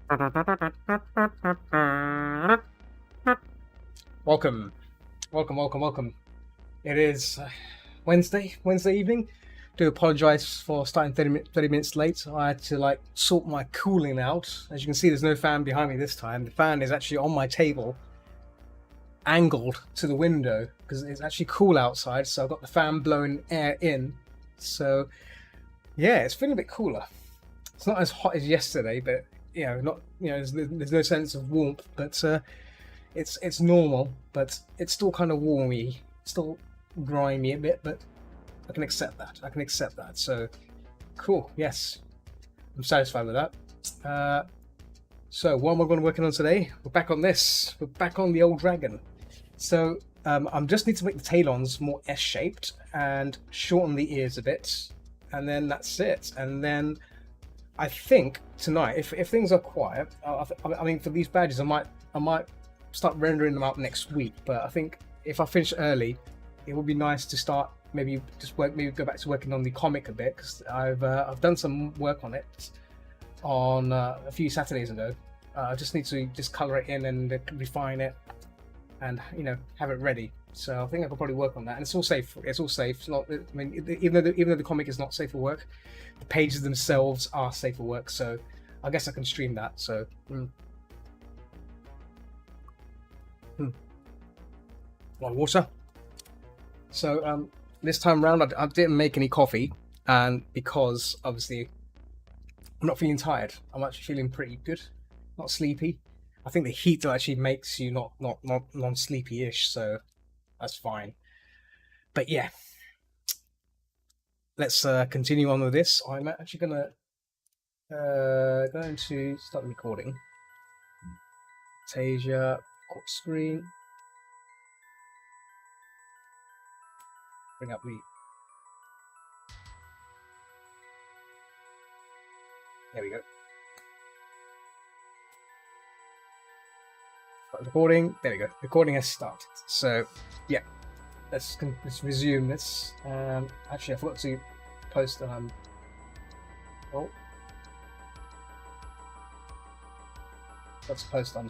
Welcome, welcome. It is Wednesday evening. Do apologize for starting 30 minutes late. I had to like sort my cooling out. As you can see, there's no fan behind me this time. The fan is actually on my table, angled to the window because it's actually cool outside. So I've got the fan blowing air in. So yeah, it's feeling a bit cooler. It's not as hot as yesterday, but not there's no sense of warmth, but it's normal, but it's still kind of warmy, still grimy a bit, but I can accept that. So cool. Yes, I'm satisfied with that. So what am I going to working on today? We're back on this. We're back on the old dragon. So I just need to make the talons more S-shaped and shorten the ears a bit, and then that's it. And then I think tonight, if things are quiet, I mean for these badges, I might start rendering them out next week. But I think if I finish early, it would be nice to start maybe go back to working on the comic a bit, because I've done some work on it on a few Saturdays ago. I just need to just color it in and refine it, and have it ready. So I think I could probably work on that, and it's all safe. It's all safe. It's not. I mean, even though the comic is not safe for work, the pages themselves are safe for work. So I guess I can stream that. So. Water. So this time round, I didn't make any coffee, and because obviously I'm not feeling tired. I'm actually feeling pretty good, not sleepy. I think the heat actually makes you not non-sleepy-ish, so that's fine. But yeah, let's continue on with this. I'm actually going to start the recording. Tasia, screen. Bring up the. There we go. Start recording. There we go. Recording has started. So yeah, let's resume this. Actually, I forgot to post. Let's post on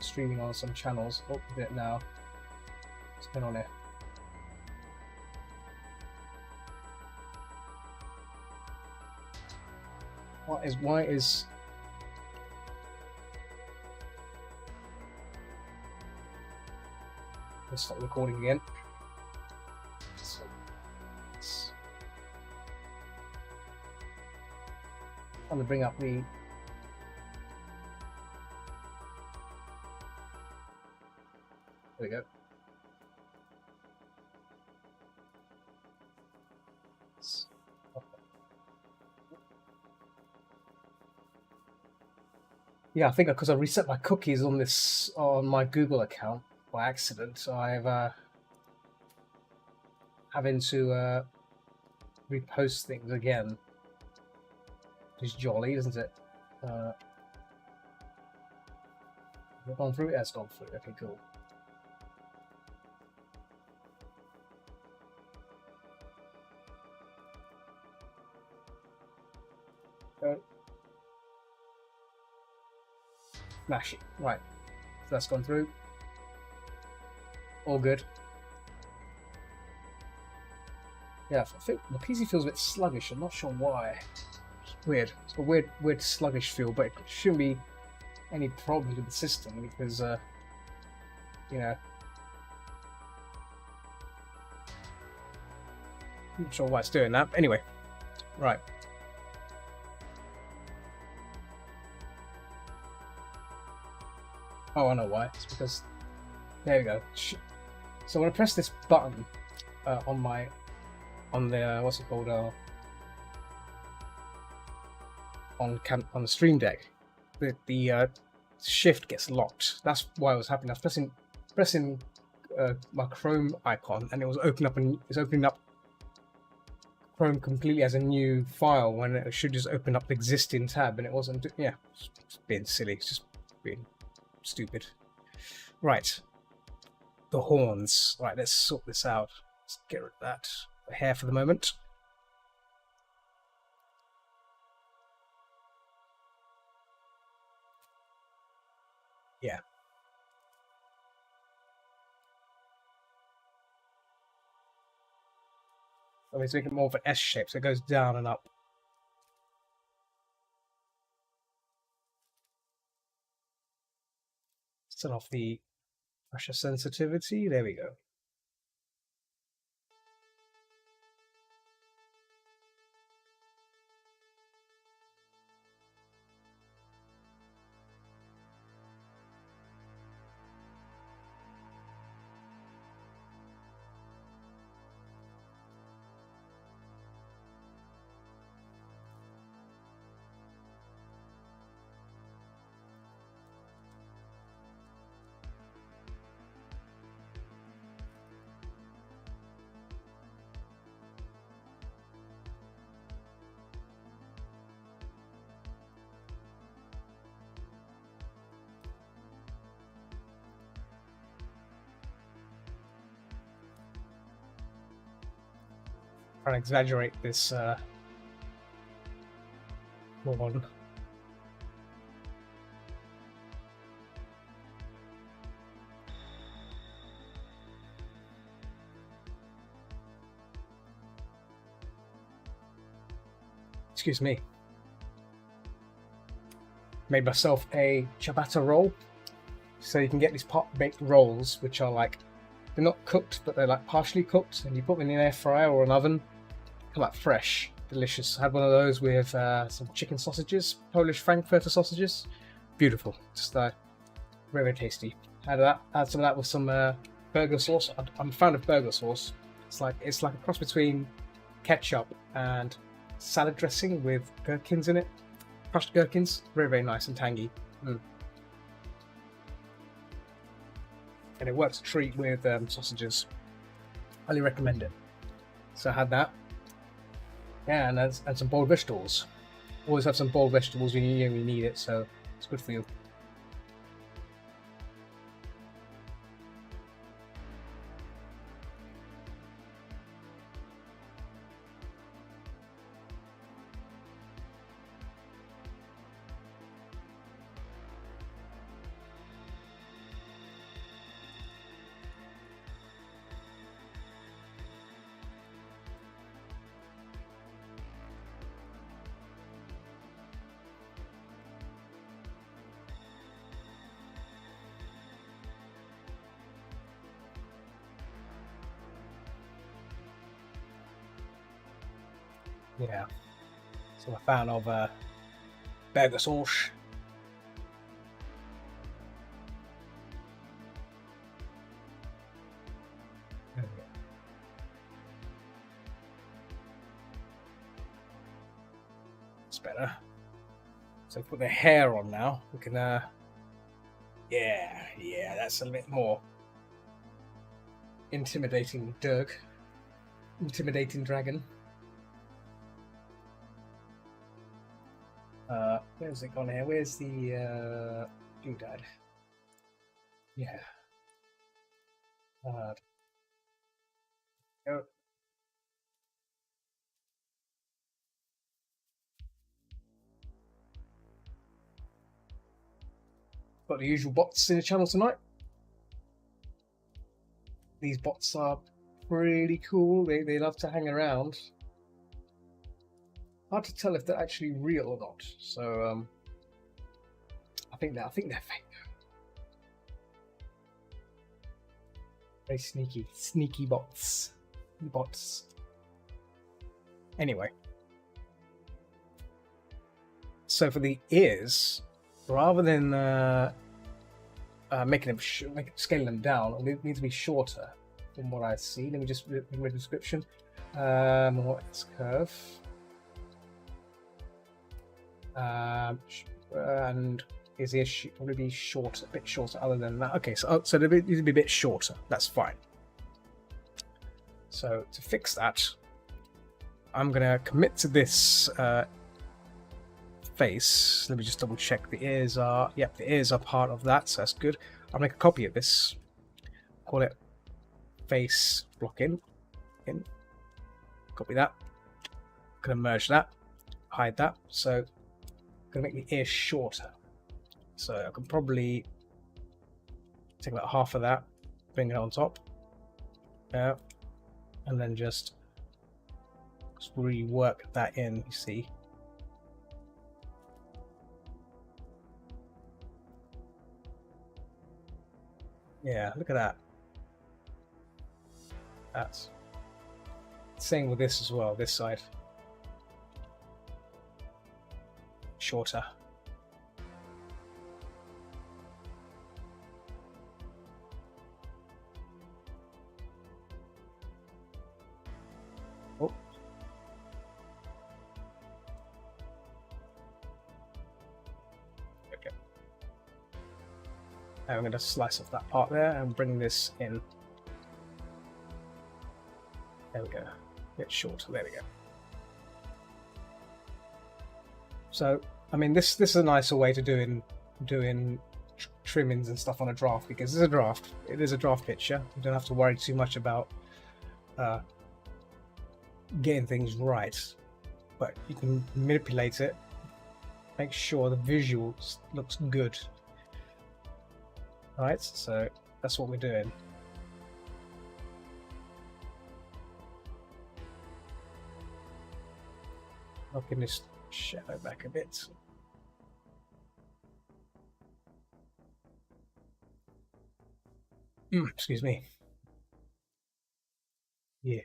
streaming on some channels. Oh, a bit now. What's going on here? Why is let's start recording again. So, I'm gonna bring up the. There we go. Yeah, I think because I reset my cookies on my Google account by accident, so I've having to repost things again. It's jolly, isn't it? Has it gone through? Yeah, it's gone through. Okay, cool. Smash it. Right. So that's gone through. All good. Yeah, I think the PC feels a bit sluggish. I'm not sure why. It's weird. It's a weird sluggish feel, but it shouldn't be any problem with the system because, I'm not sure why it's doing that. But anyway, right. Oh, I know why. It's because there we go. So when I press this button on the what's it called on the Stream Deck, the shift gets locked. That's why it was happening. I was pressing my Chrome icon, and it was opening up Chrome completely as a new file when it should just open up the existing tab, and it wasn't. Yeah, it's being silly. It's just being stupid. Right, the horns. Right, let's sort this out. Let's get rid of that. The hair for the moment. Yeah. Let's make it more of an S shape, so it goes down and up. Set off the pressure sensitivity. There we go. Trying to exaggerate this one. Excuse me. Made myself a ciabatta roll. So you can get these pot-baked rolls, which are like, they're not cooked, but they're like partially cooked, and you put them in an air fryer or an oven. Come out fresh, delicious. I had one of those with some chicken sausages, Polish Frankfurter sausages. Beautiful, just very, very tasty. Had that, had some of that with some burger sauce. I'm a fan of burger sauce. It's like a cross between ketchup and salad dressing with gherkins in it, crushed gherkins. Very, very nice and tangy. And it works a treat with sausages. Highly recommend it. So I had that. Yeah, and some boiled vegetables. Always have some boiled vegetables when you need it, so it's good for you. Yeah, so I'm a fan of burger sauce. It's better. So put the hair on now. We can, yeah, that's a bit more intimidating, Dirk. Intimidating dragon. Where's it gone here? Where's the doodad? Yeah. Oh. Got the usual bots in the channel tonight. These bots are pretty cool. They love to hang around. Hard to tell if they're actually real or not. So I think they're fake. Very sneaky bots. Anyway, so for the ears, rather than scaling them down, they need to be shorter from what I see. Let me just read the description. What's curve? And his ears should probably be shorter, a bit shorter. Other than that, okay. So they need to be a bit shorter. That's fine. So to fix that, I'm gonna commit to this face. Let me just double check. The ears are, yep, the ears are part of that, so that's good. I'll make a copy of this. Call it face block in. Copy that. Gonna merge that. Hide that. So I'm gonna make the ear shorter. So I can probably take about half of that, bring it on top. Yeah. And then just rework that in, you see. Yeah, look at that. That's same with this as well, this side. Shorter. Oh. Okay. And I'm going to slice off that part there and bring this in. There we go. A bit shorter. There we go. So, I mean, this is a nicer way to doing trimmings and stuff on a draft, because it's a draft. It is a draft picture. You don't have to worry too much about getting things right, but you can manipulate it, make sure the visual looks good. Right, so that's what we're doing. Knocking this shadow back a bit. Excuse me. Yeah.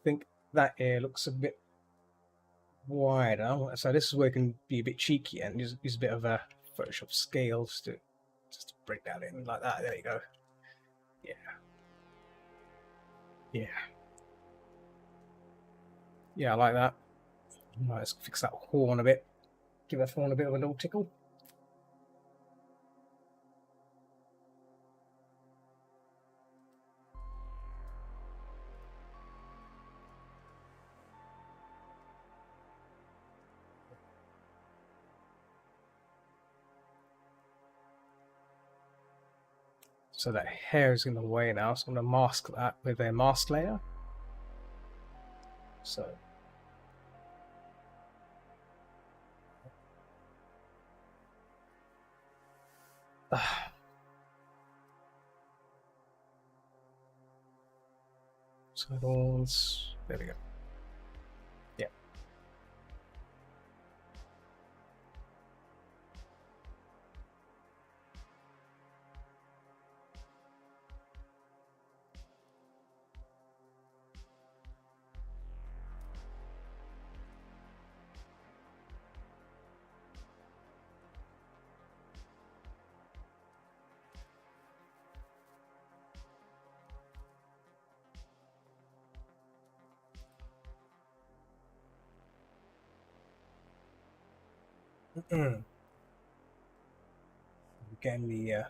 I think that ear looks a bit wider, so this is where it can be a bit cheeky and use a bit of a Photoshop scales to just to break that in like that. There you go. Yeah. Yeah. Yeah, I like that. Right, let's fix that horn a bit. Give that horn a bit of a little tickle. So that hair is in the way now, so I'm going to mask that with a mask layer. So sidearms. There we go. Yeah. Getting the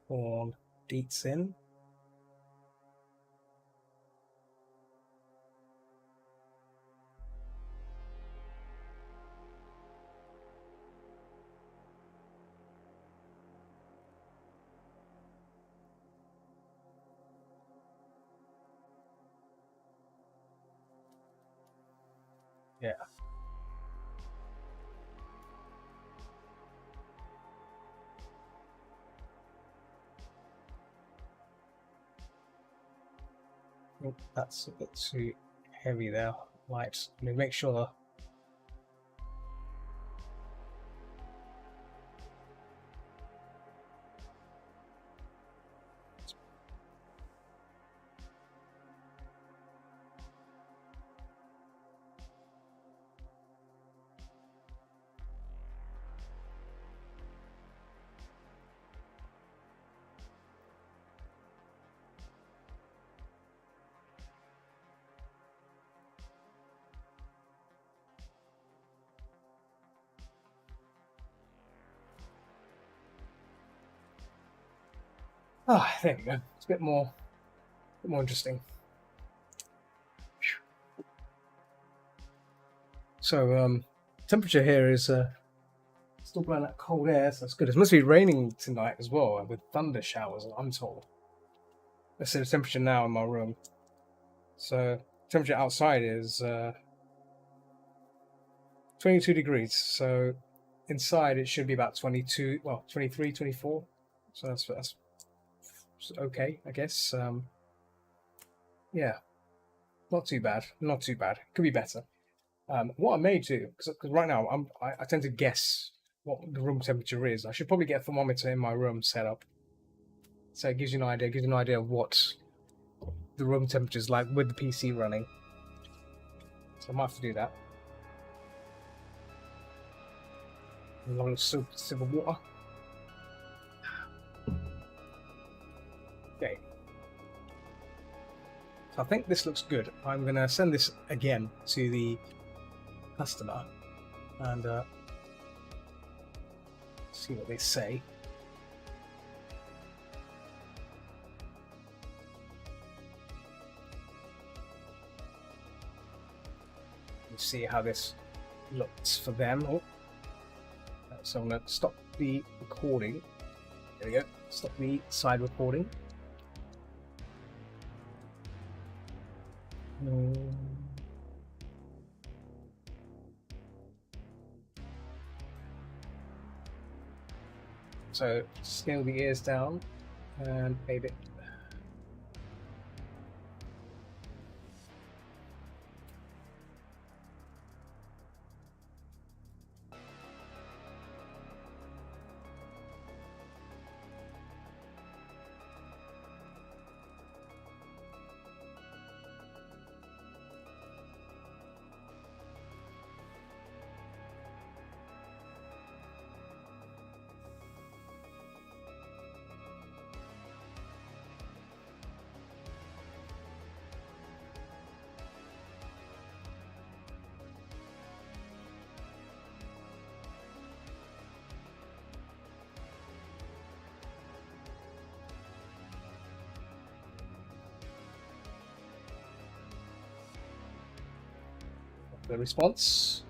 horn deets in. Yeah. I think that's a bit too heavy there. Light. Let me make sure. Ah, there we go. It's a bit more interesting. So temperature here is still blowing that cold air, so that's good. It must be raining tonight as well, with thunder showers, I'm told. Let's see the temperature now in my room. So temperature outside is 22 degrees. So inside it should be about 22, well, 23, 24. So that's okay, I guess. Yeah, not too bad. Not too bad. Could be better. What I may do, because right now I tend to guess what the room temperature is. I should probably get a thermometer in my room set up, so it gives you an idea. Gives you an idea of what the room temperature is like with the PC running. So I might have to do that. A little sip of water. Okay. So I think this looks good. I'm gonna send this again to the customer and see what they say. Let's see how this looks for them. Oh. So I'm going to stop the recording. There we go. Stop the side recording. So scale the ears down and maybe. The response.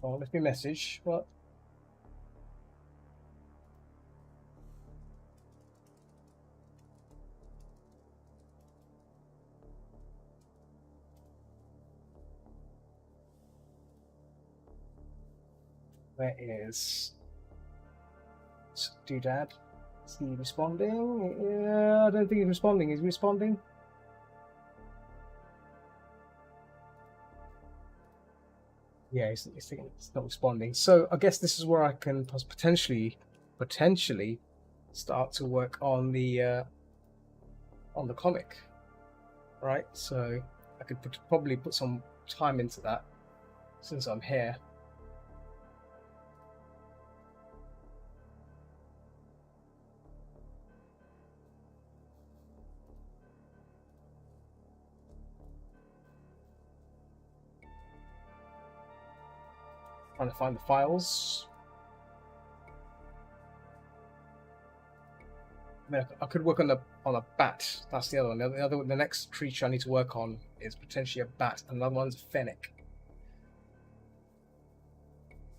Oh, left me a message. What? Where is Doodad? Is he responding? Yeah, I don't think he's responding. Is he responding? Yeah, he's not responding. So I guess this is where I can potentially start to work on the comic, right? So I could probably put some time into that since I'm here. Trying to find the files. I mean, I could work on a bat. That's the other one. The next creature I need to work on is potentially a bat. And another one's a fennec.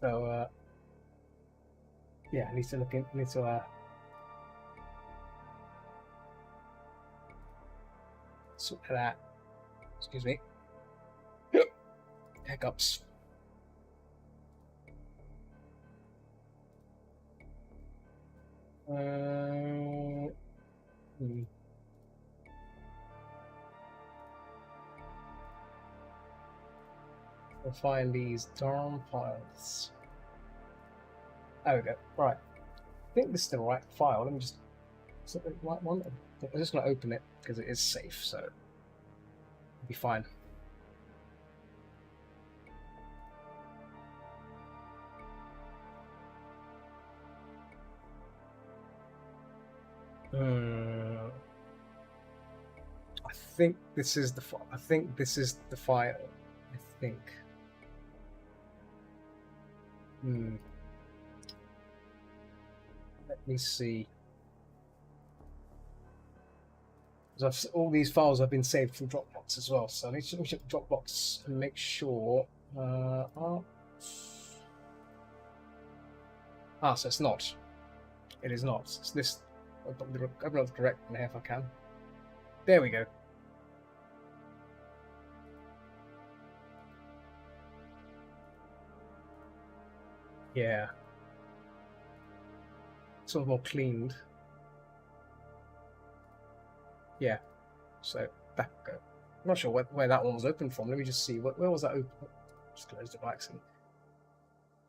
So yeah, I need to look in. Need to sort that. Excuse me. Hiccups. We'll find these darn files. There we go. Right. I think this is the right file. Let me just. Is it the right one? I'm just going to open it because it is safe, so it'll be fine. I think this is the. I think this is the file. I think. Let me see. All these files have been saved from Dropbox as well, so I need to check Dropbox and make sure. So it's not. It is not. It's this. Open up the correct one here if I can. There we go. Yeah. Sort of more cleaned. Yeah. So that go. I'm not sure where that one was open from. Let me just see. Where was that open? Just closed it by accident.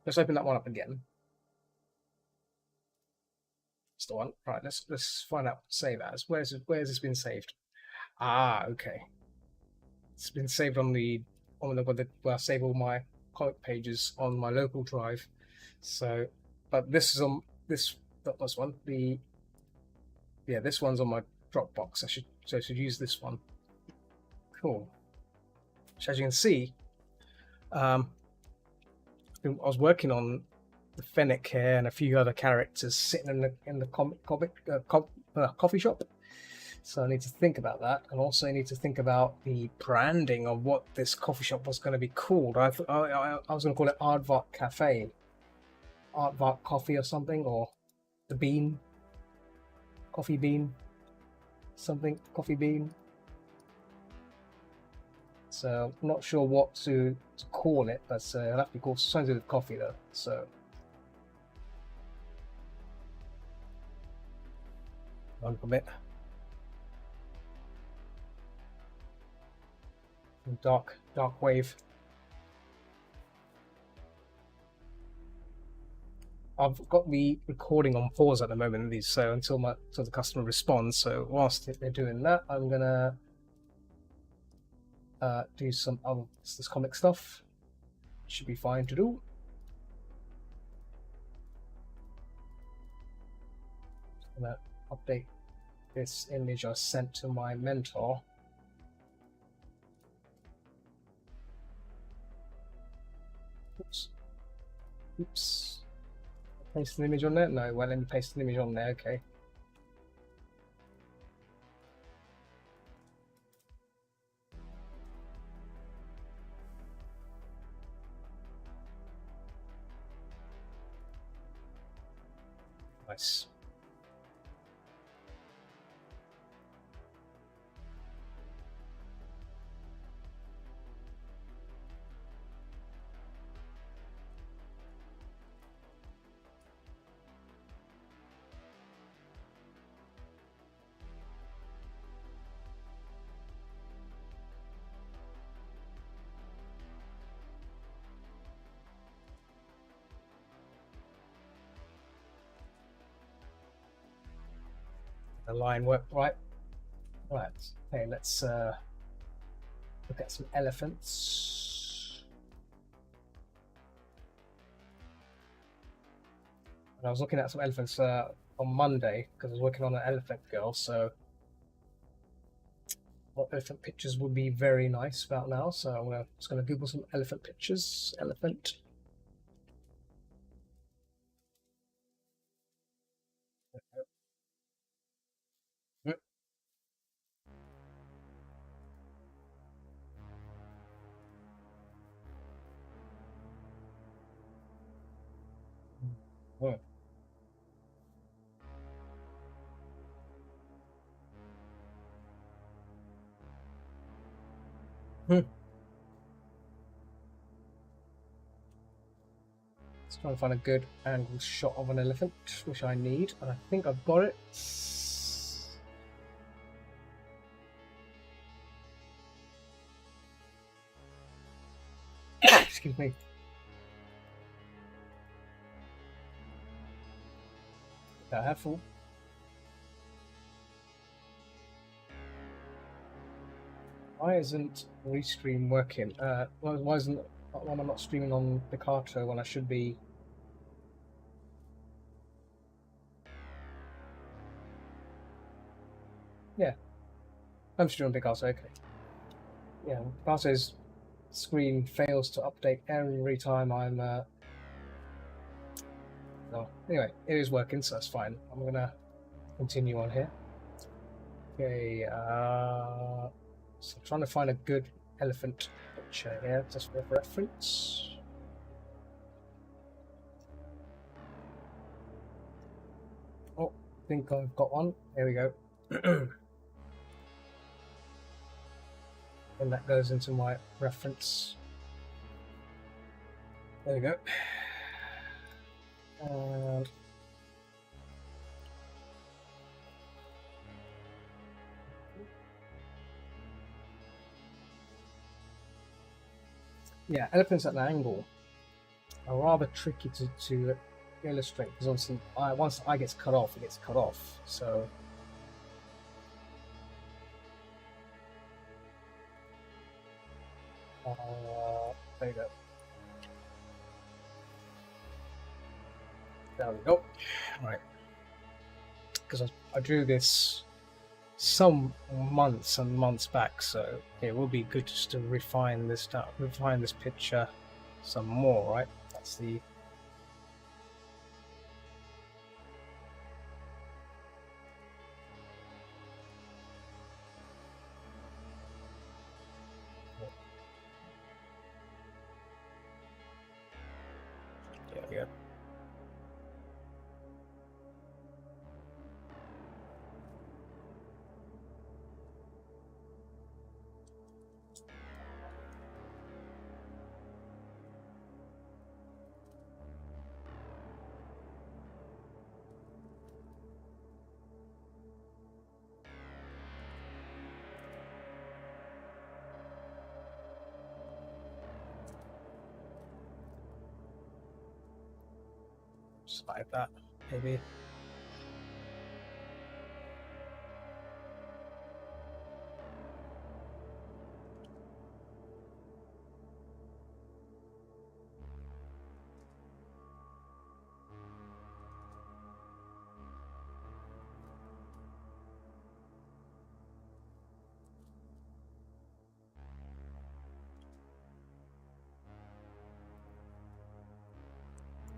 Let's open that one up again. It's the one. Right. Let's find out. Save as. Where's this been saved? Ah, okay. It's been saved on the where I save all my comic pages on my local drive. So, but this is on this one. This one's on my Dropbox. I should use this one. Cool. So as you can see, I was working on the Fennec here and a few other characters sitting in the coffee shop. So I need to think about that, and also I need to think about the branding of what this coffee shop was going to be called. I was going to call it Aardvark Cafe, Aardvark Coffee or something, or the Bean, Coffee Bean, something, Coffee Bean. So I'm not sure what to call it, but it'll have to be called something to do with coffee though. So one bit. Dark wave. I've got the recording on pause at the moment, these so until the customer responds. So whilst they're doing that, I'm gonna do some of this comic stuff. Should be fine to do. I'm gonna update this image I sent to my mentor. Oops. Paste an image on there? No, well, let me paste an image on there, okay. Nice. The line worked right. Right. Okay, let's look at some elephants. And I was looking at some elephants on Monday because I was working on an elephant girl. So, what elephant pictures would be very nice about now? So I'm just going to Google some elephant pictures. Elephant. Oh. Hmm. Let's try and find a good angle shot of an elephant, which I need. And I think I've got it. Excuse me. Careful. Why isn't Restream working? Why isn't why am I not streaming on Picato when I should be? Yeah, I'm streaming on Picato. Okay. Yeah, Picato's screen fails to update every time I'm. No. Anyway, it is working, so that's fine. I'm gonna continue on here. Okay. So I'm trying to find a good elephant picture here, just for reference. Oh, I think I've got one. There we go. And that goes into my reference. There we go. And yeah, elephants at an angle are rather tricky to illustrate because obviously once the eye gets cut off, it gets cut off. So there you go. There we go. Right, because I drew this some months and months back, so it will be good just to refine this picture some more, right? That's the yeah. Just like that, maybe.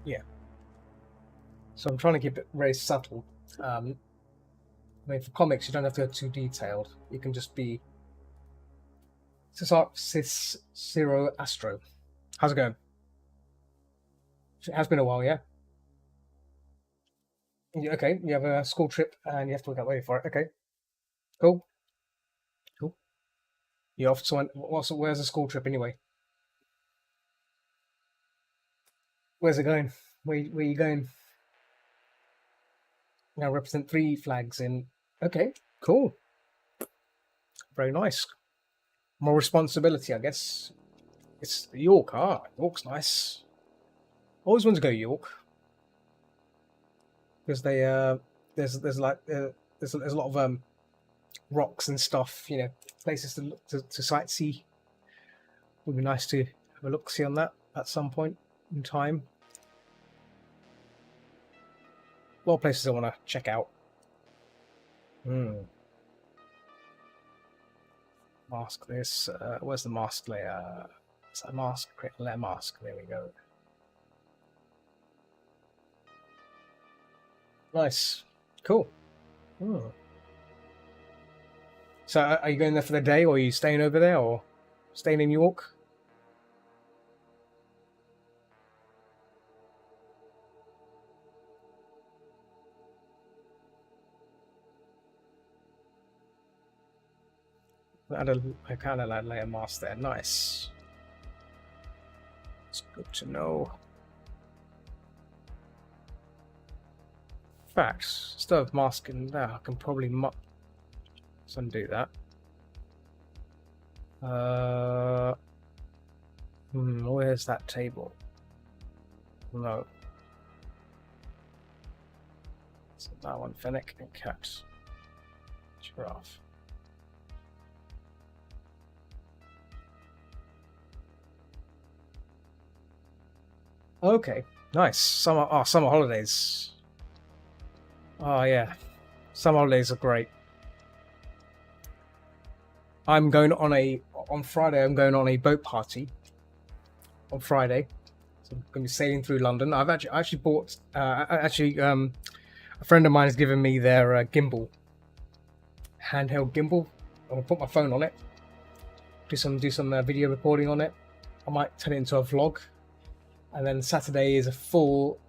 Yeah. So I'm trying to keep it very subtle. I mean, for comics, you don't have to go too detailed. You can just be Cicero Astro. How's it going? It has been a while, yeah? Okay, you have a school trip and you have to work out waiting for it. Okay, cool. Cool. You off to where's the school trip anyway? Where's it going? Where you going? Now represent 3 flags in. Okay, cool. Very nice. More responsibility, I guess. It's York. York's nice. Always want to go York because they there's like there's a lot of rocks and stuff. You know, places to look to sightsee. Would be nice to have a look see on that at some point in time. A lot of places I want to check out. Mask this. Where's the mask layer? Is that a mask? Create a layer mask. There we go. Nice. Cool. So are you going there for the day, or are you staying over there, or staying in York? I kind of like layer mask there. Nice. It's good to know. In fact, instead of masking there, I can probably let's undo that. Where's that table? No. So that one, Fennec and cat. Giraffe. Okay, nice. Summer holidays. Oh yeah, summer holidays are great. I'm going on Friday. I'm going on a boat party on Friday. So I'm going to be sailing through London. I actually bought. A friend of mine has given me their gimbal, handheld gimbal. I'm gonna put my phone on it. Do some video recording on it. I might turn it into a vlog. And then Saturday is a full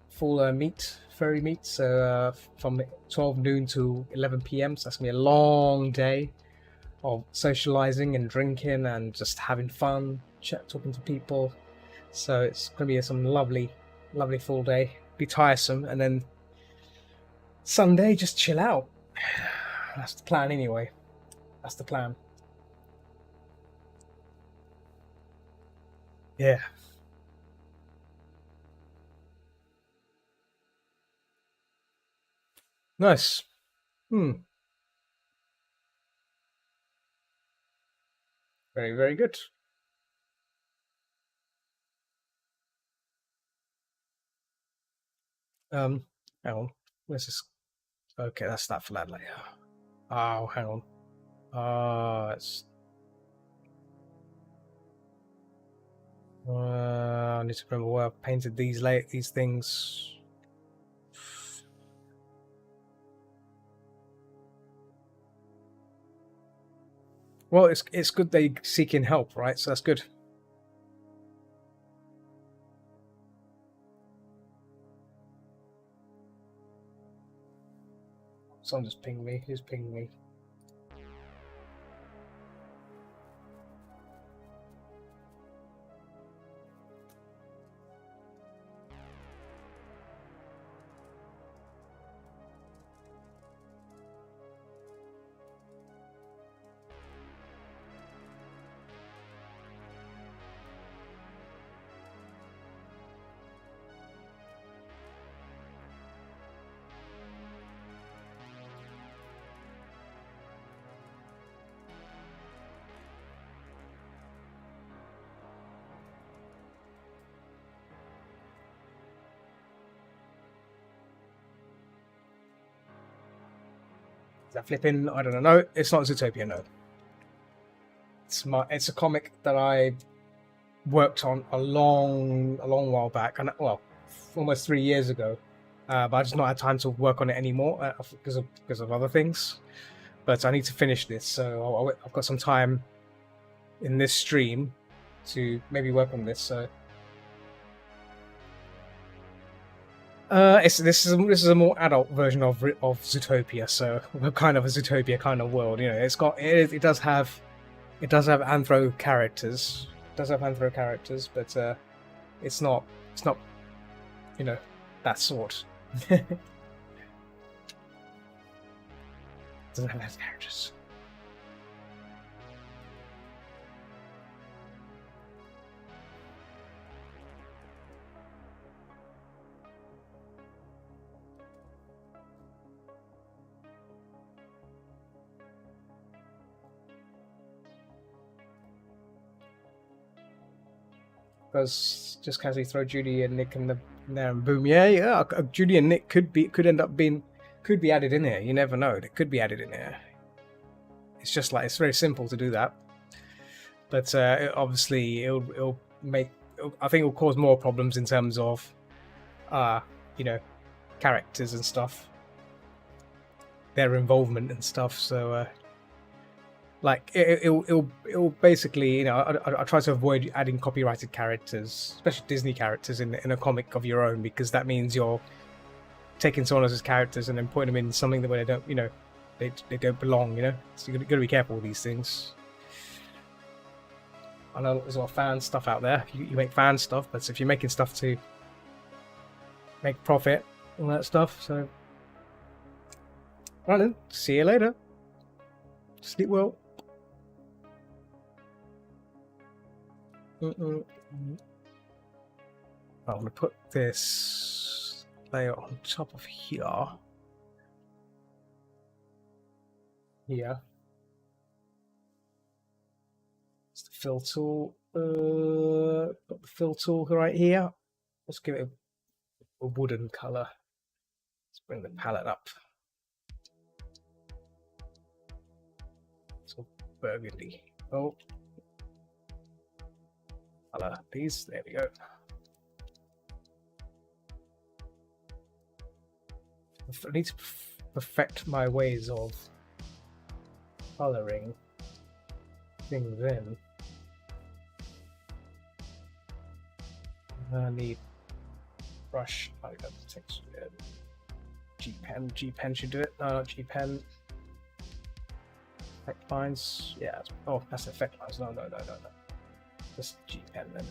ferry meet. So from 12 noon to 11 p.m. So that's gonna be a long day of socializing and drinking and just having fun, talking to people. So it's gonna be some lovely full day. Be tiresome, and then Sunday just chill out. That's the plan anyway. That's the plan. Yeah. Nice. Very, very good. Hang on. Where's this? Okay, that's that flat layer. Oh, hang on. It's. I need to remember where I've painted these things. Well, it's good they seeking help, right? So that's good. Someone just pinged me. Who's pinged me? Is that flipping? I don't know. No, it's not Zootopia. No, it's a comic that I worked on a long while back, and well, almost 3 years ago. But I just not had time to work on it anymore because of other things. But I need to finish this, so I've got some time in this stream to maybe work on this. So this is a more adult version of Zootopia, so kind of a Zootopia kind of world. You know, it does have anthro characters. It does have anthro characters, but it's not you know, that sort. Doesn't have those characters. Because just casually throw Judy and Nick in there and boom, yeah. Judy and Nick could be added in here. You never know. It could be added in here. It's just like it's very simple to do that, but obviously it'll make. I think it'll cause more problems in terms of, you know, characters and stuff, their involvement and stuff. So. Like it'll basically, you know, I try to avoid adding copyrighted characters, especially Disney characters, in a comic of your own, because that means you're taking someone else's characters and then putting them in something that where they don't, you know, they don't belong, you know. So you gotta be careful with these things. I know there's a lot of fan stuff out there. You make fan stuff, but if you're making stuff to make profit, all that stuff. So, right then, see you later. Sleep well. I'm going to put this layer on top of here. Here. It's the fill tool. Got the fill tool right here. Let's give it a wooden color. Let's bring the palette up. So burgundy. Oh. Color these. There we go. I need to perfect my ways of coloring things in. I need brush. I got the texture. G pen. G pen should do it. No, not G pen. Effect lines. Yeah. Oh, that's effect lines. No. Just G pen then.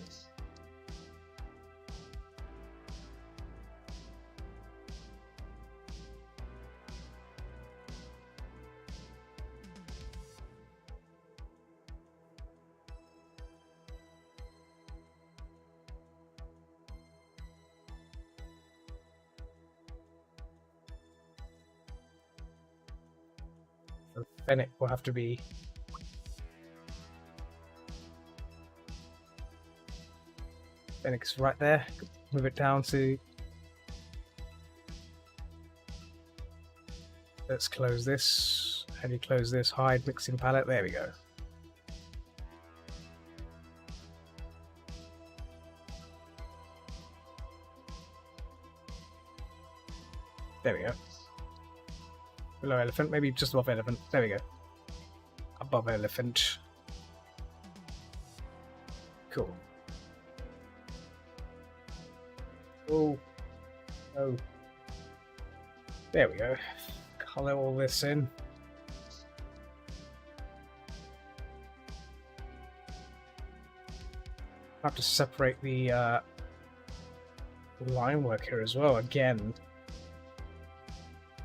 Then it will have to be Phoenix right there. Move it down to. Let's close this. How do you close this? Hide mixing palette. There we go. There we go. Below elephant, maybe just above elephant. There we go. Above elephant. Cool. Oh. Oh. There we go. Color all this in. I have to separate the line work here as well again.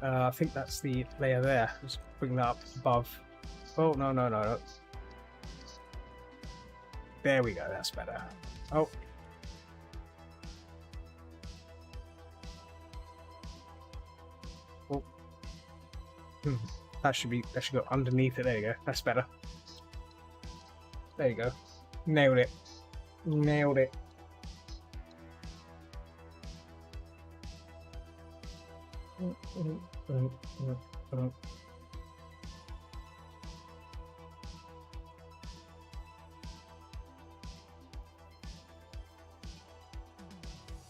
I think that's the layer there. Just bring that up above. Oh, no. There we go, that's better. Oh. Oh. That should go underneath it. There you go. That's better. There you go. Nailed it. Nailed it. There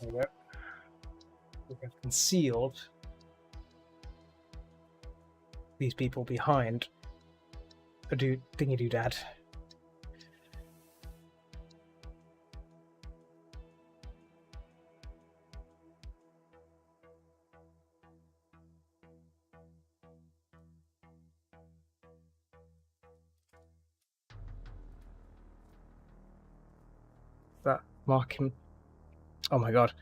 we go. We have concealed these people behind a thingy-doo-dad. That marking. Oh my god.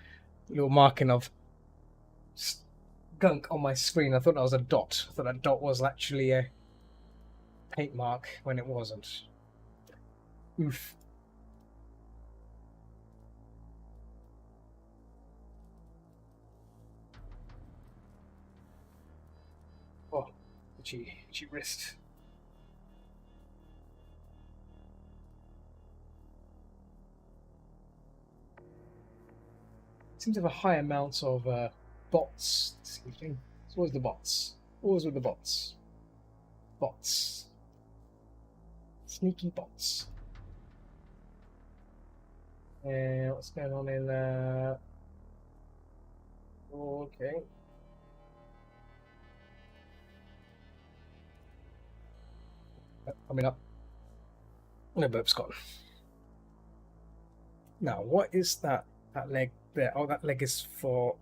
Little marking of gunk on my screen. I thought that was a dot. I thought that dot was actually a paint mark when it wasn't. Oof. Oh, itchy wrist. Seems to have a high amount of bots this evening. It's always the bots. Always with the bots. Bots. Sneaky bots. What's going on in there? Okay. Coming up. No, burp's gone. Now, what is that? That leg there. Oh, that leg is for.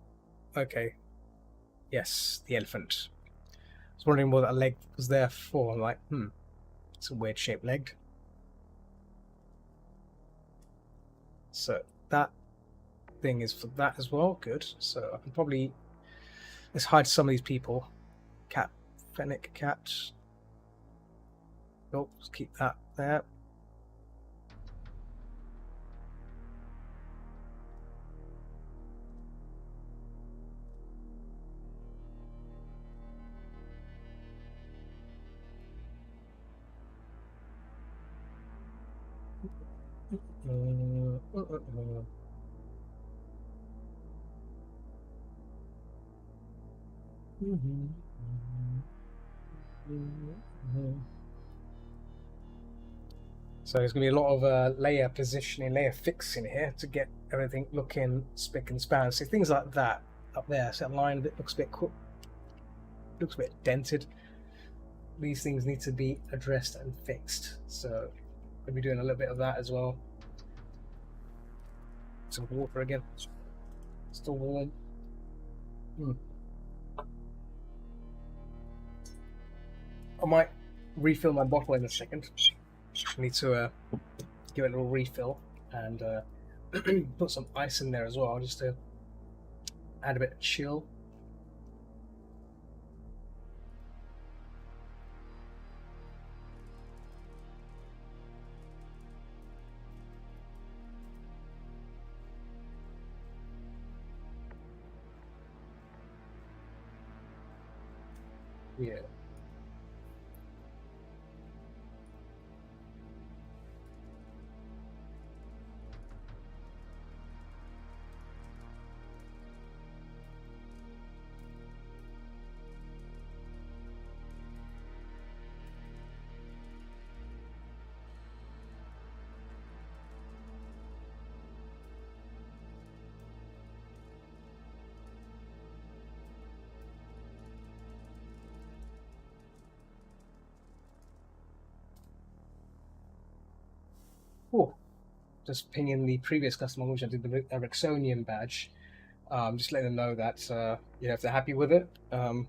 Okay. Yes, the elephant. was wondering what that leg was there for. I'm like, it's a weird shaped leg. So that thing is for that as well. Good. So I can probably, let's hide some of these people. Cat, fennec cat. Nope, let's keep that there. So there's going to be a lot of layer positioning, layer fixing here to get everything looking spick and span. So things like that up there. So that line a bit looks a bit dented. These things need to be addressed and fixed. So we'll be doing a little bit of that as well. Some water again. Still warm. I might refill my bottle in a second. I need to give it a little refill and put some ice in there as well, just to add a bit of chill. Yeah. Oh, just pinging the previous customer, which I did the Ericksonian badge. Just letting them know that if they're happy with it, I'll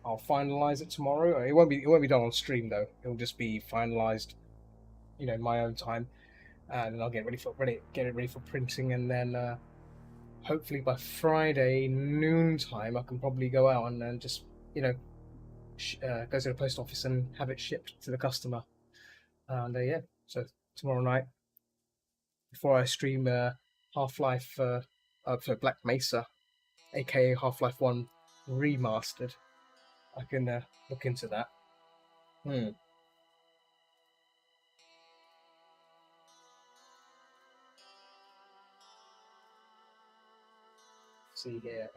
finalize it tomorrow. It won't be done on stream though. It'll just be finalized, in my own time, and then I'll get it ready for printing, and then hopefully by Friday noontime I can probably go out and then just go to the post office and have it shipped to the customer. And yeah, so tomorrow night, before I stream Half-Life, so Black Mesa, aka Half-Life 1 Remastered, I can look into that. See here.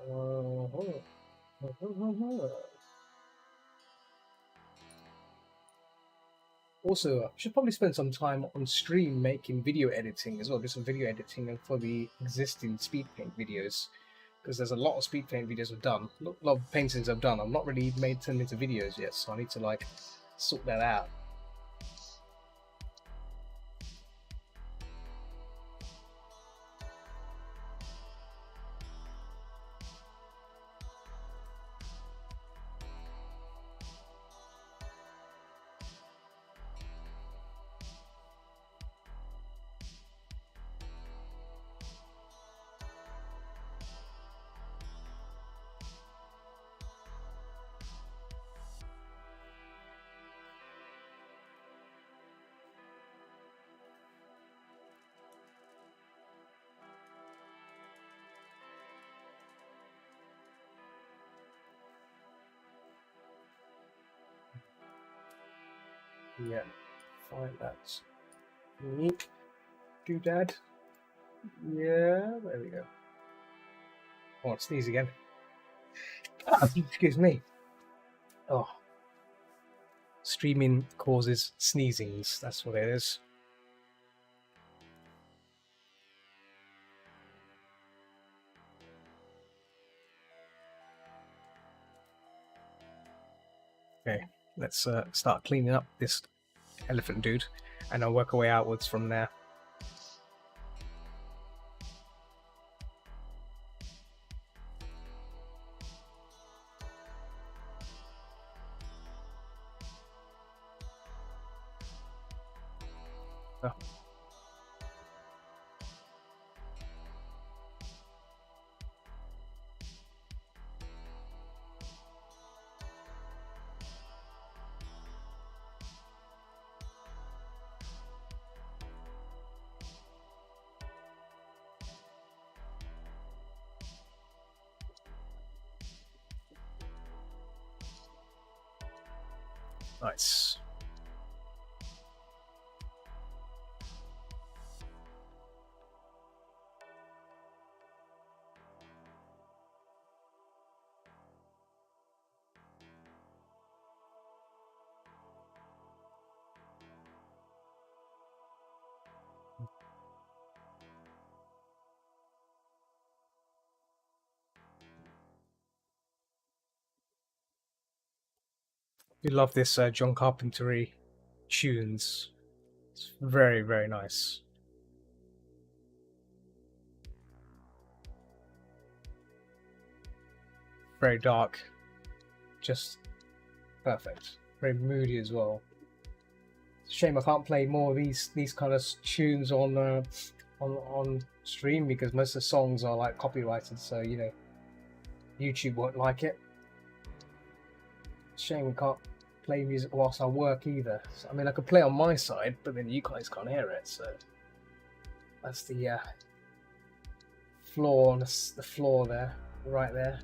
Also, I should probably spend some time on stream making video editing as well, do some video editing for the existing speed paint videos, because there's a lot of speed paint videos I've done, a lot of paintings I've done. I've not really made them into videos yet, so I need to sort that out. Yeah, find that unique doodad. Yeah, there we go. Oh, I'll sneeze again. Excuse me. Oh, streaming causes sneezings. That's what it is. Okay, let's start cleaning up this elephant dude, and I'll work our way outwards from there. Oh. Nice. You love this John Carpenter tunes. It's very, very nice. Very dark. Just perfect. Very moody as well. It's a shame I can't play more of these kind of tunes on stream, because most of the songs are like copyrighted, so you know YouTube won't like it. Shame we can't play music whilst I work either. So, I mean, I could play on my side, but then you guys can't hear it. So that's the flaw on the floor there, right there.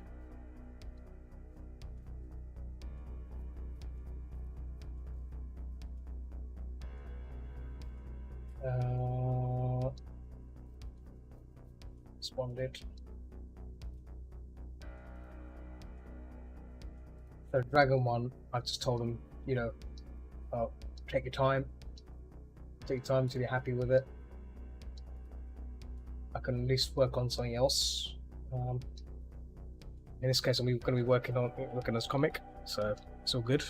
Responded. So Dragon one, I just told him, you know, take your time. Take your time until you're happy with it. I can at least work on something else. In this case, I'm going to be working on this comic, so it's all good.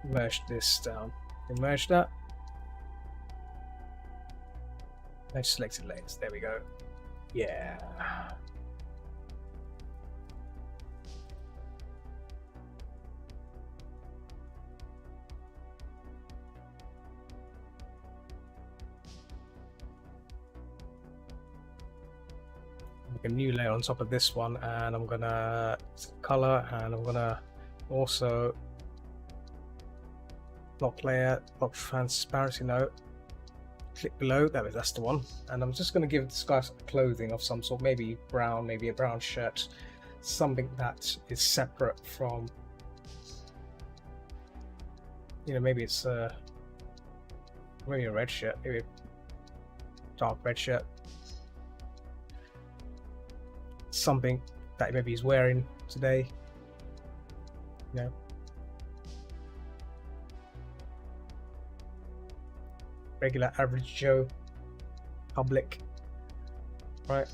Merge this down. Merge that. Merge selected layers. There we go. Yeah. Make a new layer on top of this one, and I'm gonna color, and I'm gonna also block layer, block transparency node. Click below, that's the one. And I'm just going to give this guy clothing of some sort, maybe brown, maybe a brown shirt, something that is separate from, you know, maybe it's maybe a red shirt, maybe a dark red shirt, something that maybe he's wearing today, you know. Regular average Joe public, right?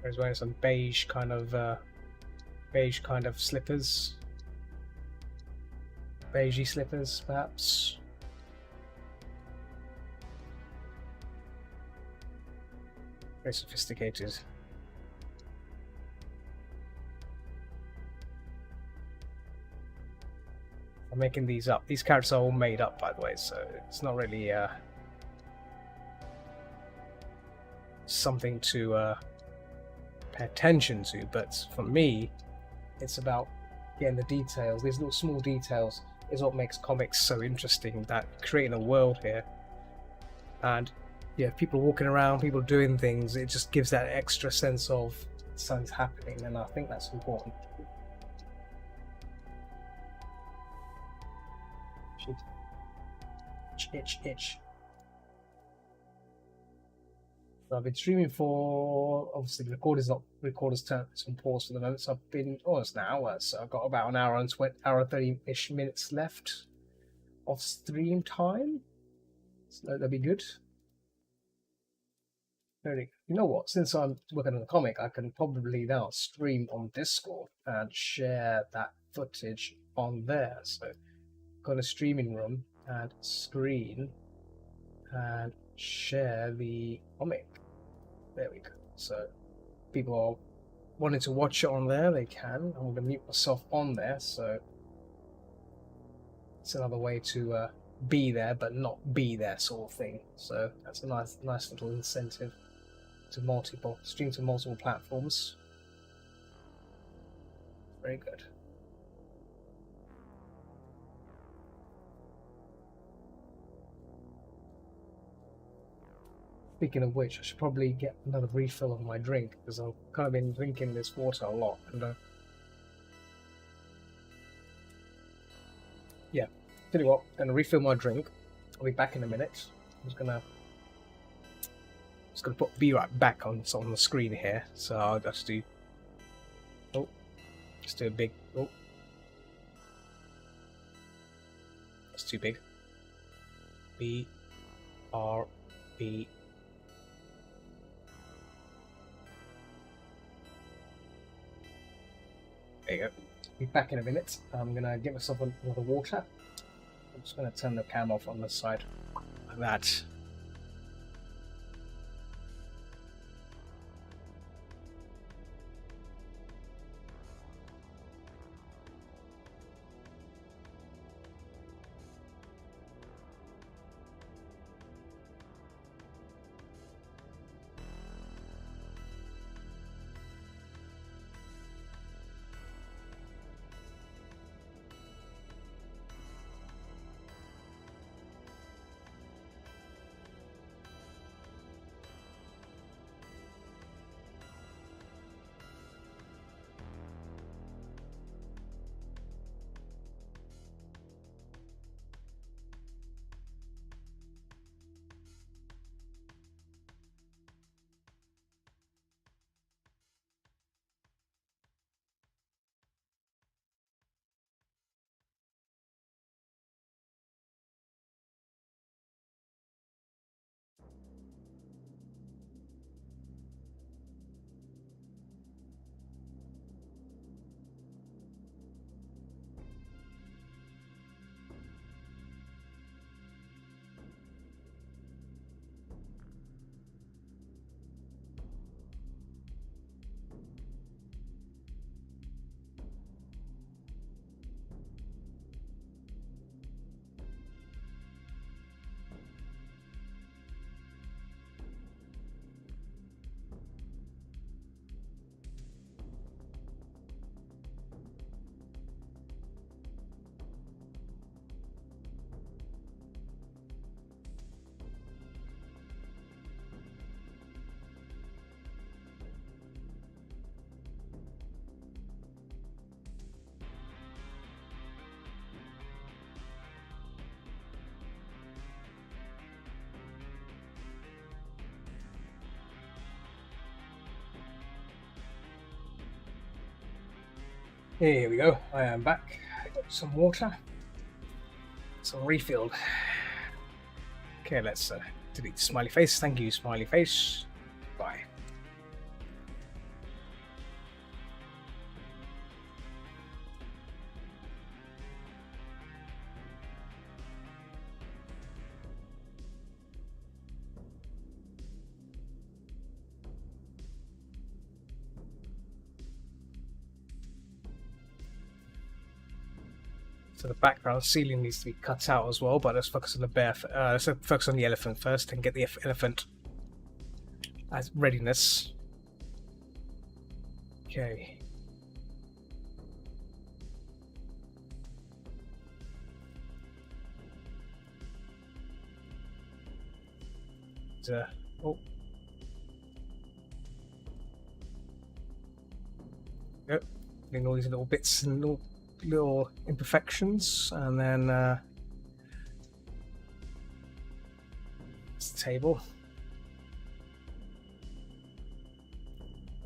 He's wearing some beige kind of slippers, beigey slippers perhaps. Very sophisticated. I'm making these up. These characters are all made up, by the way, so it's not really something to pay attention to. But for me, it's about getting the details. These little small details is what makes comics so interesting. That creating a world here, and yeah, people walking around, people doing things. It just gives that extra sense of something's happening, and I think that's important. Itch. So I've been streaming for, obviously the recorder's turned on pause for the moment, so I've been almost an hour, so I've got about an hour and 30-ish minutes left of stream time. So that'll be good. Very, you know what? Since I'm working on the comic, I can probably now stream on Discord and share that footage on there. So go to streaming room and screen and share the comic. There we go. So people are wanting to watch it on there, they can. I'm going to mute myself on there, so it's another way to be there but not be there, sort of thing. So that's a nice little incentive to stream to multiple platforms. Very good. Speaking of which, I should probably get another refill of my drink, because I've kind of been drinking this water a lot. And yeah, tell you what, I'm going to refill my drink. I'll be back in a minute. I'm just gonna be right back on the screen here. So I'll just do a big that's too big. BRB. There you go. Be back in a minute. I'm gonna get myself another water. I'm just gonna turn the cam off on this side, like that. Here we go. I am back. I got some water. Some refilled. Okay, let's delete smiley face. Thank you, smiley face. Bye. So the background ceiling needs to be cut out as well, but let's focus on let's focus on the elephant first and get the elephant as readiness. Okay. Oh. Yep. Getting all these little bits and little imperfections, and then it's the table.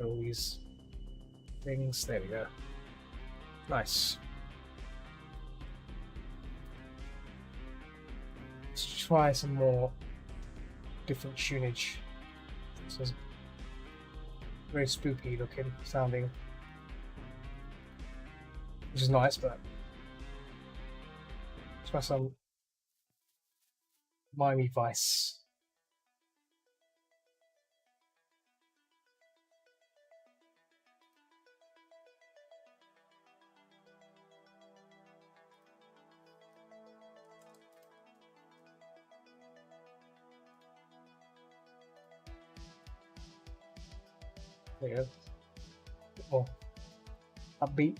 all these things. There we go. Nice. Let's try some more different tunage. This is very spooky looking sounding, which is nice, but let's try some Miami Vice. There you go. Oh, upbeat.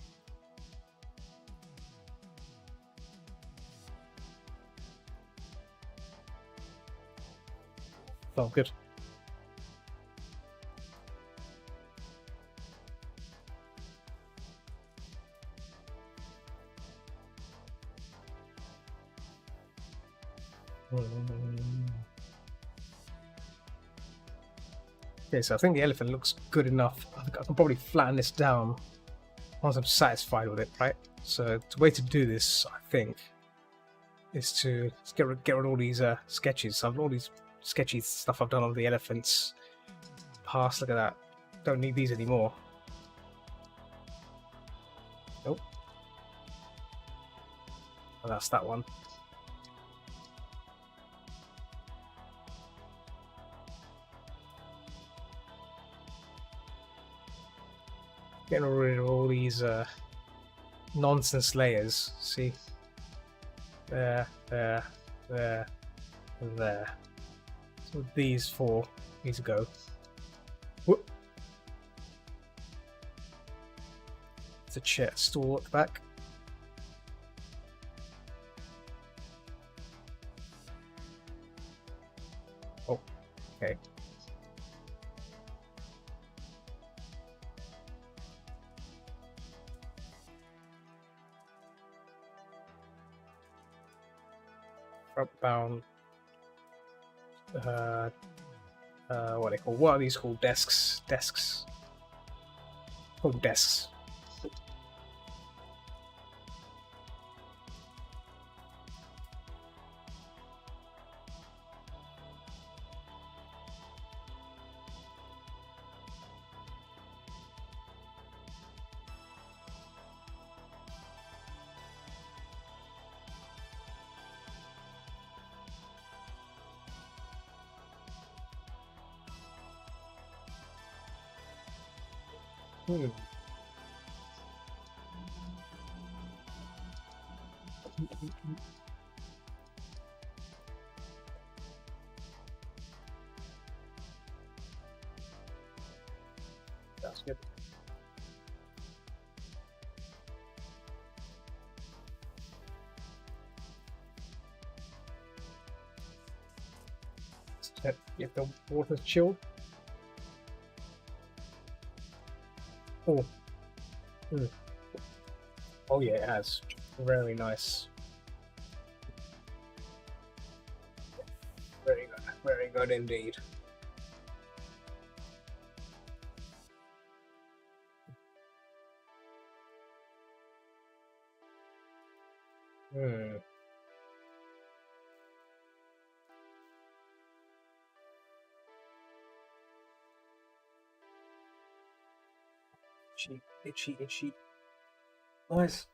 Oh, good. Okay, so I think the elephant looks good enough. I think I can probably flatten this down once I'm satisfied with it, right? So the way to do this, I think, is to get rid of all these sketches. So all these sketchy stuff I've done on the elephants past. Look at that. Don't need these anymore. Nope. Oh, that's that one. Getting rid of all these nonsense layers. See? There, there, there, and there. So these four need to go. Whoop. It's a chair stool at the back. Oh, okay. Up bound. What are they called? What are these called? Desks. Desks. Called desks. That's good. Get the water chilled. Oh. Oh yeah, it has. Very nice. Very good. Very good indeed. Itchy, itchy, itchy. Nice.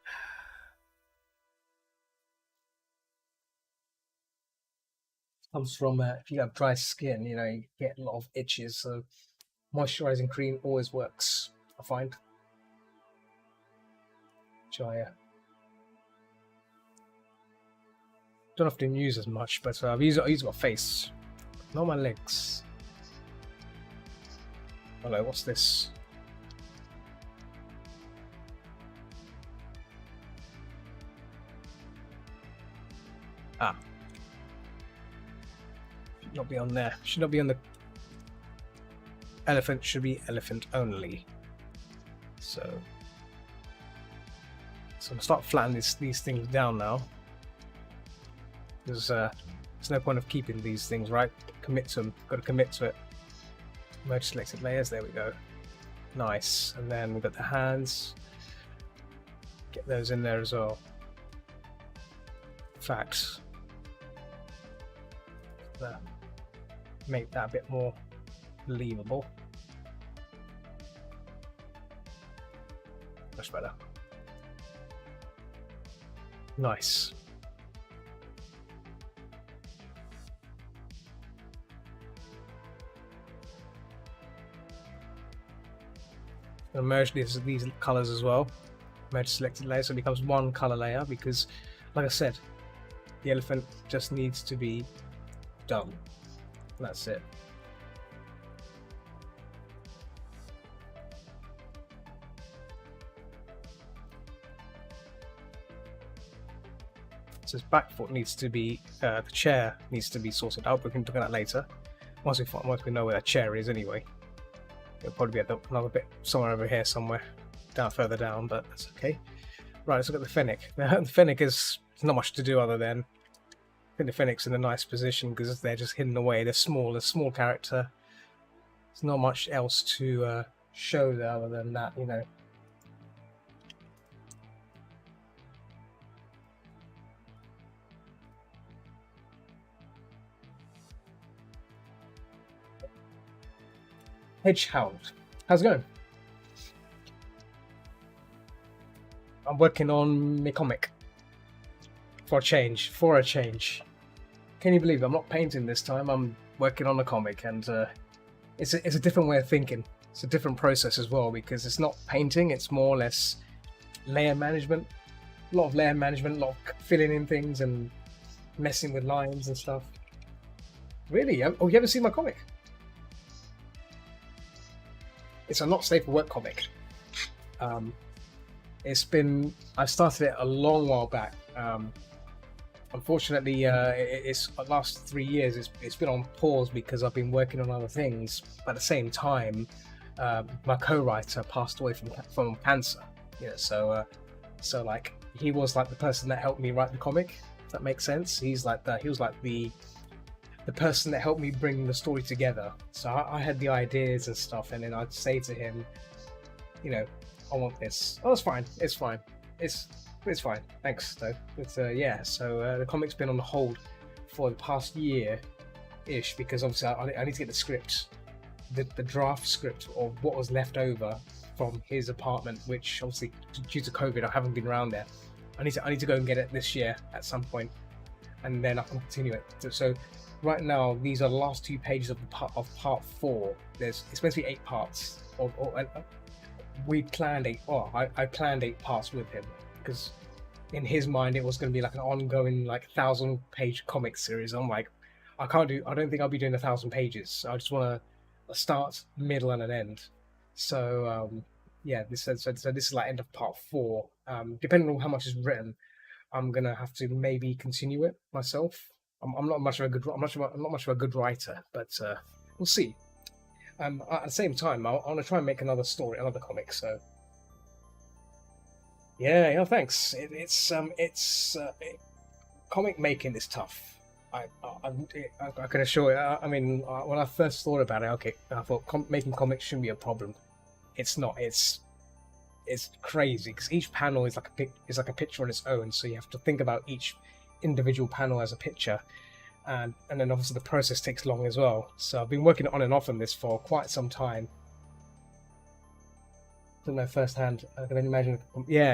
Comes from if you have dry skin, you know, you get a lot of itches. So moisturizing cream always works, I find. Which I don't often use as much, but I use my face, not my legs. Hello, what's this? Ah. Should not be on there. Should not be on the elephant. Should be elephant only. So I'm gonna start flattening these things down now. Because there's no point of keeping these things, right? Commit to them. Got to commit to it. Merge selected layers. There we go. Nice. And then we've got the hands. Get those in there as well. In fact, make that a bit more believable. Much better. Nice. I'll merge these colors as well. Merge selected layer so it becomes one color layer, because like I said, the elephant just needs to be done. That's it. So his back foot needs to be, the chair needs to be sorted out. We can look at that later. Once we know where that chair is anyway. It'll probably be another bit somewhere over here somewhere. Further down, but that's okay. Right, let's look at the Fennec. Now, the Fennec is not much to do other than I think the Fennec's in a nice position because they're just hidden away. They're small character. There's not much else to show there other than that, you know. Hedgehound, how's it going? I'm working on my comic. For a change. Can you believe it? I'm not painting this time, I'm working on a comic, and it's a different way of thinking. It's a different process as well, because it's not painting, it's more or less layer management. A lot of layer management, a lot of filling in things and messing with lines and stuff. Really? Oh, you haven't seen my comic? It's a not safe for work comic. I started it a long while back. Unfortunately, it's the last 3 years. It's been on pause because I've been working on other things. But at the same time, my co-writer passed away from cancer. Yeah, so like he was like the person that helped me write the comic. If that makes sense. He was like the person that helped me bring the story together. So I had the ideas and stuff, and then I'd say to him, you know, I want this. Oh, it's fine. It's fine. It's fine. Thanks, though. But yeah, so the comic's been on hold for the past year-ish because obviously I need to get the script, the draft script of what was left over from his apartment, which obviously due to COVID I haven't been around there. I need to go and get it this year at some point, and then I can continue it. So right now these are the last 2 pages of part 4. It's meant to be 8 parts. We planned I planned 8 parts with him because in his mind it was going to be like an ongoing like 1,000-page comic series. I'm like, I don't think I'll be doing 1,000 pages. I just want a start, middle, and an end. So yeah, this is like end of part 4. Depending on how much is written, I'm gonna have to maybe continue it myself. I'm not much of a good writer, but we'll see. At the same time, I want to try and make another comic. So yeah, thanks. Comic making is tough. I can assure you. I mean, when I first thought about it, okay, I thought making comics shouldn't be a problem. It's not. It's crazy because each panel is like a picture on its own. So you have to think about each individual panel as a picture. And then obviously the process takes long as well. So I've been working on and off on this for quite some time. Don't know firsthand. I can imagine. Yeah.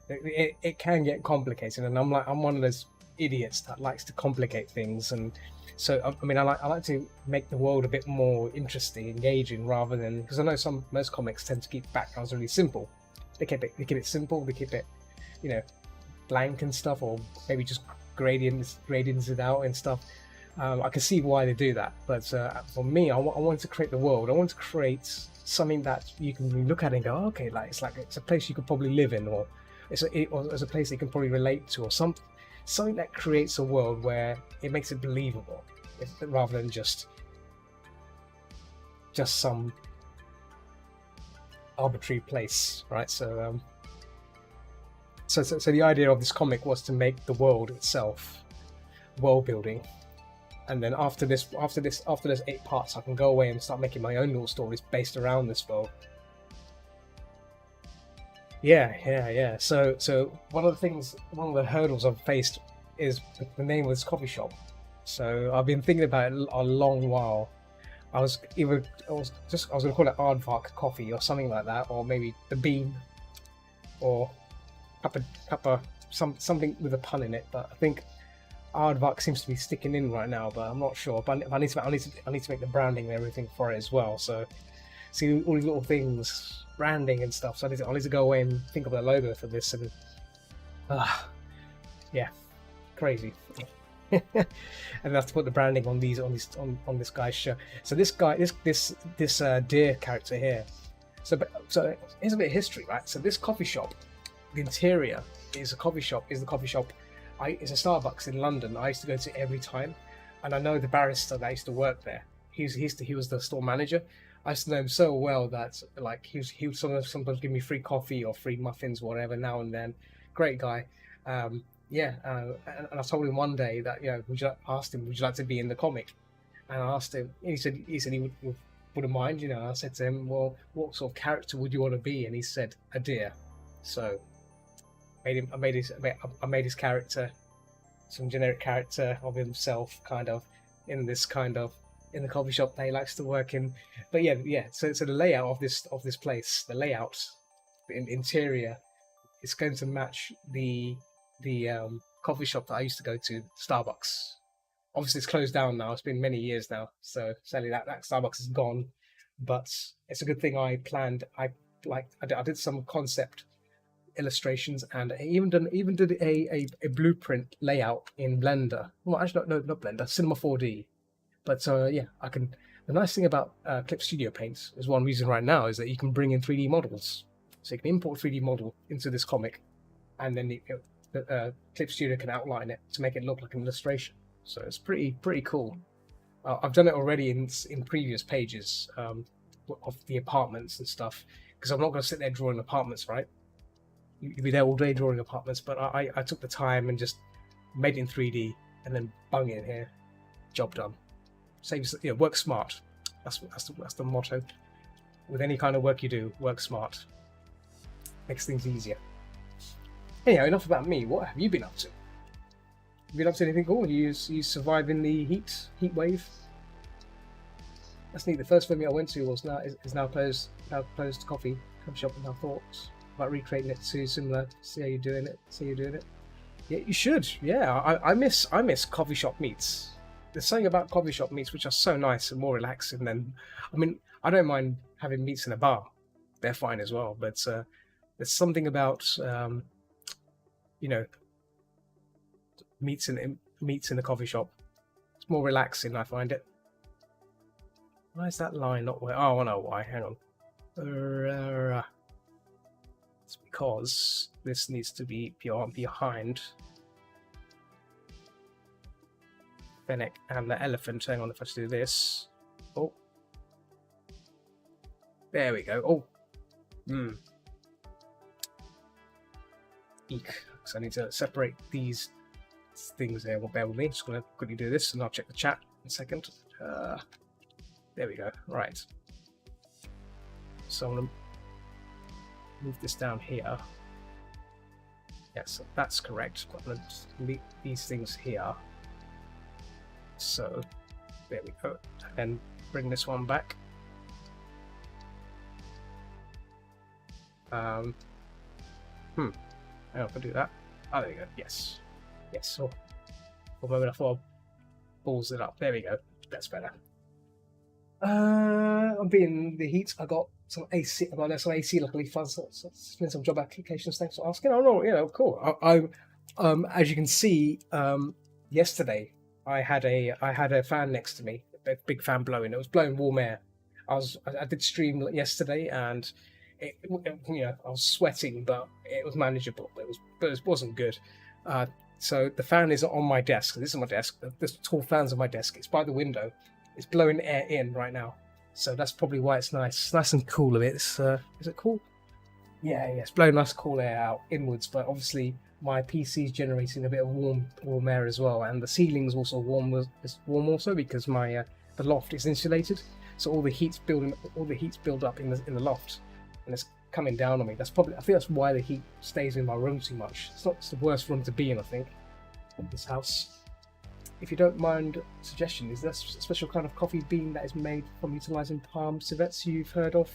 It can get complicated, and I'm one of those idiots that likes to complicate things. And so I mean, I like to make the world a bit more interesting, engaging, rather than because I know most comics tend to keep backgrounds really simple. They keep it simple. They keep it, you know, blank and stuff, or maybe just gradients it out and stuff. I can see why they do that, but for me, I want to create the world. I want to create something that you can look at and go, okay, it's a place you could probably live in, or it's a place you can probably relate to, or something that creates a world where it makes it believable, rather than just some arbitrary place, right? So the idea of this comic was to make the world itself world building, and then after this 8 parts, I can go away and start making my own little stories based around this world. Yeah. So one of the things, one of the hurdles I've faced is the name of this coffee shop. So I've been thinking about it a long while. I was gonna call it Aardvark Coffee or something like that, or maybe the Bean, or Kappa, something with a pun in it. But I think Aardvark seems to be sticking in right now, but I'm not sure. But I need to make the branding and everything for it as well. So see all these little things, branding and stuff. So I need to go away and think of a logo for this. And yeah, crazy. And I have to put the branding on this guy's shirt. So this guy, this deer character here. So here's a bit of history, right? So this coffee shop, the interior is the coffee shop. It's a Starbucks in London. I used to go to every time, and I know the barista that used to work there. He was the store manager. I used to know him so well that like he would sometimes give me free coffee or free muffins, whatever, now and then. Great guy. And I told him one day that, asked him, would you like to be in the comic? And I asked him, he said he wouldn't mind, I said to him, well, what sort of character would you want to be? And he said, a deer. So I made his character, some generic character of himself, kind of in the coffee shop that he likes to work in. But yeah. So the layout of this place, the layout, the interior, it's going to match the coffee shop that I used to go to, Starbucks. Obviously, it's closed down now. It's been many years now, so sadly that Starbucks is gone. But it's a good thing I planned. I did some concept illustrations, and I even did a blueprint layout in Blender. Well, actually, not Blender, Cinema 4D. But I can. The nice thing about Clip Studio Paint is one reason right now is that you can bring in 3D models. So you can import 3D model into this comic, and then Clip Studio can outline it to make it look like an illustration. So it's pretty cool. I've done it already in previous pages of the apartments and stuff, because I'm not going to sit there drawing apartments, right? You'd be there all day drawing apartments, but I took the time and just made it in 3D and then bung it in here. Job done. Saves, work smart. That's the motto. With any kind of work you do, work smart. Makes things easier. Anyhow, enough about me. What have you been up to? Have you been up to anything cool? You surviving the heat wave? That's neat. The first film I went to is now closed. Now closed coffee shop. And I thought about recreating it to similar. See how you're doing it. Yeah, you should. Yeah, I miss coffee shop meets. There's something about coffee shop meets which are so nice and more relaxing than. I mean, I don't mind having meets in a bar. They're fine as well, but there's something about meets in a coffee shop. It's more relaxing, I find it. Why is that line not where? Oh, I know why. Hang on. It's because this needs to be behind Fennec and the elephant. Hang on, if I do this. Oh. There we go. Oh. Eek. So I need to separate these things there. Well, bear with me. Just going to quickly do this, and I'll check the chat in a second. There we go. Right. So I'm going to move this down here. Yes, that's correct. I'm going to leave these things here. So there we go. And bring this one back. Hang on, I'll do that. Oh, there we go. Yes. So, for a moment I thought I balls it up. There we go. That's better. I'm being the heat. I got some AC. I got some AC. Luckily, fun. So some job applications. Thanks for asking. Oh no, cool. I as you can see, yesterday I had a fan next to me, a big fan blowing. It was blowing warm air. I did stream yesterday, and I was sweating, but it was manageable. But it wasn't good. So the fan is on my desk. This is my desk. This tall fan's on my desk. It's by the window. It's blowing air in right now. So that's probably why it's nice. It's nice and cool of it. Is it cool? Yeah, it's blowing nice cool air out inwards. But obviously my PC is generating a bit of warm air as well, and the ceiling's also warm. It's warm also because my the loft is insulated, so all the heat's build up in the loft, and it's coming down on me. That's probably, I think that's why the heat stays in my room too much. It's the worst room to be in, I think, this house. If you don't mind suggestion, is there a special kind of coffee bean that is made from utilizing palm civets you've heard of?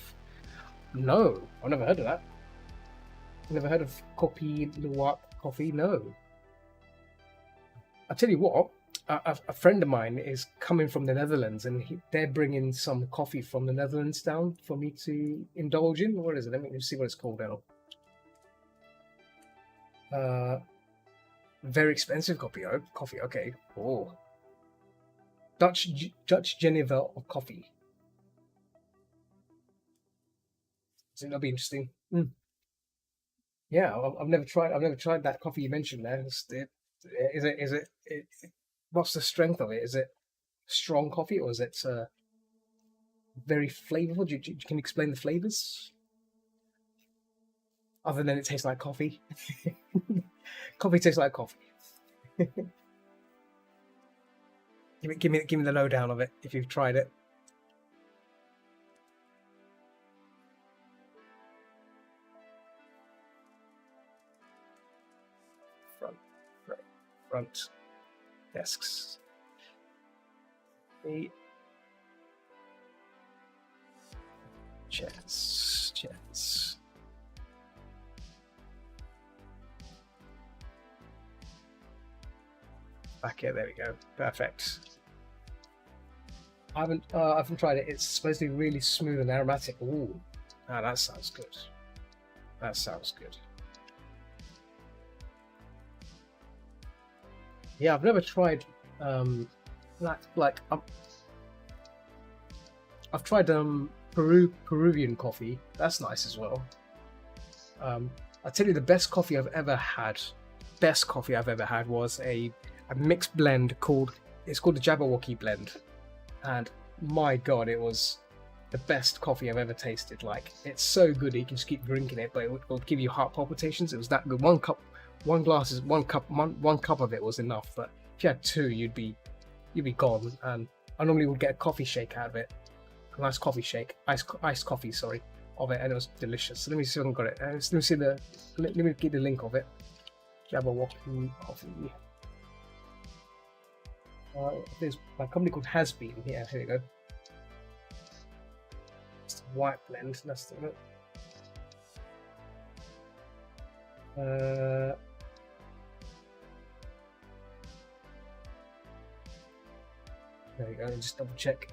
No, I've never heard of that. I've never heard of Kopi Luwak coffee, no. I'll tell you what, a friend of mine is coming from the Netherlands, and they're bringing some coffee from the Netherlands down for me to indulge in. What is it? Let me see what it's called now. Very expensive coffee. Okay. Oh, Dutch Geneva of coffee. So that'll be interesting. Yeah, I've never tried that coffee you mentioned there. Is it what's the strength of it? Is it strong coffee, or is it very flavorful? Can you explain the flavors? Other than it tastes like coffee. Coffee tastes like coffee. give me the lowdown of it if you've tried it. Front desks. Chairs. Back here, there we go. Perfect. I haven't tried it. It's supposed to be really smooth and aromatic. Ooh, that sounds good. That sounds good. Yeah, I've never tried I've tried Peruvian coffee. That's nice as well. I'll tell you the best coffee I've ever had. Best coffee I've ever had was a mixed blend called the Jabberwocky blend, and my god, it was the best coffee I've ever tasted. Like, it's so good you can just keep drinking it, but it would give you heart palpitations. It was that good. One cup of it was enough, but if you had two, you'd be gone. And I normally would get a coffee shake out of it, a nice coffee shake, iced coffee, sorry, of it, and it was delicious. So let me see if I can got it. Let me get the link of it. Jabberwocky coffee. There's a company called Has Been here. Here we go. It's the white blend. That's the look. There we go. Just double check.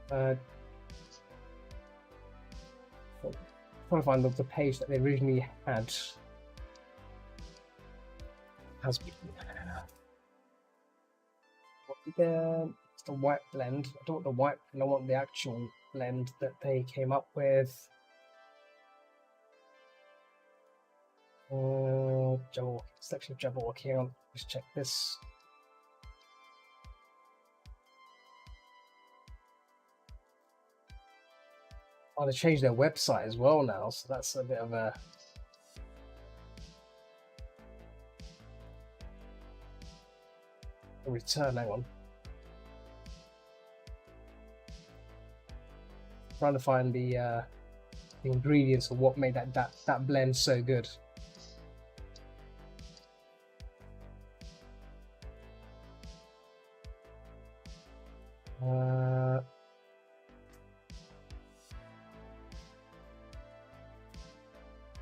Trying to find the page that they originally had. Has been. It's the white blend. I don't want the white blend, I want the actual blend that they came up with. Jabberwocky, section of Jabberwocky. Hang on, let's check this. Oh, they changed their website as well now, so that's a bit of a return. Hang on. Trying to find the ingredients of what made that blend so good.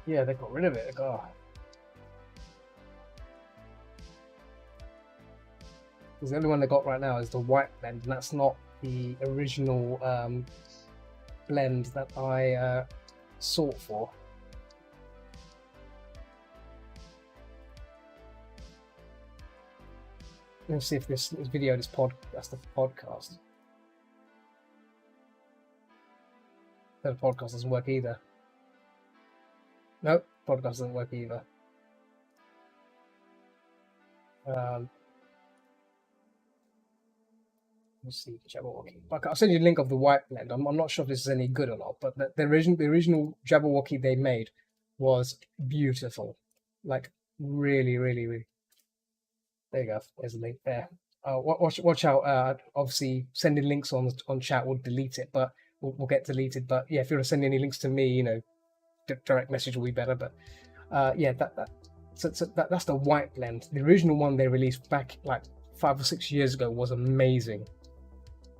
Yeah, they got rid of it. Oh. Because the only one they got right now is the white blend, and that's not the original blend that I sought for. Let's see if this video, that's the podcast. The podcast doesn't work either. Nope, podcast doesn't work either. Let's see, Jabberwocky. I'll send you a link of the white blend. I'm not sure if this is any good or not, but the original Jabberwocky they made was beautiful. Like, really, really, really. There you go. There's a link there. Watch out. Obviously, sending links on chat will delete it, but will get deleted. But yeah, if you want to send any links to me, you know, direct message will be better. But yeah, that's the white blend. The original one they released back like 5 or 6 years ago was amazing.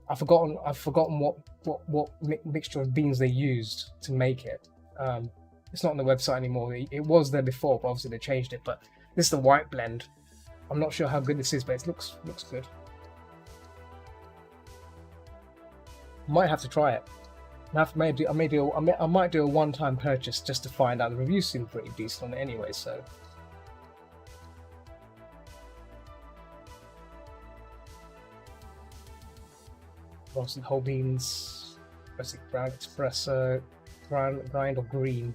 I've forgotten what mixture of beans they used to make it. It's not on the website anymore. It was there before, but obviously they changed it. But this is the white blend. I'm not sure how good this is, but it looks good. Might have to try it. I might do a one-time purchase just to find out. The reviews seem pretty decent on it anyway, so. Roasted whole beans, roasted ground espresso, grind or green.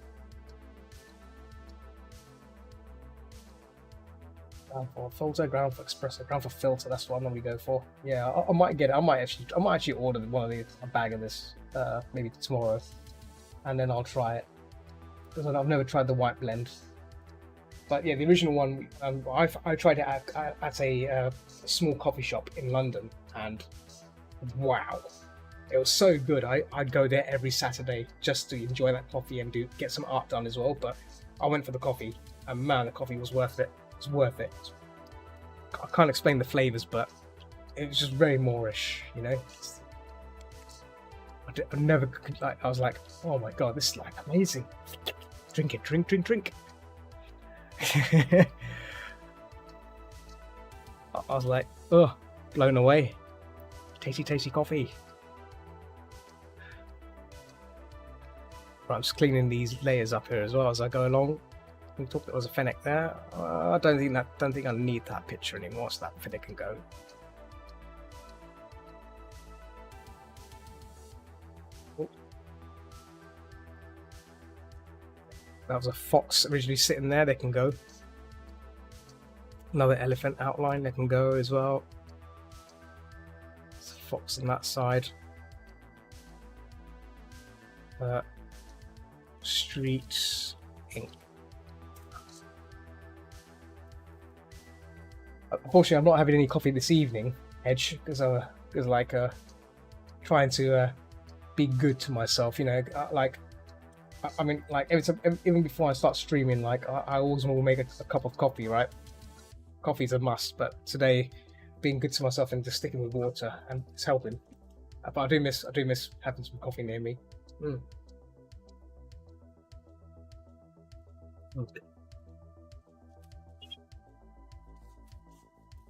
Ground for filter, ground for espresso, ground for filter. That's what I normally go for. Yeah, I might get it. I might actually order a bag of this maybe tomorrow, and then I'll try it because I've never tried the white blend. But yeah, the original one, I tried it at a small coffee shop in London, and wow, it was so good. I'd go there every Saturday just to enjoy that coffee and get some art done as well. But I went for the coffee, and man, the coffee was worth it. It's worth it. I can't explain the flavors, but it was just very Moorish, you know. I never could, like. I was like, oh my god, this is like amazing. Drink it, drink. I was like, oh, blown away. Tasty coffee. Right, I'm just cleaning these layers up here as well as I go along. We thought there was a fennec there. I don't think I need that picture anymore, so that fennec can go. Oh. That was a fox originally sitting there. They can go. Another elephant outline. They can go as well. There's a fox on that side. Street ink. Unfortunately, I'm not having any coffee this evening, Edge, because trying to be good to myself. You know, I mean, like even before I start streaming, like I always will make a cup of coffee, right? Coffee's a must, but today, being good to myself and just sticking with water, and it's helping. But I do miss having some coffee near me.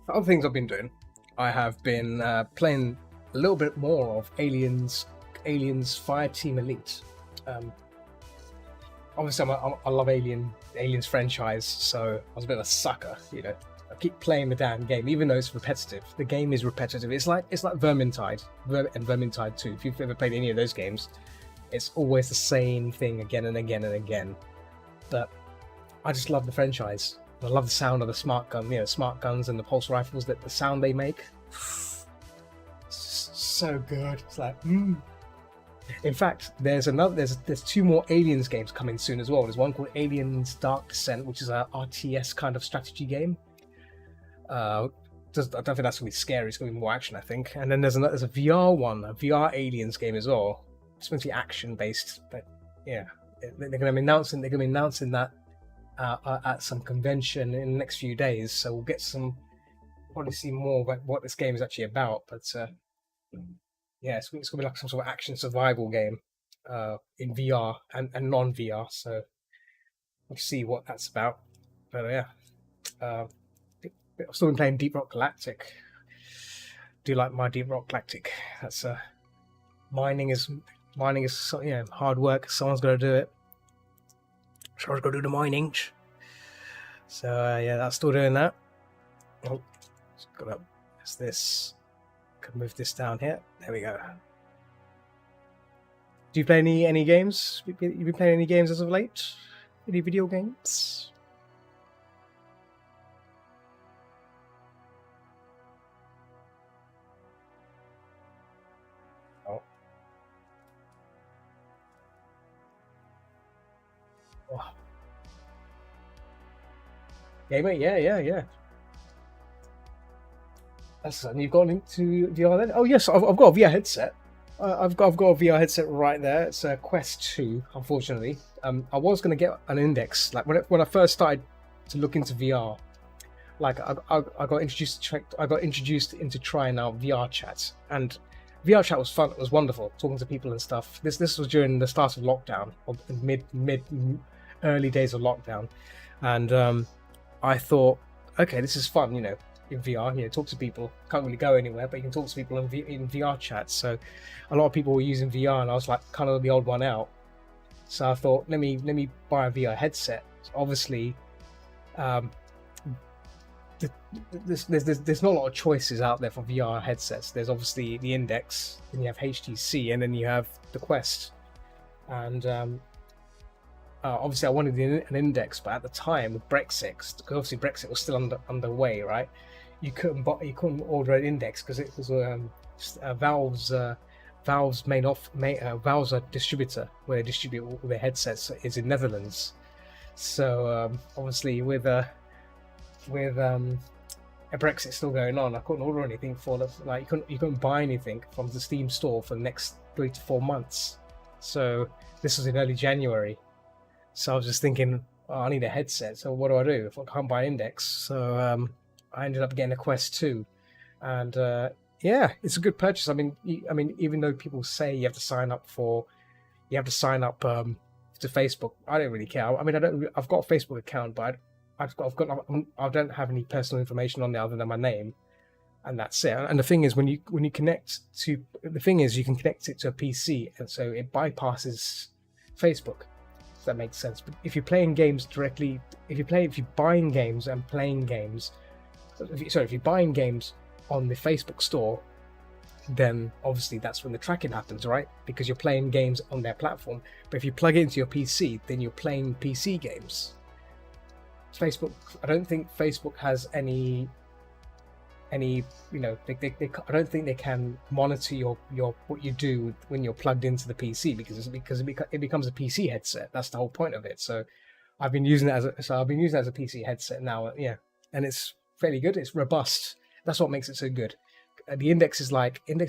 Other things I've been doing, I have been playing a little bit more of Aliens Fireteam Elite. Obviously, I love Aliens franchise, so I was a bit of a sucker. You know, I keep playing the damn game, even though it's repetitive. The game is repetitive. It's like Vermintide and Vermintide 2. If you've ever played any of those games, it's always the same thing again and again and again. But I just love the franchise. I love the sound of the smart guns and the pulse rifles. That the sound they make, it's so good. It's like, In fact, there's two more Aliens games coming soon as well. There's one called Aliens Dark Descent, which is a RTS kind of strategy game. I don't think that's gonna be scary. It's gonna be more action, I think. And then there's a VR one, a VR Aliens game as well. It's meant to be action based, but yeah, they're gonna be announcing that. At some convention in the next few days, so we'll probably see more about what this game is actually about. But yeah, it's gonna be like some sort of action survival game in VR and non-VR. So we'll see what that's about. But yeah, I've still been playing Deep Rock Galactic. Do you like my Deep Rock Galactic? That's mining is hard work. Someone's got to do it. Someone's got to do the mining. So yeah, that's still doing that. Oh, it's got up. It's this. Can move this down here. There we go. Do you play any games? You been playing any games as of late? Any video games? Oh. Oh. Gamer? Yeah. And you've gone into VR then? Oh yes, I've got a VR headset. I've got a VR headset right there. It's a Quest 2, unfortunately. I was going to get an Index. Like when I first started to look into VR, like I got introduced into trying out VR chat, and VR chat was fun. It was wonderful talking to people and stuff. This was during the start of lockdown, or early days of lockdown, and I thought, okay, this is fun, in VR. Talk to people. Can't really go anywhere, but you can talk to people in VR chat. So a lot of people were using VR, and I was like kind of the old one out. So I thought, let me buy a VR headset. Obviously, there's not a lot of choices out there for VR headsets. There's obviously the Index, then you have HTC, and then you have the Quest. And obviously I wanted an Index, but at the time with Brexit, because obviously Brexit was still underway, right? You couldn't order an Index because it was Valve's Valve's a distributor where they distribute all their headsets is in Netherlands. So obviously with a Brexit still going on, I couldn't order anything for the, like you couldn't buy anything from the Steam store for the next 3 to 4 months. So this was in early January. So I was just thinking, I need a headset. So what do I do if I can't buy Index? So I ended up getting a Quest 2, and yeah, it's a good purchase. I mean, even though people say you have to sign up to Facebook, I don't really care. I mean, I've got a Facebook account, but I don't have any personal information on there other than my name, and that's it. And the thing is, when you connect to you can connect it to a PC, and so it bypasses Facebook. If that makes sense. But if you're playing games directly, if you're buying games and playing games, if you're buying games on the Facebook store, then obviously that's when the tracking happens, right? Because you're playing games on their platform. But if you plug it into your PC, then you're playing PC games. Facebook, I don't think Facebook has any I don't think they can monitor your what you do when you're plugged into the PC, because it becomes a PC headset. That's the whole point of it. So I've been using it as a PC headset now, and it's fairly good. It's robust. That's what makes it so good. The Index is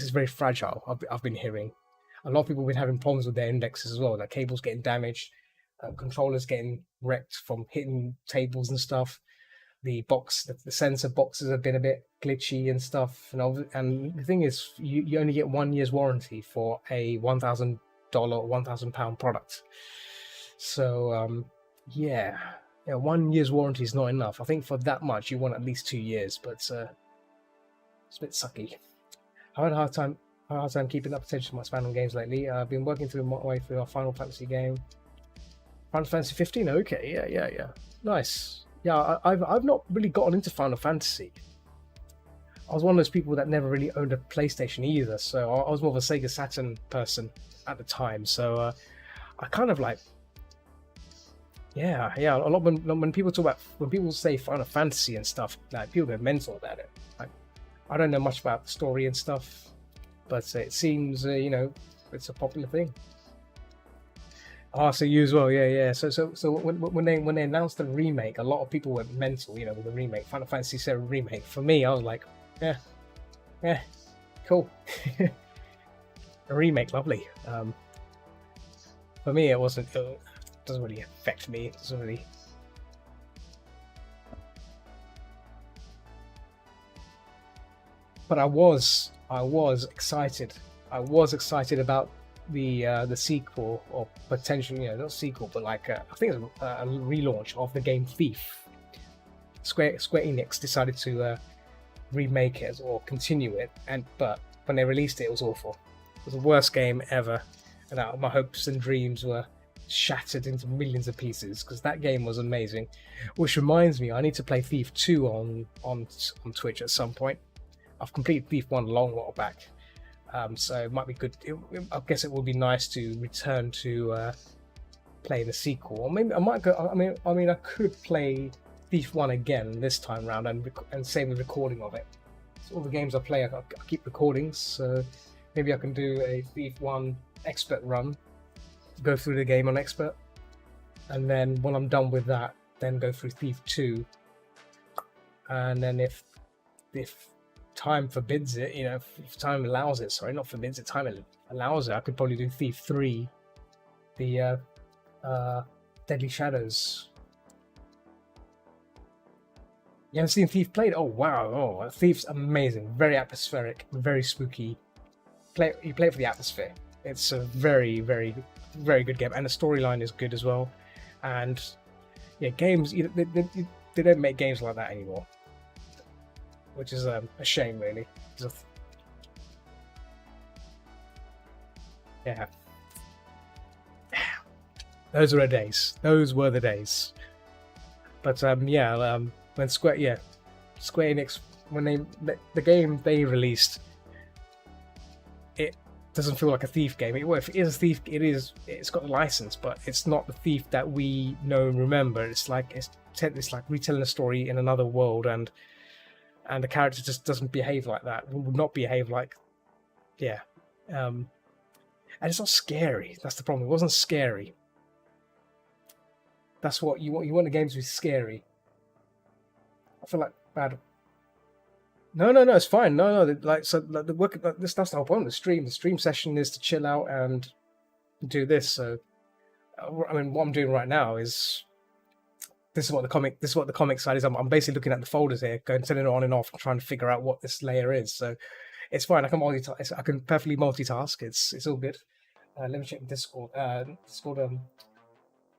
very fragile. I've been hearing a lot of people have been having problems with their Indexes as well. Like cables getting damaged, controllers getting wrecked from hitting tables and stuff. The sensor boxes have been a bit glitchy and stuff. And the thing is, you only get 1 year's warranty for a $1,000 or £1,000 product. So 1 year's warranty is not enough. I think for that much you want at least 2 years, but it's a bit sucky. I've had a hard time keeping up attention to my span on games lately. I've been working through my way through our Final Fantasy game. Final Fantasy 15. Okay, yeah, nice. Yeah, I've not really gotten into Final Fantasy. I was one of those people that never really owned a PlayStation either, so I was more of a Sega Saturn person at the time. So I kind of like, yeah. A lot when people say Final Fantasy and stuff, like people get mental about it. Like, I don't know much about the story and stuff, but it seems it's a popular thing. Oh, so you as well, yeah. So when they announced the remake, a lot of people went mental, with the remake, Final Fantasy VII remake. For me, I was like, yeah, cool. A remake, lovely. For me, it doesn't really affect me. It doesn't really. But I was excited. I was excited about the sequel, or potential, not sequel, but like I think it's a relaunch of the game Thief. Square Enix decided to remake it or continue it, but when they released it, it was awful. It was the worst game ever, and my hopes and dreams were shattered into millions of pieces, because that game was amazing. Which reminds me, I need to play Thief 2 on Twitch at some point. I've completed Thief 1 a long while back. So it might be good. I guess it would be nice to return to play the sequel, or maybe I might go. I mean, I could play Thief 1 again this time round and save the recording of it. So all the games I play, I keep recordings. So maybe I can do a Thief 1 expert run, go through the game on expert, and then when I'm done with that, then go through Thief 2. And then if time forbids it, you know, if time allows it, sorry, not forbids it, time allows it, I could probably do Thief 3, the Deadly Shadows. You haven't seen Thief played? Oh wow! Oh, Thief's amazing, very atmospheric, very spooky. You play it for the atmosphere. It's a very, very, very good game, and the storyline is good as well. And yeah, games they don't make games like that anymore, which is a shame, really. Yeah, those were the days. Those were the days. But yeah, when Square Enix, when the game they released, it doesn't feel like a Thief game. Well, if it is a Thief, it's got a license, but it's not the Thief that we know and remember. It's like retelling a story in another world, and the character just doesn't behave like that. Would not behave like, yeah, and it's not scary. That's the problem. It wasn't scary. That's what you want. You want the game to be scary. I feel like bad. No, it's fine. No, the work. That's the whole point of the stream. The stream session is to chill out and do this. So, I mean, what I'm doing right now is this is what the comic side is. I'm basically looking at the folders here, turning it on and off, and trying to figure out what this layer is. So, it's fine. I can multitask. I can perfectly multitask. It's all good. Let me check Discord. Discord.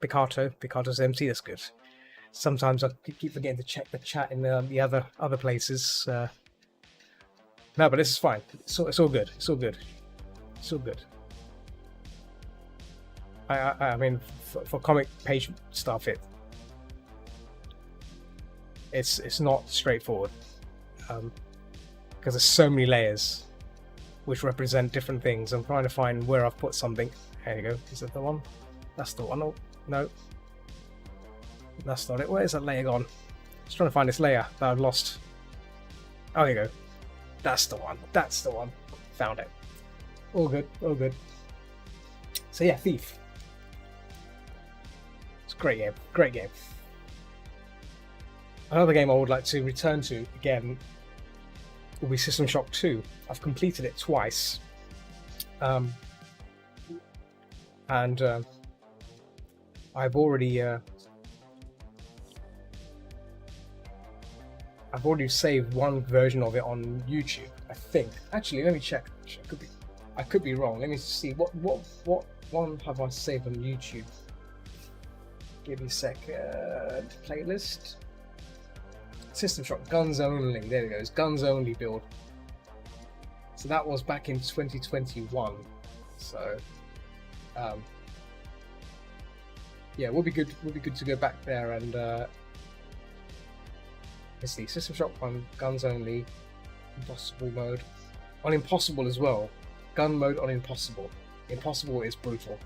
Picato's empty. That's good. Sometimes I keep forgetting to check the chat in the other places. No, but this is fine. It's all good. It's all good. It's all good. I mean, for comic page stuff, it's not straightforward because there's so many layers which represent different things. I'm trying to find where I've put something. There you go. Is that the one? That's the one. Oh, no. That's not it. Where is that layer gone? Just trying to find this layer that I've lost. Oh, there you go. That's the one. That's the one. Found it. All good. All good. So yeah, Thief. It's a great game. Great game. Another game I would like to return to again will be System Shock 2. I've completed it twice. And I've already saved one version of it on YouTube, I think. Actually, let me check. I could be wrong. Let me see what one have I saved on YouTube. Give me a second. Playlist. System Shock Guns Only. There it goes. Guns Only build. So that was back in 2021. So yeah, it would be good. Would be good to go back there and let's see. System Shock 1, Guns Only, Impossible mode, on Impossible as well. Gun mode on Impossible. Impossible is brutal.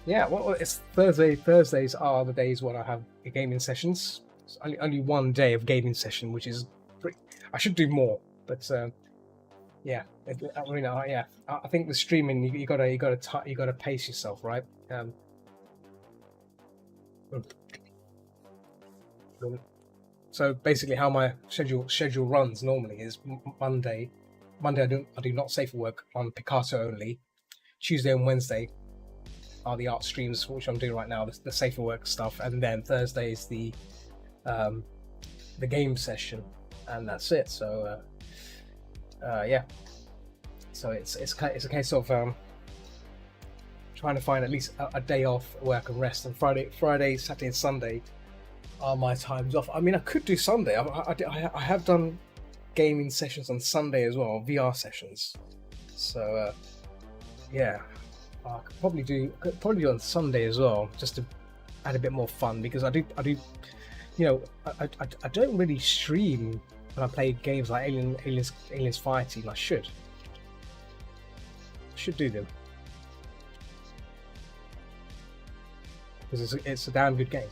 Yeah, well, it's Thursday. Thursdays are the days when I have gaming sessions. It's only one day of gaming session, which is pretty. I should do more, but yeah. I mean, yeah. I think with streaming, you gotta pace yourself, right? So basically, how my schedule runs normally is Monday. I do not safe for work on Picasso only. Tuesday and Wednesday are the art streams, which I'm doing right now, the safer work stuff, and then Thursday is the game session, and that's it. So yeah, so it's a case of trying to find at least a day off where I can rest. And Friday, Saturday, and Sunday are my times off. I mean, I could do Sunday. I have done gaming sessions on Sunday as well, VR sessions. So yeah. I could probably do on Sunday as well, just to add a bit more fun, because I do, you know, I don't really stream when I play games like Aliens Fireteam. I should do them because it's a damn good game.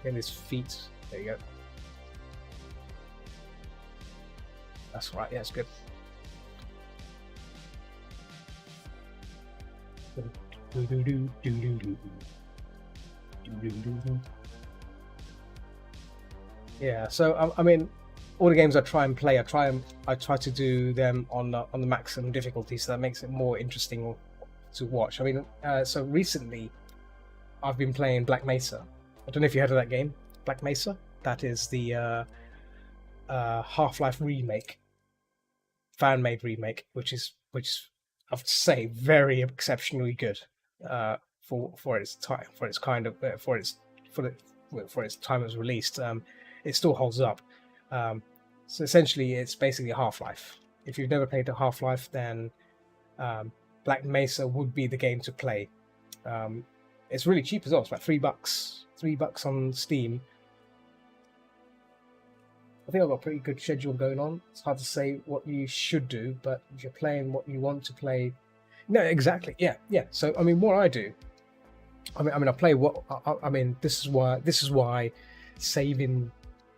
Getting his feet. There you go. That's right. Yeah, it's good. Yeah, so I mean, all the games I try and play, I try to do them on the maximum difficulty, so that makes it more interesting to watch. I mean, so recently I've been playing Black Mesa. I don't know if you heard of that game, Black Mesa. That is the Half-Life remake, fan-made remake, which I have to say very exceptionally good for its time, for its kind of for the for its time it was released. It still holds up. Um, so essentially, it's basically Half-Life. If you've never played a Half-Life, then Black Mesa would be the game to play. Um, it's really cheap as well. It's about $3, $3 on Steam. I think I've got a pretty good schedule going on. It's hard to say what you should do, but if you're playing what you want to play, no, exactly, yeah, yeah. So I mean, what I do, I play what I mean. This is why saving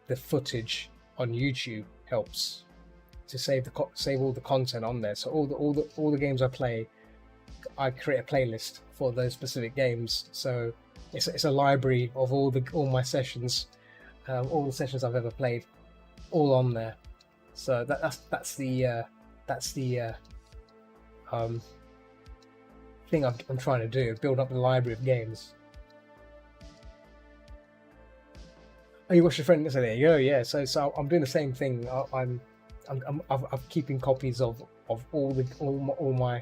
the footage on YouTube helps to save all the content on there. So all the games I play, I create a playlist for those specific games. So it's a library of all my sessions, all the sessions I've ever played, all on there. So that's the um, thing I'm trying to do: build up the library of games. Oh, you watched your friend? So there you go. Yeah. So I'm doing the same thing. I'm keeping copies of all my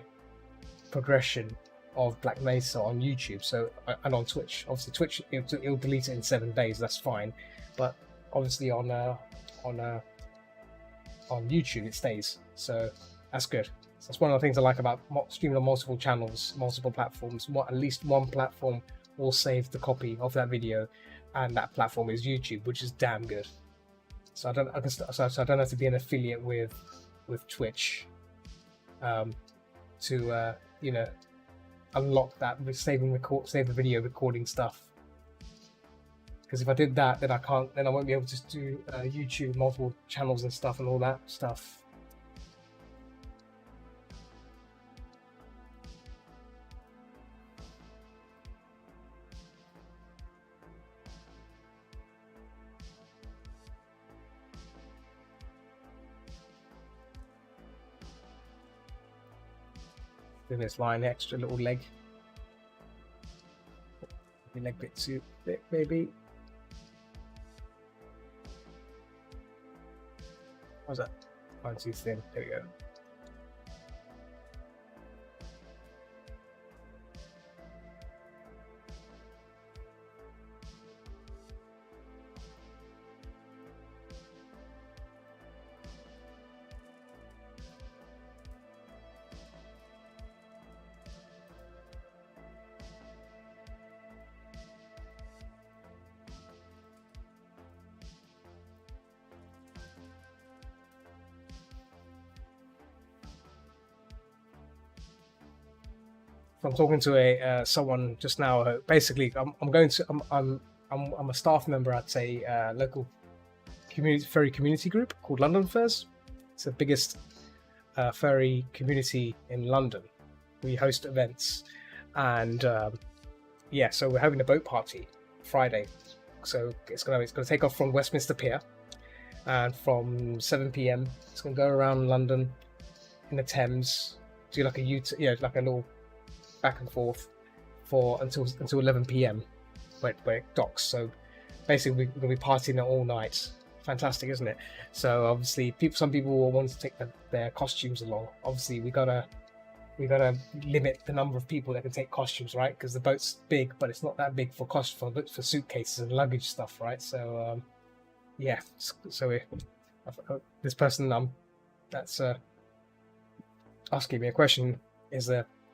progression of Black Mesa on YouTube. So and on Twitch. Obviously, Twitch it'll delete it in 7 days. That's fine. But obviously on YouTube it stays. So that's good. So that's one of the things I like about streaming on multiple channels, multiple platforms. At least one platform will save the copy of that video, and that platform is YouTube, which is damn good. So I don't have to be an affiliate with Twitch to unlock that save the video recording stuff. Because if I did that, then I won't be able to do YouTube multiple channels and stuff and all that stuff. Doing this line, extra little leg. Leg bit too bit, maybe. How's that? Line too thin. There we go. I'm talking to someone just now. Basically, I'm a staff member at a local furry community group called London Furs. It's the biggest furry community in London. We host events, and so we're having a boat party Friday. So it's gonna take off from Westminster Pier, and from 7 p.m. it's gonna go around London in the Thames, do like a like a little back and forth until 11 p.m. where it docks. So basically we're going to be partying all night. Fantastic, isn't it? So obviously some people will want to take their costumes along. Obviously we gotta limit the number of people that can take costumes, right? Because the boat's big, but it's not that big for suitcases and luggage stuff, right? So so this person that's asking me a question is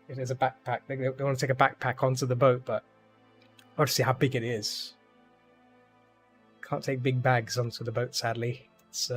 it is a backpack. They want to take a backpack onto the boat, but I want to see how big it is. Can't take big bags onto the boat, sadly. It's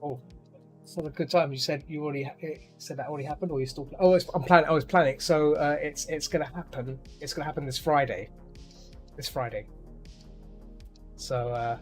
Oh, it's not a good time. You said you already said that already happened, or you still? Oh, I'm planning. I was planning. So it's gonna happen. It's gonna happen this Friday. This Friday. So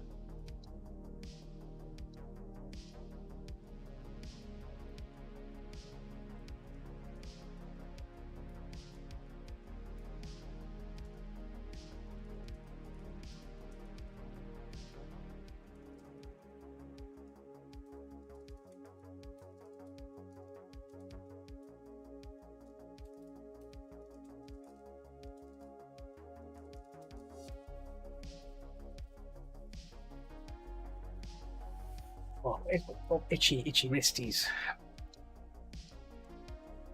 itchy wristies.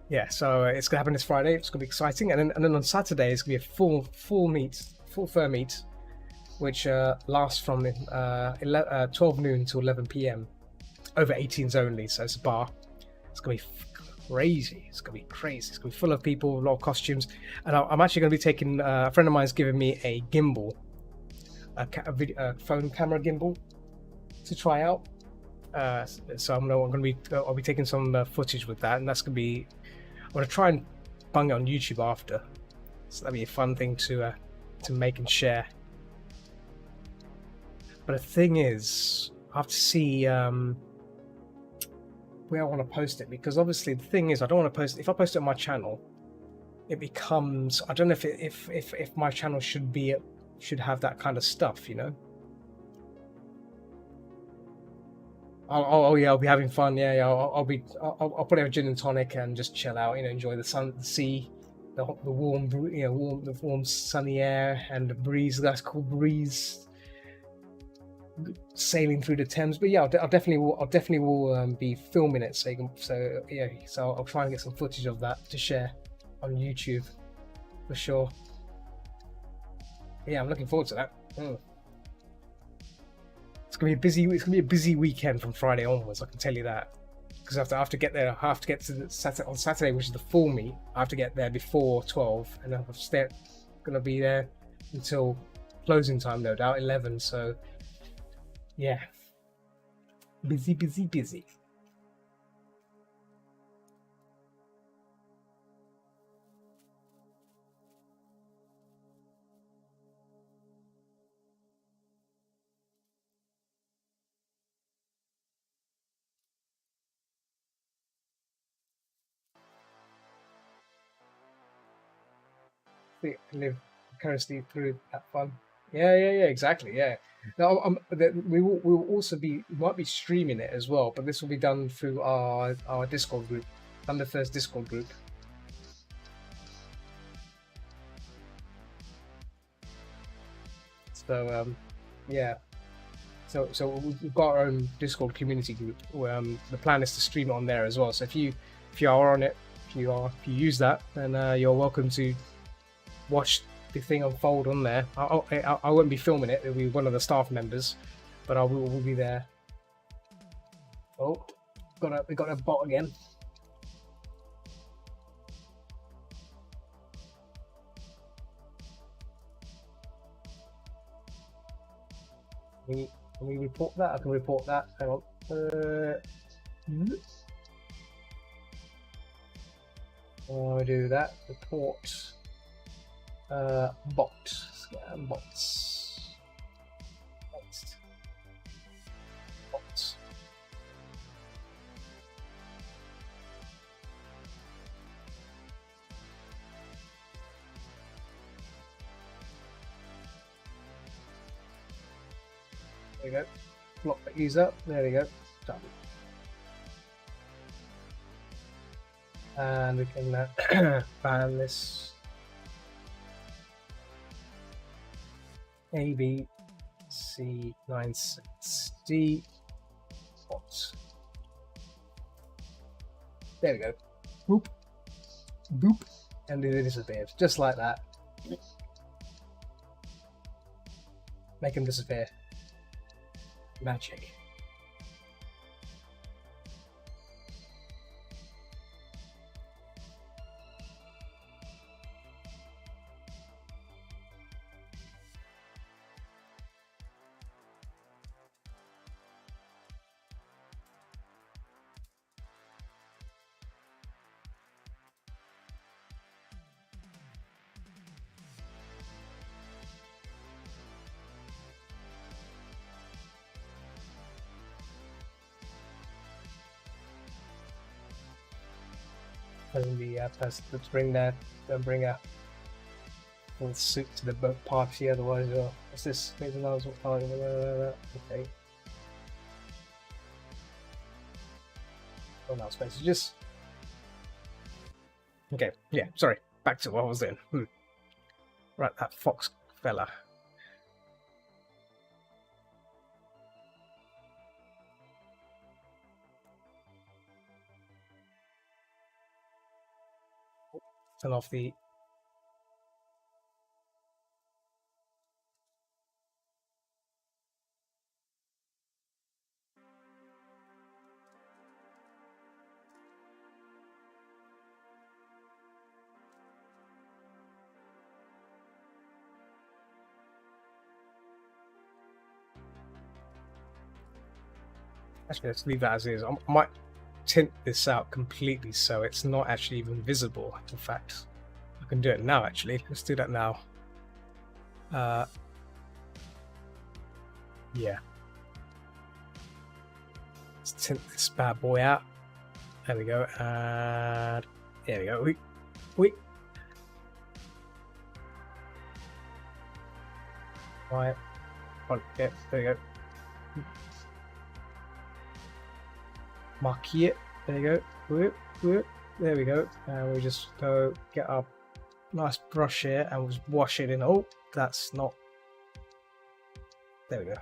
Yeah, so it's gonna happen this Friday. It's gonna be exciting, and then on Saturday it's gonna be a full fur meet, which lasts from 12 noon to 11 p.m. over 18s only. So it's a bar. It's gonna be crazy. It's gonna be crazy. It's gonna be full of people, a lot of costumes, and I'm actually gonna be taking. A friend of mine's giving me a gimbal, a phone camera gimbal, to try out. So I'll be taking some footage with that, and that's gonna be. I'm gonna try and bung it on YouTube after. So that'd be a fun thing to make and share. But the thing is, I have to see where I want to post it, because obviously the thing is, I don't want to post. If I post it on my channel, it becomes. I don't know if my channel should have that kind of stuff, you know. Oh yeah, I'll be having fun. Yeah. I'll put out a gin and tonic and just chill out. You know, enjoy the sun, the sea, the warm, the warm sunny air and the breeze. That's cool breeze sailing through the Thames. But yeah, I'll definitely will be filming it. So I'll try and get some footage of that to share on YouTube for sure. Yeah, I'm looking forward to that. It's gonna be a busy. It's gonna be a busy weekend from Friday onwards. I can tell you that, because I have to get there. I have to get to the Saturday on Saturday, which is the full meet. I have to get there before 12, and I'm gonna be there until closing time, no doubt 11. So yeah, busy. Live currently through that fun. Yeah, exactly. Yeah. Now, we will also be might be streaming it as well, but this will be done through our Discord group, Thunder First Discord group. So yeah. So we've got our own Discord community group where the plan is to stream it on there as well. So if you are on it, if you use that, then you're welcome to watch the thing unfold on there. I won't be filming it. It'll be one of the staff members, but I will be there. Oh, we got a bot again. Can we report that? I can report that. Hang on. I'll do that. Report. Bot. Scan bots. Next. Bots. There we go. Block that user. There we go. Done. And we can ban this ABC96D bot. There we go. Boop. Boop. And it disappeared. Just like that. Make him disappear. Magic. telling the person to bring their don't bring a full suit to the boat party, otherwise what's this? Here's another one. Okay. Oh, now space is just okay. Yeah, sorry. Back to what I was doing. Right, that fox fella. Turn off the. Actually, let's leave that as is. I might tint this out completely so it's not actually even visible. In fact, I can do it now. Actually, let's do that now. Yeah. Let's tint this bad boy out. There we go. And there we go. We. Right. Yeah, there we go. Marquee it. There you go. Whoop, whoop. There we go. And we just go get our nice brush here and just wash it in. Oh, that's not. There we go.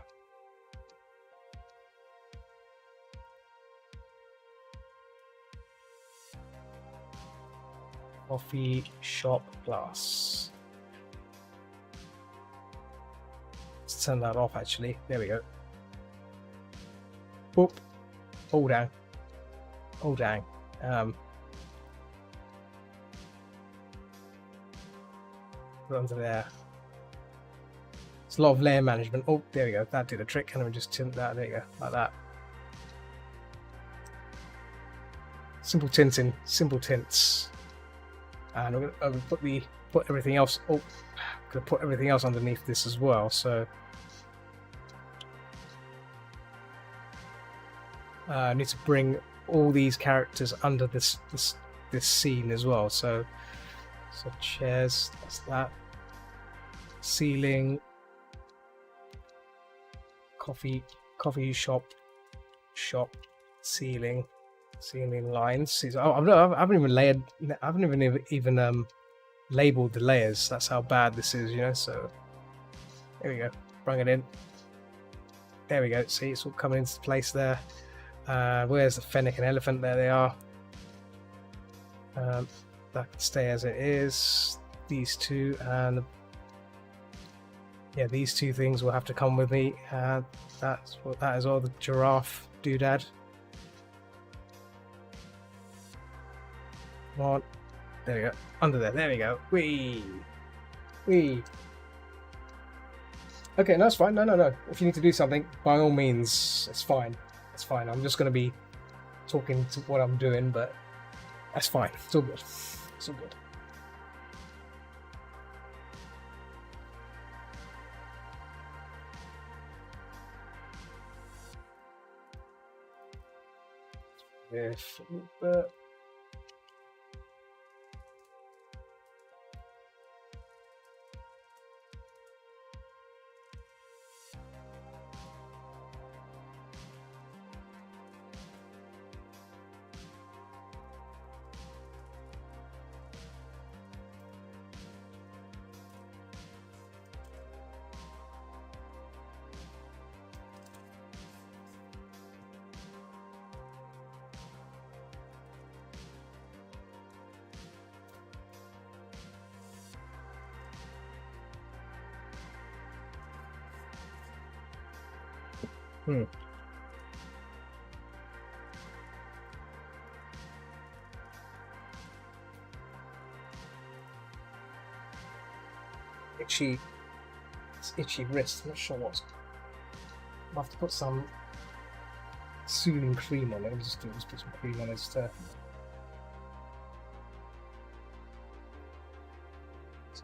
Coffee shop glass. Let's turn that off actually. There we go. Whoop. Oh dang. Oh dang. Put under there. It's a lot of layer management. Oh, there we go. That did a trick. And then we just tint that. There you go. Like that. Simple tinting. Simple tints. And I'm gonna put everything else. Oh, I'm gonna put everything else underneath this as well. So I need to bring all these characters under this scene as well. So chairs. That's that. Ceiling. Coffee shop. Ceiling. Ceiling lines. Oh, I haven't even layered. I haven't even labeled the layers. That's how bad this is, you know. So there we go. Bring it in. There we go. See, it's all coming into place there. Where's the fennec and elephant? There they are. That can stay as it is. These two and yeah, these two things will have to come with me. That's what that is. All the giraffe doodad. Come on. There we go. Under there. There we go. Wee. Okay, no, it's fine. No. If you need to do something, by all means, it's fine. It's fine. I'm just going to be talking to what I'm doing, but that's fine. It's all good. It's all good. If itchy wrist. I'm not sure what's. I'll have to put some soothing cream on it. Just put some cream on it. It's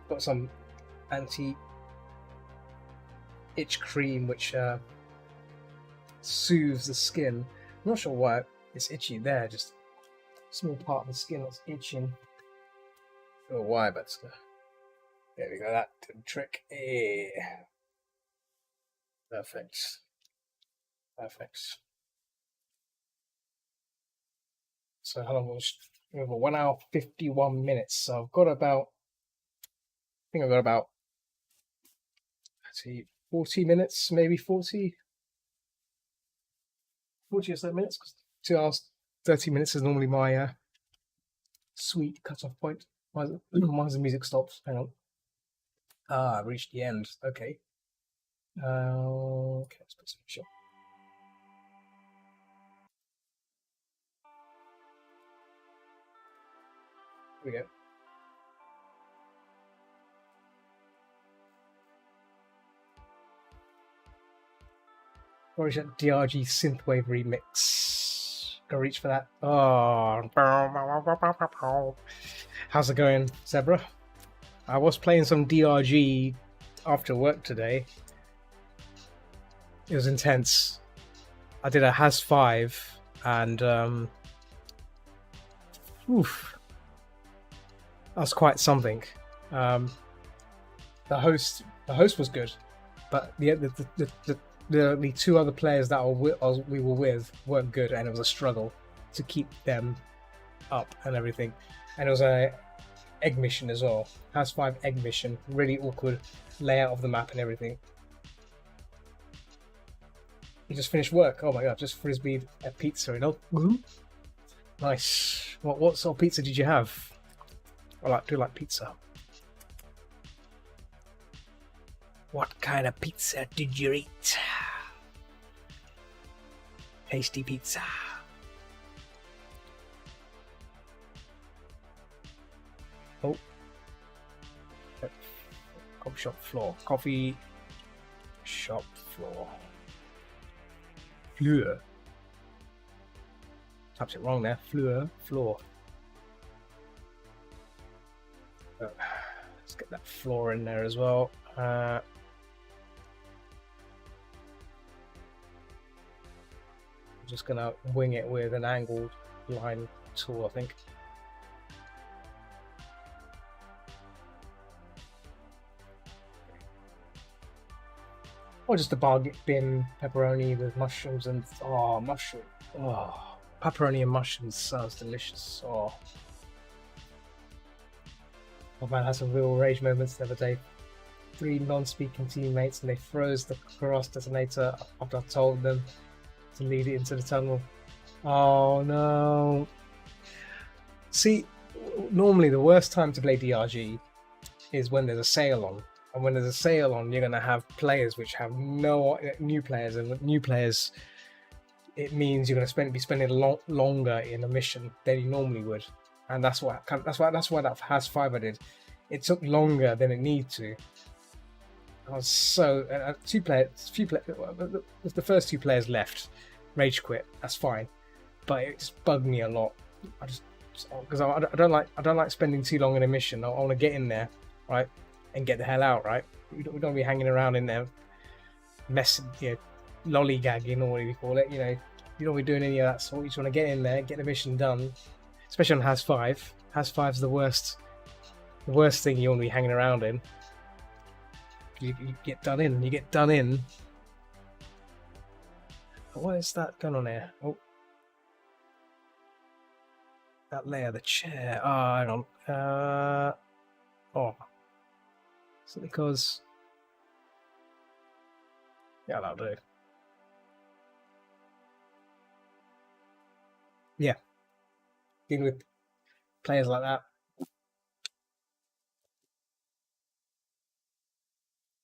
got some anti-itch cream which soothes the skin. I'm not sure why it's itchy there. Just small part of the skin that's itching. Oh, why? But there we go. That did the trick. Perfect. Perfect. So how long was we have 1 hour 51 minutes. So I've got about, I think I've got about, let's see, 40 minutes, maybe 40 or so minutes. 2 hours 30 minutes is normally my sweet cut-off point. Why does the music stop? Hang on. Ah, I've reached the end. Okay. Okay, let's put some shot. Here we go. Or is that DRG Synthwave remix? Go reach for that. Oh, how's it going, Zebra? I was playing some DRG after work today. It was intense. I did a Has 5 and oof, that's quite something. The host was good, but the two other players that we were with weren't good, and it was a struggle to keep them up and everything. And it was a egg mission as well. Has 5 egg mission, really awkward layout of the map and everything. You just finished work. Oh my god, just frisbeed a pizza, you know? Nice. What sort of pizza did you have? I do like pizza. What kind of pizza did you eat? Tasty pizza. Oh. Coffee shop floor. Coffee shop floor. Fleur. Types it wrong there. Fleur. Floor. Let's get that floor in there as well. I'm just gonna wing it with an angled line tool, I think. Or just a bargain bin pepperoni with mushrooms and mushroom. Oh, pepperoni and mushrooms sounds delicious. Oh, my man had some real rage moments the other day. 3 non-speaking teammates and they froze the cross detonator after I told them to lead it into the tunnel. Oh no. See, normally the worst time to play DRG is when there's a sale on. And when there's a sale on, you're going to have players which have no new players, and with new players, it means you're going to be spending longer in a mission than you normally would, and that's why that Has 5 I did. It took longer than it needed to. I was so the first 2 players left, rage quit. That's fine, but it just bugged me a lot. Because I don't like spending too long in a mission. I want to get in there, right? And get the hell out, right? We don't be hanging around in there, messing, lollygagging or what do you call it? You don't be doing any of that sort. You just want to get in there, get the mission done. Especially on Has 5. Has 5's the worst thing you want to be hanging around in. You get done in. You get done in. What is that going on here? Oh, that layer, the chair. Oh, hang on. Is it because... Yeah, that'll do. Yeah. Dealing with players like that.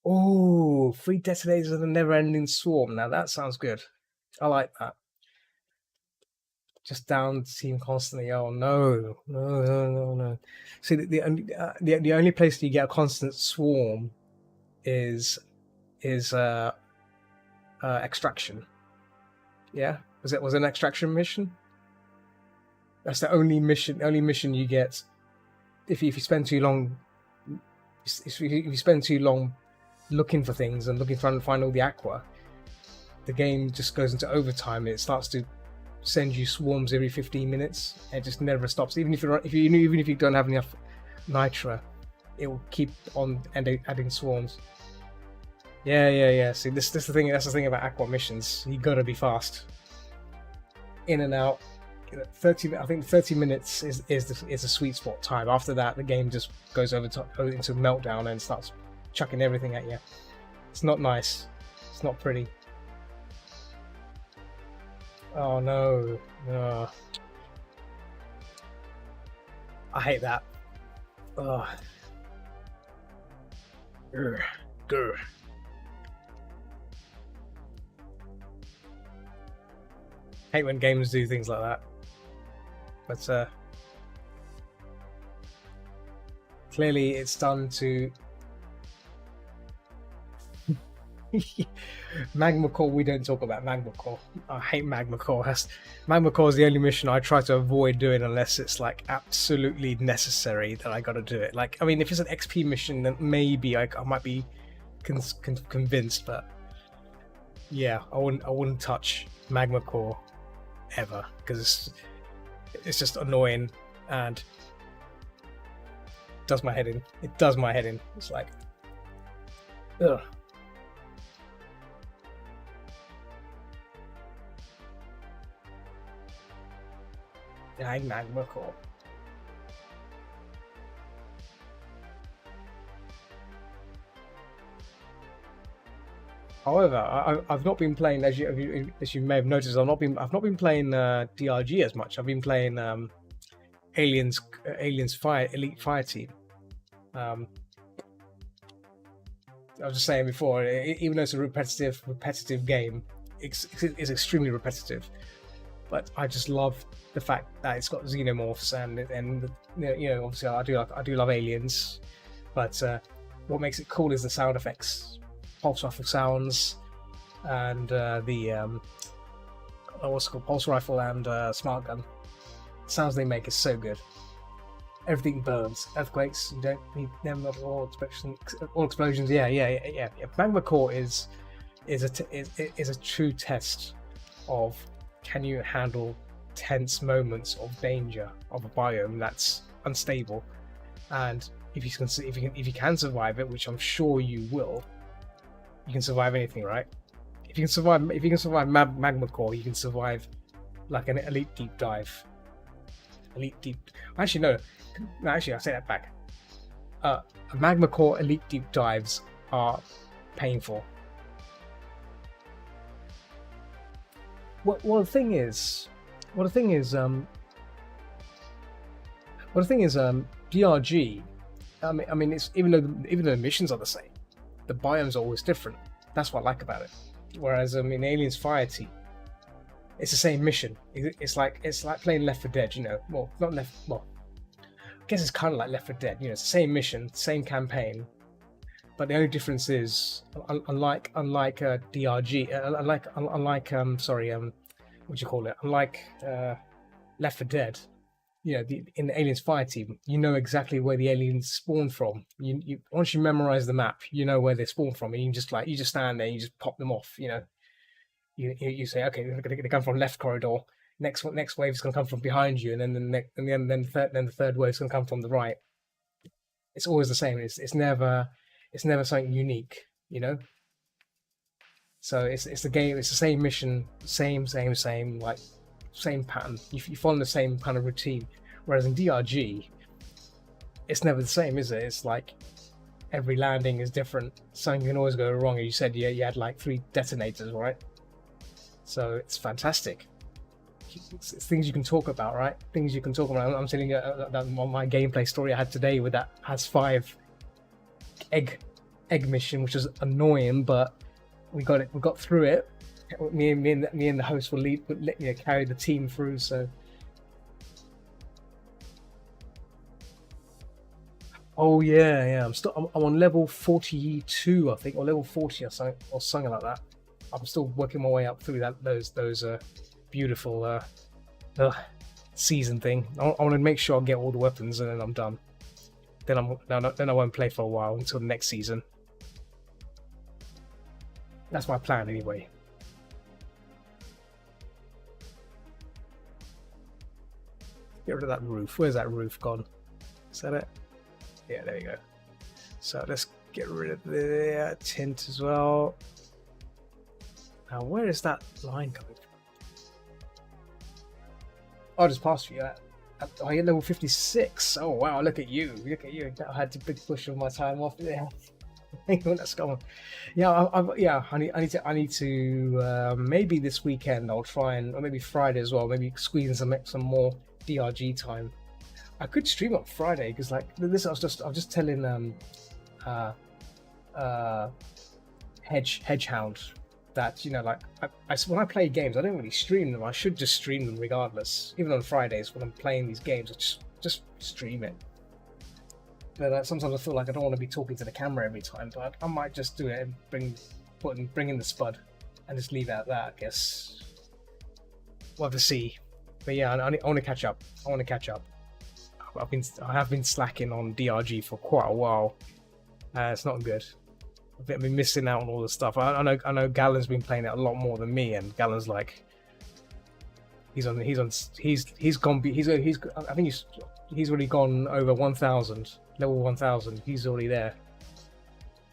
Oh, 3 detonators and a never-ending swarm. Now that sounds good. I like that. Just down the team constantly. Oh no. See, the only place that you get a constant swarm is extraction. Yeah, was it an extraction mission? That's the only mission you get. If you spend too long, if you spend too long looking for things and trying to find all the aqua, the game just goes into overtime. It starts to send you swarms every 15 minutes. It just never stops. Even if you don't have enough nitra, it will keep on adding swarms. Yeah. See, this the thing. That's the thing about aqua missions. You gotta be fast. In and out. 30. I think 30 minutes is a sweet spot time. After that, the game just goes into meltdown and starts chucking everything at you. It's not nice. It's not pretty. Oh no. I hate that. Ugh. Grr. Hate when games do things like that. But clearly it's done to Magma Core. We don't talk about Magma Core. I hate Magma Core. Magma Core is the only mission I try to avoid doing unless it's like absolutely necessary that I got to do it. Like, I mean, if it's an XP mission, then maybe I might be convinced. But yeah, I wouldn't touch Magma Core ever, because it's just annoying and does my head in. It does my head in. It's like, ugh. Magma Core. However, I've not been playing, as you may have noticed, I've not been playing DRG as much. I've been playing Aliens Elite Fire Team. I was just saying before, even though it's a repetitive game, it's extremely repetitive. But I just love the fact that it's got xenomorphs and obviously I do love aliens, but what makes it cool is the sound effects, pulse rifle sounds, and the what's it called, pulse rifle and smart gun. The sounds they make is so good. Everything burns. Earthquakes, you don't need them. All explosions. Yeah. Magma Core is a true test of, can you handle tense moments of danger of a biome that's unstable, and if you can survive it, which I'm sure you will. You can survive anything, right? If you can survive Magma Core, you can survive like an Elite Deep Dive. Actually, no. Actually, I say that back. Magma Core Elite Deep Dives are painful. The thing is, DRG. I mean, it's even though the missions are the same, the biomes are always different. That's what I like about it. Whereas in Aliens Fire Team, it's the same mission. It's like playing Left 4 Dead. Well, not Left. Well, I guess it's kind of like Left 4 Dead. It's the same mission, same campaign, but the only difference is, unlike DRG, unlike Left 4 Dead, in the Aliens Fire Team, you know exactly where the aliens spawn from. You once you memorize the map, you know where they spawn from, and you just stand there, and you just pop them off. You say, okay, they're going to come from left corridor. Next wave is going to come from behind you, and then the third wave is going to come from the right. It's always the same. It's never something unique, So it's the game. It's the same mission, same like same pattern. You follow the same kind of routine. Whereas in DRG, it's never the same, is it? It's like every landing is different. Something can always go wrong. You said you had like 3 detonators, right? So it's fantastic. It's things you can talk about, right? Things you can talk about. I'm telling you that my gameplay story I had today with that has 5 egg mission, which is annoying, but we got through it. Me and the host will carry the team through. So, oh yeah. I'm on level 42, I think, or level 40 or something like that. I'm still working my way up through those beautiful season thing. I want to make sure I get all the weapons, and then I'm done. Then I won't play for a while until the next season. That's my plan anyway. Get rid of that roof. Where's that roof gone? Is that it? Yeah, there we go. So let's get rid of the tint as well. Now, where is that line coming from? Oh, I just passed you that. Oh, you're level 56. Oh, wow, look at you. Look at you. I had to big push of my time off there. Hang on, let's go on. Yeah, I need to maybe this weekend I'll try and, or maybe Friday as well, maybe squeeze some more DRG time. I could stream on Friday because like this, I was just telling Hedgehound that, you know, like when I play games, I don't really stream them. I should just stream them regardless. Even on Fridays when I'm playing these games, I just stream it. But sometimes I feel like I don't want to be talking to the camera every time. But I might just do it and bring in the spud and just leave it at that, I guess. We'll have to see. But yeah, I want to catch up. I want to catch up. I have been slacking on DRG for quite a while. It's not good. I've been missing out on all the stuff. I know Gallon's been playing it a lot more than me, and Gallon's like he's gone. I think he's already gone over 1,000, level 1,000. He's already there.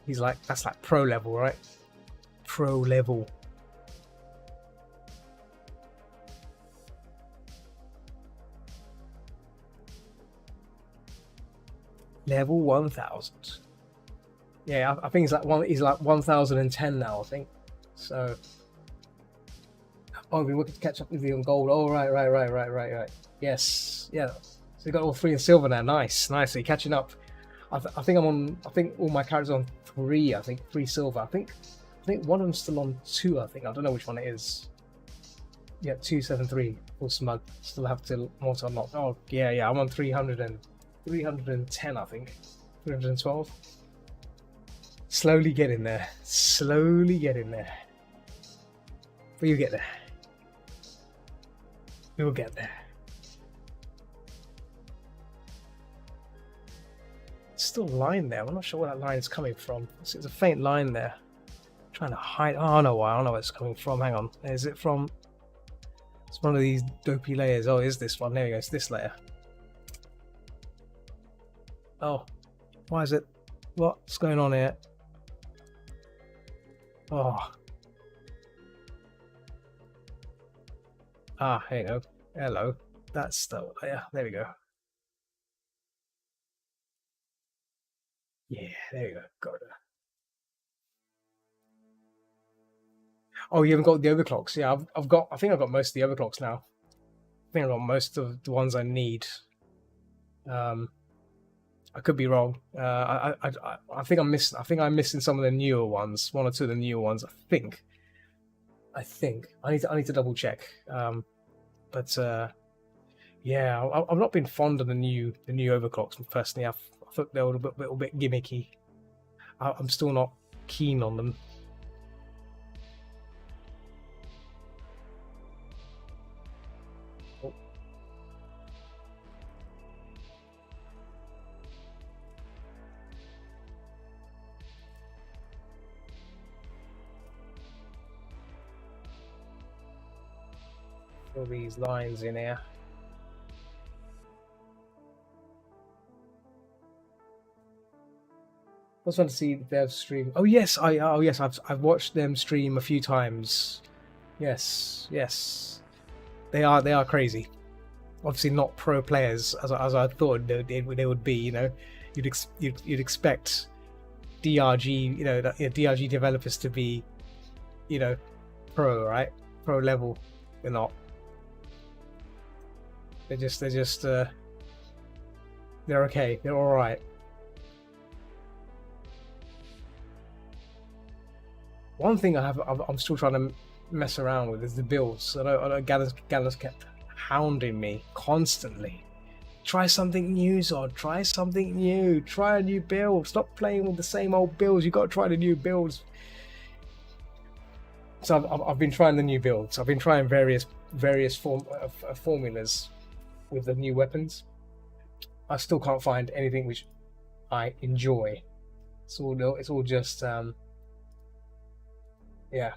He's like, that's like pro level, right? Pro level. Level 1,000. Yeah, I think he's like 1,010 now, I think. So, oh, we're looking to catch up with you on gold. Oh, right. Yes, yeah. So you got all 3 in silver now. Nice. So you're catching up. I think I think all my characters are on 3. I think 3 silver. I think one of them's still on 2. I don't know which one it is. Yeah, 273. Full smug. Still have to more to unlock. Oh, yeah. I'm on 310. I think 312. Slowly getting there. But you get there. We will get there. Still a line there. I'm not sure where that line is coming from. It's a faint line there. I'm trying to hide. Oh, I know why. I don't know where it's coming from. Hang on. Is it from? It's one of these dopey layers. Oh, is this one? There we go. It's this layer. Oh, why is it? What's going on here? Oh. Ah, here you go. Hello. That's the layer. There we go. Yeah, there you go. Got it. Oh, you haven't got the overclocks. Yeah, I think I've got most of the overclocks now. I think I've got most of the ones I need. I could be wrong. I think I'm missing. I think I'm missing some of the newer ones. 1 or 2 of the newer ones. I think. I need to double check. But yeah, I've not been fond of the new overclocks personally. I thought they were a little bit gimmicky. I'm still not keen on them. Oh. All these lines in here. I was trying to see their stream. Oh yes, I've watched them stream a few times. Yes, they are crazy. Obviously not pro players as I thought they would be. You know, you'd expect DRG, you know, DRG developers to be, you know, pro, right? Pro level. They're not. They're okay. They're all right. One thing I'm still trying to mess around with is the builds. I know Gallus kept hounding me constantly. Try something new, Zod. Try something new. Try a new build. Stop playing with the same old builds. You got to try the new builds. So I've been trying the new builds. I've been trying various formulas with the new weapons. I still can't find anything which I enjoy. It's all just yeah.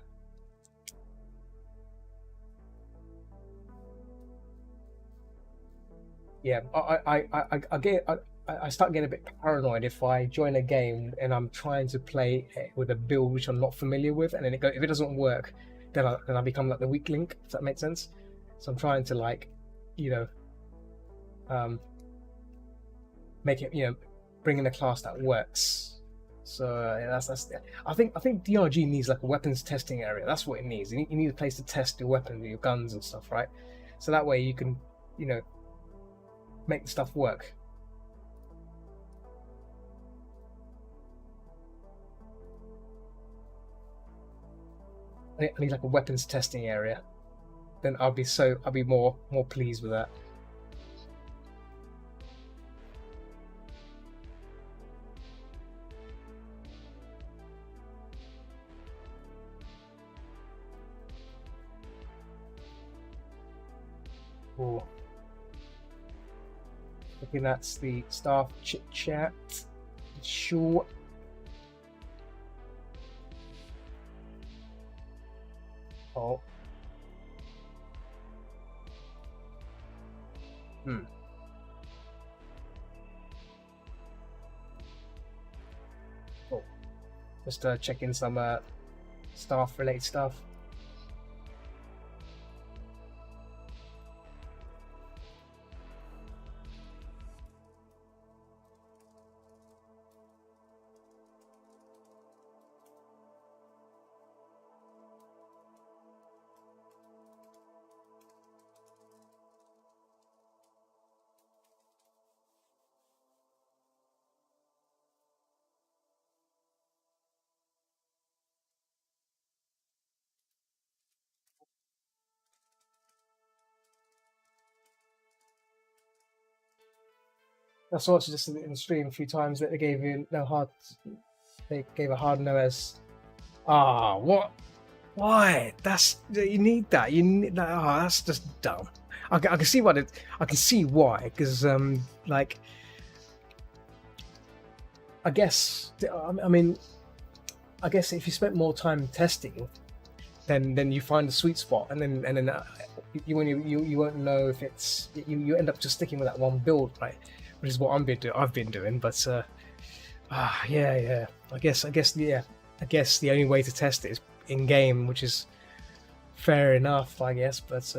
Yeah, I start getting a bit paranoid if I join a game and I'm trying to play with a build which I'm not familiar with, and then if it doesn't work, then I become like the weak link. If that makes sense. So I'm trying to like, you know, um, make it, bring in a class that works. So that's. I think DRG needs like a weapons testing area. That's what it needs. You need a place to test your weapons, your guns and stuff, right? So that way you can, you know, make the stuff work. I need like a weapons testing area. Then I'll be more pleased with that. Ooh. Looking at the staff chit chat. Sure. Oh. Hmm. Oh. Just checking some staff related stuff. I saw it just in the stream a few times that they gave you no hard. They gave a hard no as. Ah, what? Why? That's you need that. You need that. Oh, that's just dumb. I can see what it. I can see why, because like I guess I mean I guess if you spent more time testing, then you find the sweet spot, and then you won't know if it's you end up just sticking with that one build, right? Which is what I've been doing, but yeah. I guess the only way to test it is in game, which is fair enough, I guess. But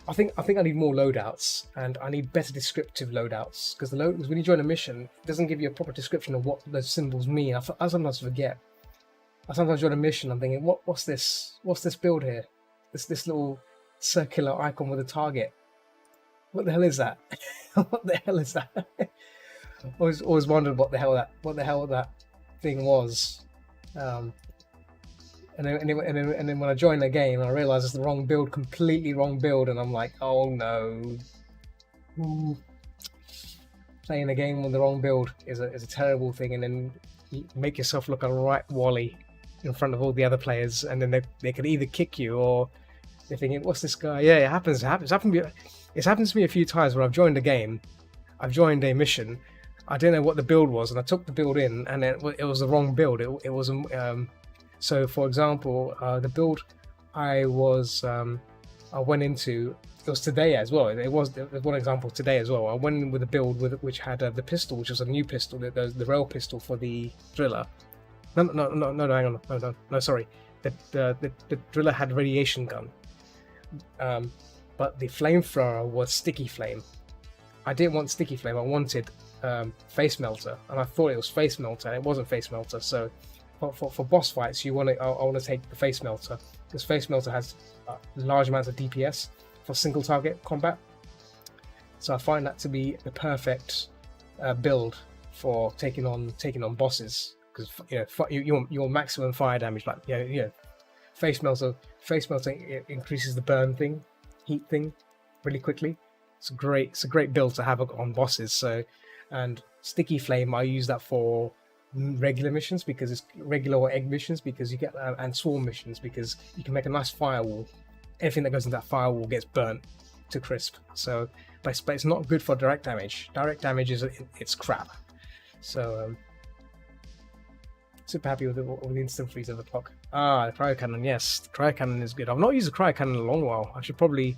I think I need more loadouts, and I need better descriptive loadouts, because when you join a mission, it doesn't give you a proper description of what those symbols mean. I sometimes forget. I sometimes join a mission. I'm thinking, what's this? What's this build here? This little circular icon with a target. What the hell is that? What the hell is that? Always wondered what the hell that thing was. And then when I join the game, I realize it's the wrong build, completely wrong build, and I'm like, oh no. Playing a game with the wrong build is a terrible thing, and then you make yourself look a right wally in front of all the other players, and then they could either kick you, or they're thinking, what's this guy? Yeah, it happens. It's happened to me a few times where I've joined a game, I've joined a mission, I didn't know what the build was, and I took the build in, and it was the wrong build. It was so, for example, the build I went into, it was today as well. There was one example today as well. I went in with a build which had the pistol, which was a new pistol, the rail pistol for the driller. No, hang on, no, sorry. The driller had radiation gun, but the flamethrower was sticky flame. I didn't want sticky flame. I wanted face melter, and I thought it was face melter, and it wasn't face melter. So for boss fights, I want to take the face melter, because face melter has large amounts of DPS for single target combat. So I find that to be the perfect build for taking on bosses, because you want maximum fire damage. Like face melter increases the burn thing, heat thing, really quickly. It's a great build to have on bosses. So, and sticky flame, I use that for regular missions, because it's regular or egg missions, because you get and swarm missions, because you can make a nice firewall. Everything that goes into that firewall gets burnt to crisp. So, but it's not good for direct damage. Direct damage it's crap. So, super happy with the instant freeze of the clock. The cryo cannon, yes, the cryo cannon is good. I've not used the cryo cannon in a long while. I should probably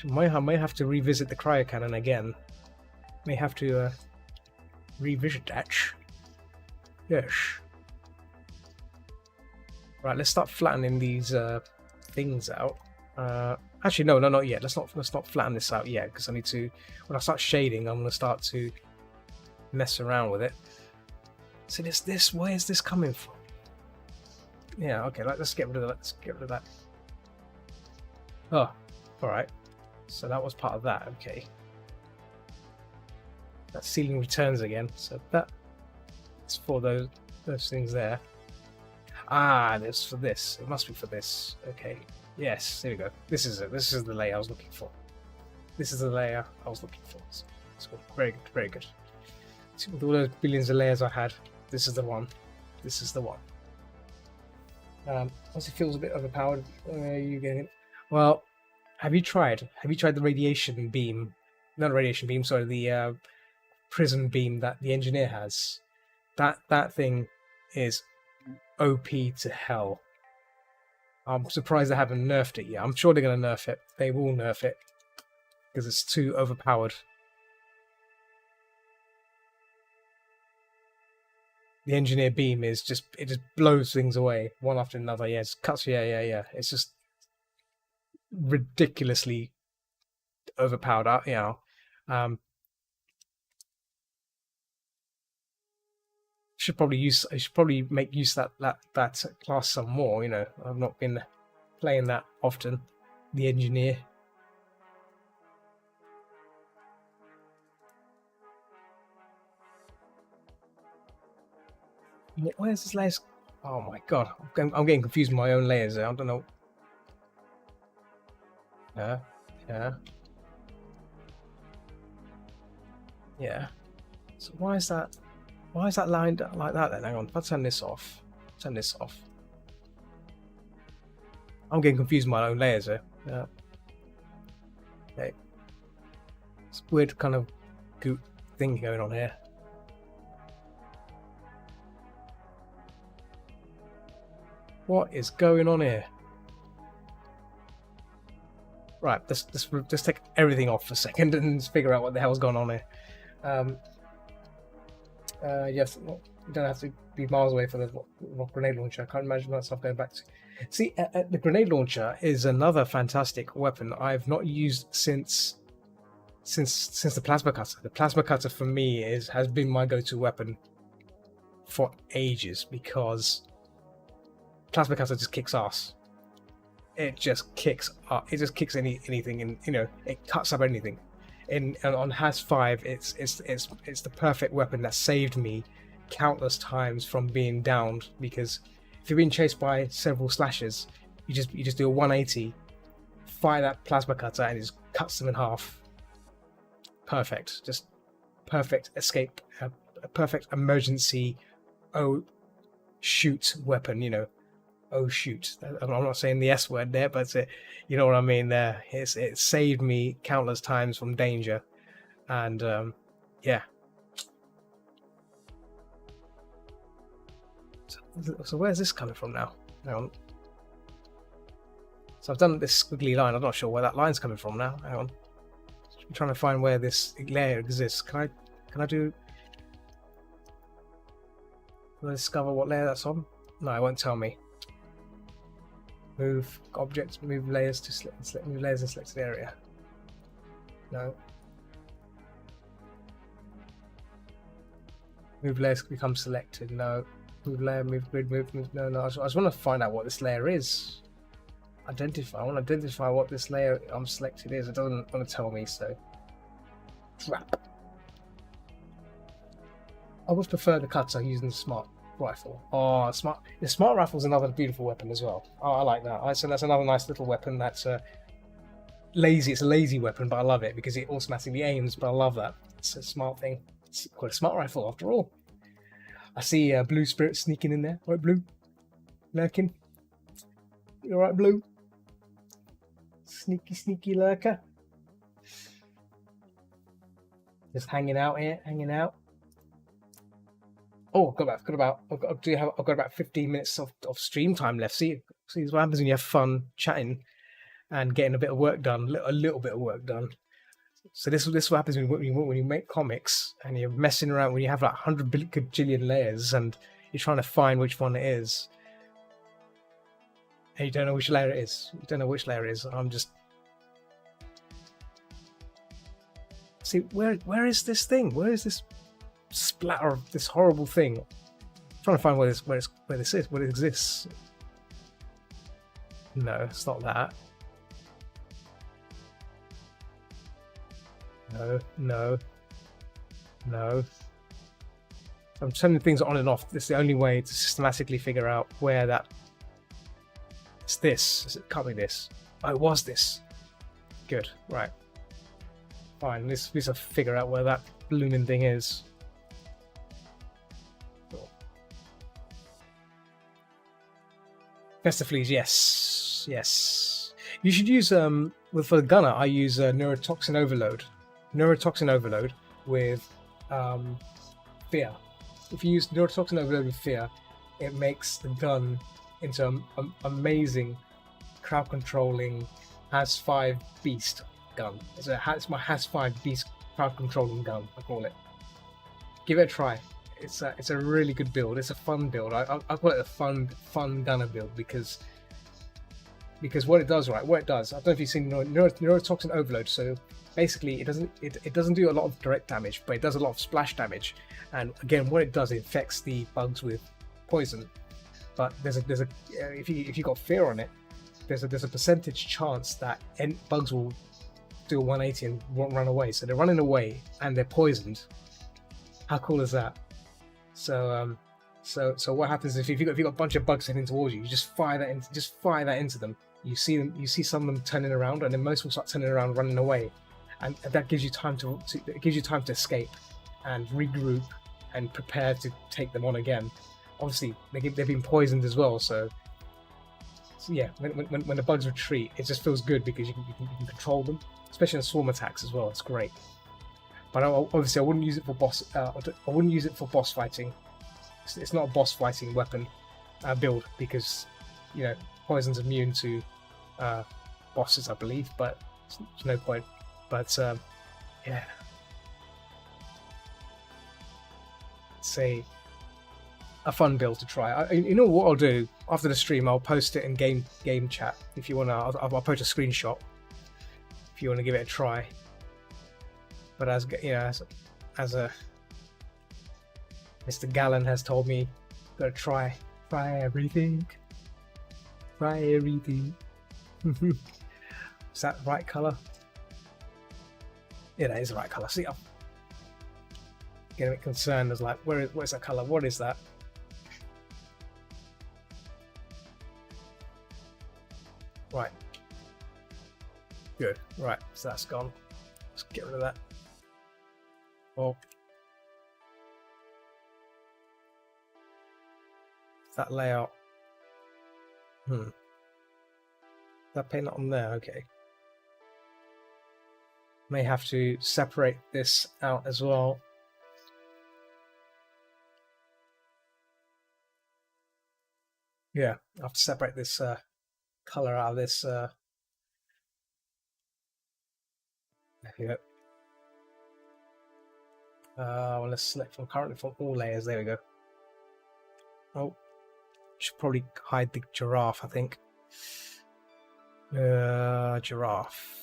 I may have to revisit the cryo cannon again. May have to revisit that. Yes. Right, let's start flattening these things out. Actually, no, not yet. Let's not flatten this out yet, because I need to. When I start shading, I'm going to start to mess around with it. So this. Where is this coming from? Yeah, okay. Let's get rid of that. Let's get rid of that. Oh, all right. So that was part of that. Okay. That ceiling returns again. So that's for those things there. Ah, it's for this. It must be for this. Okay. Yes, there we go. This is it. This is the layer I was looking for. This is the layer I was looking for. So it's good. Very good. Very good. See, with all those billions of layers I had, this is the one. This is the one. Once it feels a bit overpowered, you getting it? Well, have you tried the radiation beam? Not a radiation beam. Sorry, the prism beam that the engineer has. That thing is OP to hell. I'm surprised they haven't nerfed it yet. I'm sure they're going to nerf it. They will nerf it because it's too overpowered. The engineer beam is just blows things away one after another. Yeah, it cuts. Yeah. It's just ridiculously overpowered. You know, I should probably make use of that class some more. You know, I've not been playing that often. The engineer. Where's this layers? Oh my god, I'm getting confused with my own layers there. I don't know. Yeah. So why is that lined up like that then? Hang on, if I turn this off. I'm getting confused with my own layers here. Yeah. Okay. It's a weird kind of goop thing going on here. What is going on here? Right, let's take everything off for a second and figure out what the hell's going on here. Yes, you don't have to be miles away from the grenade launcher. I can't imagine that stuff going back to. See, the grenade launcher is another fantastic weapon I've not used since the plasma cutter. The plasma cutter for me has been my go-to weapon for ages because plasma cutter just kicks ass. It just kicks up. It just kicks anything, and you know it cuts up anything. And on Has 5, it's the perfect weapon that saved me countless times from being downed. Because if you're being chased by several slashers, you just do a 180, fire that plasma cutter, and it just cuts them in half. Perfect, just perfect escape, a perfect emergency. Oh, shoot weapon, you know. Oh shoot! I'm not saying the S word there, but you know what I mean. There, it saved me countless times from danger, and yeah. So where's this coming from now? Hang on. So I've done this squiggly line. I'm not sure where that line's coming from now. Hang on. I'm trying to find where this layer exists. Can I discover what layer that's on? No, it won't tell me. Move objects, move layers to select, move layers in selected area. No. Move layers become selected. No. Move layer, move grid, move. No. I just want to find out what this layer is. Identify. I want to identify what this layer I'm selected is. It doesn't want to tell me, so. Crap. I would prefer the cutter using the smart rifle. Oh, the smart rifle is another beautiful weapon as well. Oh, I like that. So that's another nice little weapon that's lazy. It's a lazy weapon, but I love it because it automatically aims. But I love that. It's a smart thing. It's quite a smart rifle after all. I see Blue Spirit sneaking in there. Right, Blue? Lurking? You alright, Blue? Sneaky lurker. Just hanging out here, hanging out. Oh, I've got about 15 minutes of stream time left. See what happens when you have fun chatting. and getting a bit of work done, a little bit of work done. So this is what happens when you make comics and you're messing around when you have like 100 gajillion layers and you're trying to find which one it is, and you don't know which layer it is. You don't know which layer it is. I'm just see where is this thing? Where is this splatter of this horrible thing? I'm trying to find where this is, where it exists. No, it's not that. No. I'm turning things on and off. This is the only way to systematically figure out where that. It's this. It can't be this. Oh, it was this. Good. Right. Fine. Let's figure out where that blooming thing is. Cool. Festifleas, yes. You should use for the gunner. I use neurotoxin overload. Neurotoxin overload with fear. If you use neurotoxin overload with fear, it makes the gun into an amazing crowd controlling has-5 beast gun. It's my has-5 beast crowd controlling gun, I call it. Give it a try. It's a really good build. It's a fun build. I call it a fun gunner build because what it does, I don't know if you've seen neurotoxin overload. So basically, it doesn't do a lot of direct damage, but it does a lot of splash damage. And again, what it does, it infects the bugs with poison. But if you got fear on it, there's a percentage chance that bugs will do a 180 and won't run away. So they're running away and they're poisoned. How cool is that? So what happens if you've got a bunch of bugs heading towards you? You just fire that into them. You see some of them turning around, and then most will start turning around, running away, and that gives you time to escape and regroup and prepare to take them on again. Obviously, they've been poisoned as well, so yeah. When the bugs retreat, it just feels good because you can control them, especially in swarm attacks as well. It's great. But obviously, I wouldn't use it for boss. I wouldn't use it for boss fighting. It's not a boss fighting weapon build because poison's immune to bosses, I believe. But there's no point. But yeah, it's a fun build to try. You know what I'll do after the stream? I'll post it in game chat if you wanna. I'll post a screenshot if you want to give it a try. But as a Mr. Gallen has told me, gotta try everything. Try everything. Is that the right colour? Yeah, that is the right colour. See, I'm getting a bit concerned. I was like, where's that colour? What is that? Right. Good. Right, so that's gone. Let's get rid of that. Oh. That layout. That paint on there, okay. May have to separate this out as well. Yeah, I have to separate this color out of this. There we go. Well, let's select currently from all layers. There we go. Oh, should probably hide the giraffe, I think. Giraffe.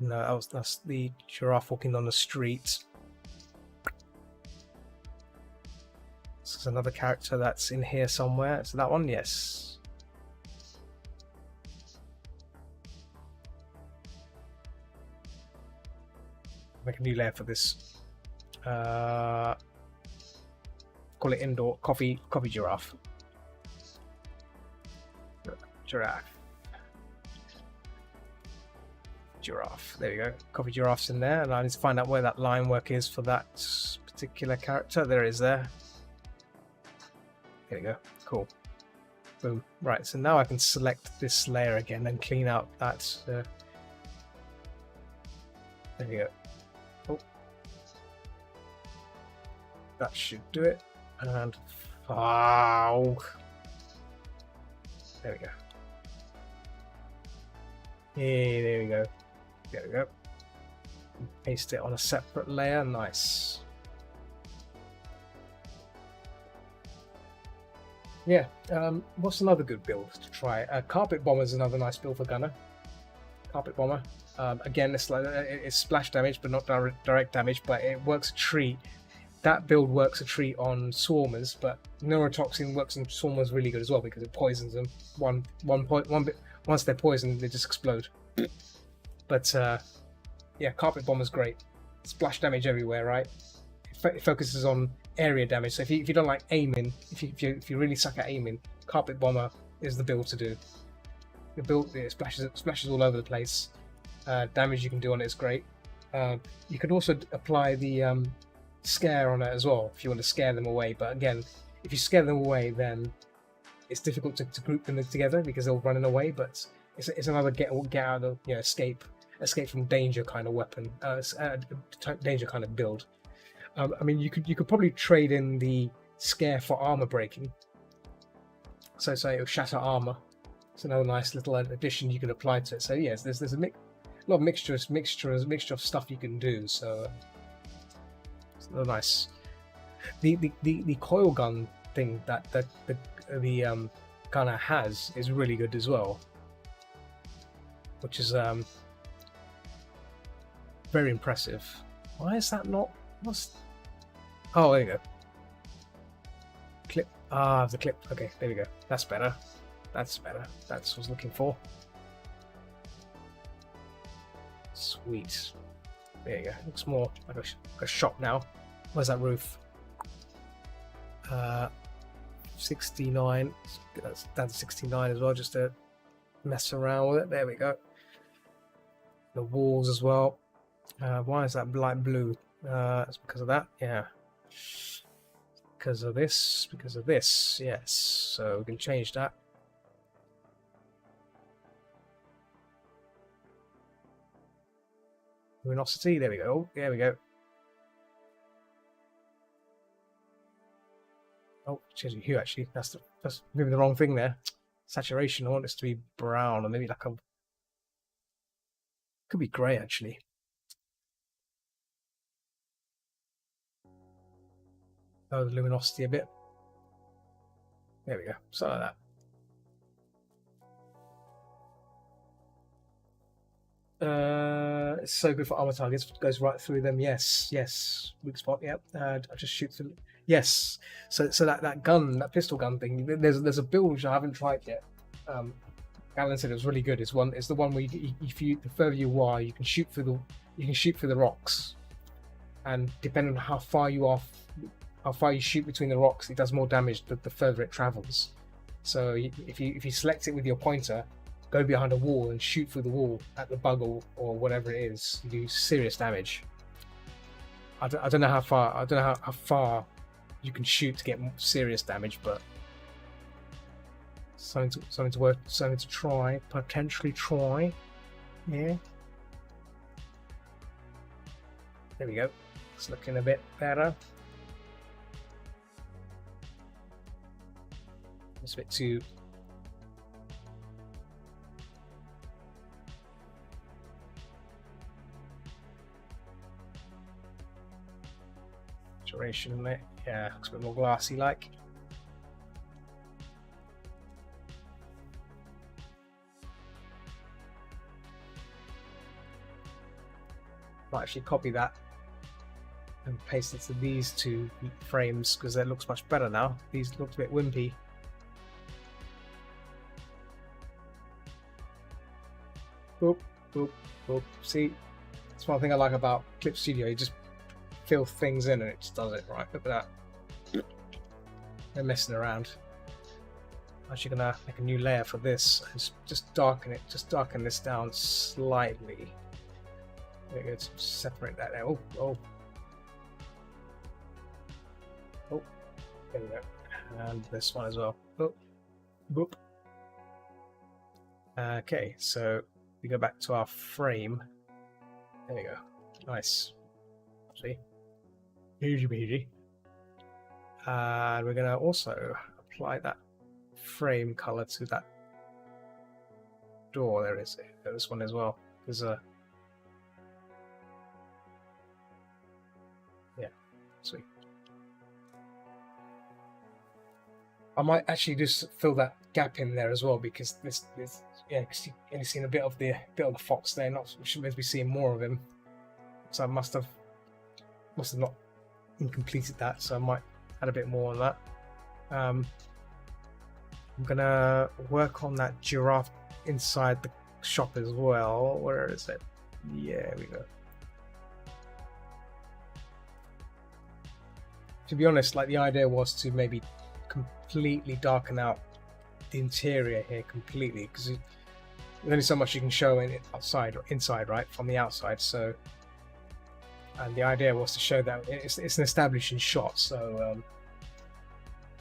No, that's the giraffe walking on the street. This is another character that's in here somewhere. So that one, yes. Make a new layer for this. Call it indoor coffee giraffe. Giraffe. There we go. Coffee giraffe's in there, and I need to find out where that line work is for that particular character. There it is there. There we go. Cool. Boom. Right, so now I can select this layer again and clean out that. There we go. Oh. That should do it. And. Oh. There we go. Yeah, there we go. There we go. Paste it on a separate layer. Nice. Yeah. What's another good build to try? Carpet Bomber is another nice build for Gunner. Carpet Bomber. Again, it's splash damage, but not direct damage. But it works a treat. That build works a treat on Swarmers, but Neurotoxin works on Swarmers really good as well because it poisons them. Once they're poisoned, they just explode. But yeah, Carpet Bomber's great. Splash damage everywhere, right? It focuses on area damage. So if you don't like aiming, if you really suck at aiming, Carpet Bomber is the build to do. The build it splashes all over the place. Damage you can do on it is great. You could also apply the scare on it as well if you want to scare them away. But again, if you scare them away, then it's difficult to group them together because they'll run away. But it's another get out of escape from danger kind of weapon, danger kind of build. I mean, you could probably trade in the scare for armor breaking. So it'll shatter armor. It's another nice little addition you can apply to it. So yes, there's a lot of mixture of stuff you can do. So it's real nice. The coil gun thing that the gunner has is really good as well, which is very impressive. Why is that not? Oh, there you go. Clip. The clip. Okay, there we go. That's better. That's better. That's what I was looking for. Sweet. There you go. Looks more like a shop now. Where's that roof? 69. That's down to 69 as well, just to mess around with it. There we go. The walls as well. Why is that light blue? It's because of that. Yeah. Because of this. Because of this. Yes. So we can change that. Luminosity. There we go. There we go. Oh, changing hue actually. That's maybe the wrong thing there. Saturation. I want this to be brown, or maybe like a. Could be grey actually. Oh, the luminosity a bit. There we go. Something like that. It's so good for armor targets. Goes right through them. Yes, yes. Weak spot. Yep. I just shoot through. Yes. So that gun, that pistol gun thing. There's a build which I haven't tried yet. Alan said it was really good. It's the one where the further you are, you can shoot through the rocks, and depending on how far you shoot between the rocks, it does more damage the further it travels. So if you select it with your pointer, go behind a wall and shoot through the wall at the bug or whatever it is, you do serious damage. I don't know how far you can shoot to get serious damage, but something to try, potentially try. Yeah. There we go. It's looking a bit better. It's a bit too. Duration in it. Yeah, looks a bit more glassy like. Might actually copy that and paste it to these two frames because that looks much better now. These look a bit wimpy. Boop, boop, boop. See, that's one thing I like about Clip Studio. You just fill things in and it just does it right. Look at that. They're messing around. I'm actually gonna make a new layer for this and just darken it. Just darken this down slightly. There we go. To separate that there. Oh, oh, oh. There we go. And this one as well. Oh, boop. Okay, so we go back to our frame. There we go. Nice. See? Easy. And we're going to also apply that frame color to that door. There it is. at this one as well, because yeah, sweet. I might actually just fill that gap in there as well, because this yeah, because you only seen a bit of the fox there. We should maybe be seeing more of him. So I must have not completed that. So I might add a bit more on that. I'm gonna work on that giraffe inside the shop as well. Where is it? Yeah, here we go. To be honest, like, the idea was to maybe completely darken out the interior here completely, because there's only so much you can show in it outside or inside, right, from the outside. So, and the idea was to show that it's an establishing shot, so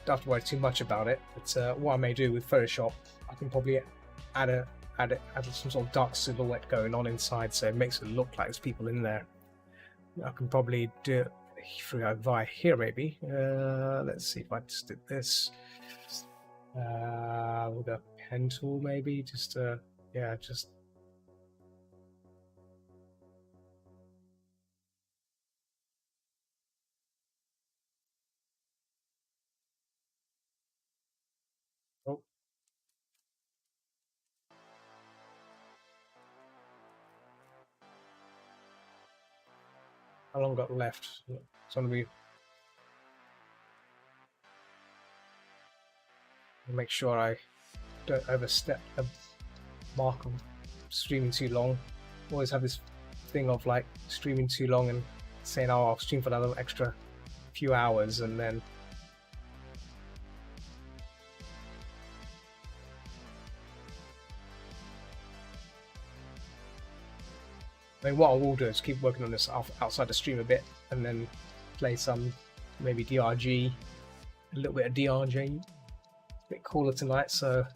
don't have to worry too much about it. But what I may do with Photoshop, I can probably add some sort of dark silhouette going on inside, so it makes it look like there's people in there. I can probably do it via here, maybe. Let's see if I just did this with a pen tool, maybe. Just yeah, just. Oh. How long got left? It's gonna be. Make sure I don't overstep the mark of streaming too long. Always have this thing of like streaming too long and saying, "Oh, I'll stream for another extra few hours," and then I mean, what I will do is keep working on this outside the stream a bit, and then play some maybe DRG, a little bit of DRG. A bit cooler tonight, so.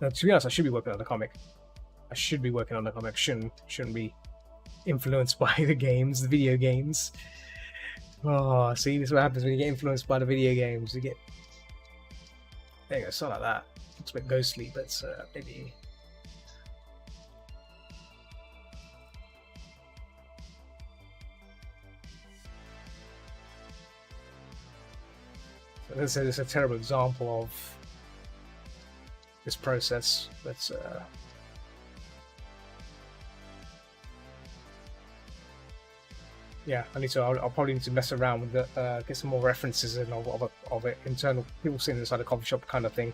Now, to be honest, I should be working on the comic. Shouldn't be influenced by the games, the video games. Oh, see, this is what happens when you get influenced by the video games. You get, there you go, something like that. Looks a bit ghostly, but maybe. This is a terrible example of this process, but yeah, I'll probably need to mess around with it, get some more references in of it, internal people sitting inside a coffee shop kind of thing.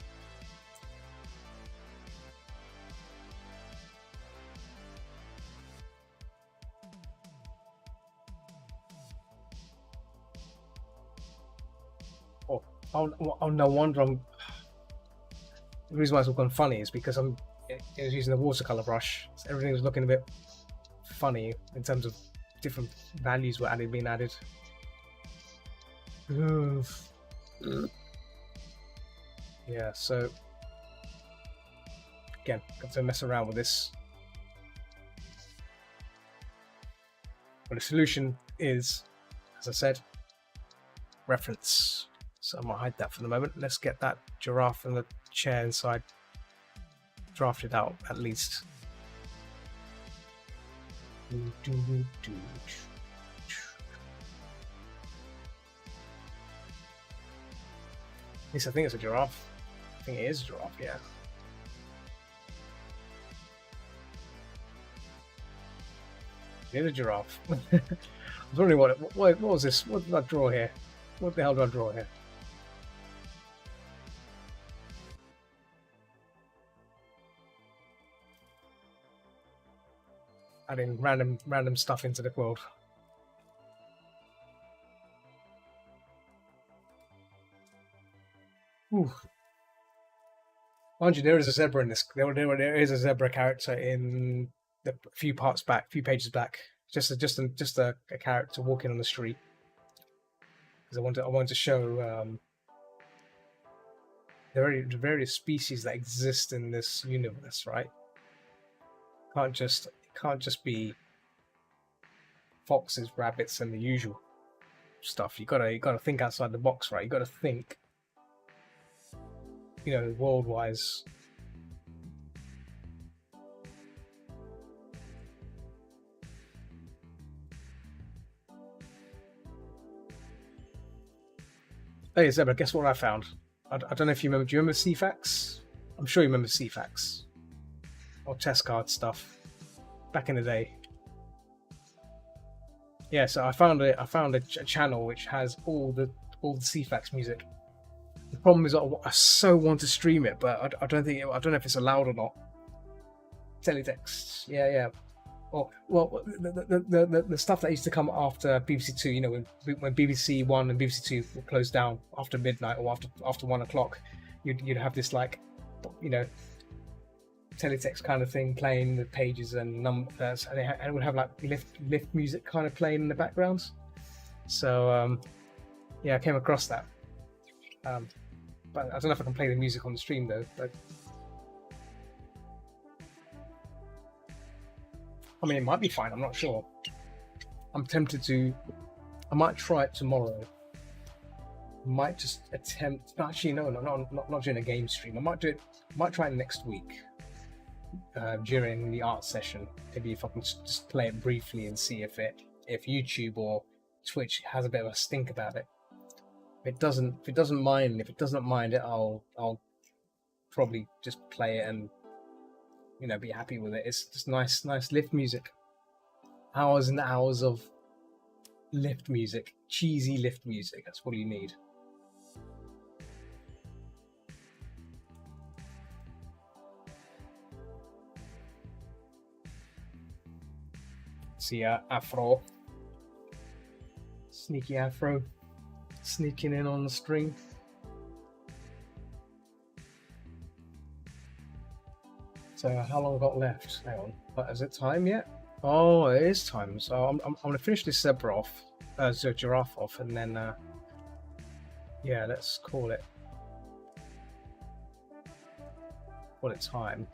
Oh, no wonder the reason why it's all gone funny is because I was using the watercolor brush. So everything was looking a bit funny in terms of different values were being added. Yeah, so again, got to mess around with this. But the solution is, as I said, reference. So I'm gonna hide that for the moment. Let's get that giraffe and the chair inside drafted out at least. At least I think it's a giraffe. I think it is a giraffe, yeah. It is a giraffe. I was wondering what was this? What did I draw here? What the hell did I draw here? Adding random stuff into the world. Ooh. Mind you, there is a zebra in this. There is a zebra character in the few pages back. Just a character walking on the street. Because I wanted to show the various species that exist in this universe, right? Can't just be foxes, rabbits, and the usual stuff. You gotta think outside the box, right? You gotta think, world-wise, Hey Zebra, guess what I found? I don't know if you remember. Do you remember CFAX? I'm sure you remember CFAX or test card stuff back in the day. Yeah, so I found a channel which has all the CFAX music. The problem is I so want to stream it, but I don't know if it's allowed or not. Teletext, yeah. Or well, the stuff that used to come after BBC Two, you know, when BBC One and BBC Two were closed down after midnight or after 1 o'clock, you'd have this, like, you know, teletext kind of thing playing with pages and numbers, and it would have like lift music kind of playing in the background. So yeah, I came across that. But I don't know if I can play the music on the stream though. But I mean, it might be fine. I'm not sure. I'm tempted to. I might try it tomorrow. Might just attempt. Actually, no, not during a game stream. I might do it. Might try it next week during the art session. Maybe if I can just play it briefly and see if YouTube or Twitch has a bit of a stink about it. If it doesn't mind it, I'll probably just play it and, you know, be happy with it. It's just nice lift music. Hours and hours of lift music, cheesy lift music. That's what you need. See, Afro, sneaky Afro, sneaking in on the string. So how long have I got left? Hang on, but is it time yet? Oh, it is time. So I'm gonna finish this zebra off, giraffe off, and then yeah, let's call it time.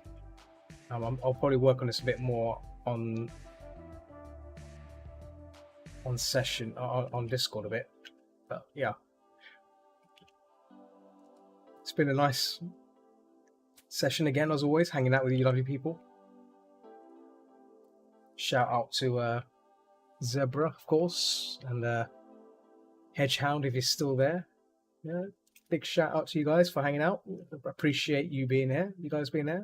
I'll probably work on this a bit more on session on Discord a bit, but yeah, it's been a nice session again, as always, hanging out with you lovely people. Shout out to Zebra, of course, and Hedgehound if he's still there. Yeah, big shout out to you guys for hanging out. Appreciate you being here, you guys being there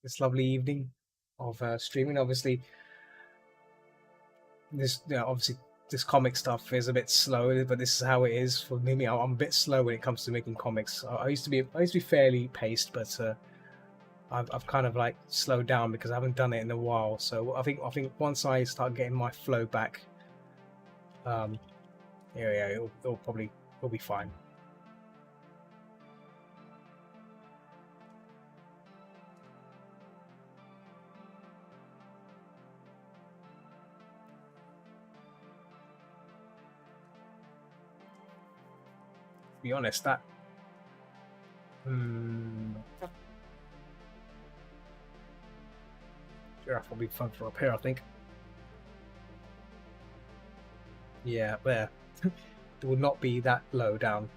this lovely evening of streaming. Obviously this comic stuff is a bit slow, but this is how it is for me. I'm a bit slow when it comes to making comics. I used to be fairly paced, but I've kind of like slowed down because I haven't done it in a while. So I think once I start getting my flow back, it'll be fine. Be honest, that giraffe will be fun for up here, I think. Yeah, there. It will not be that low down.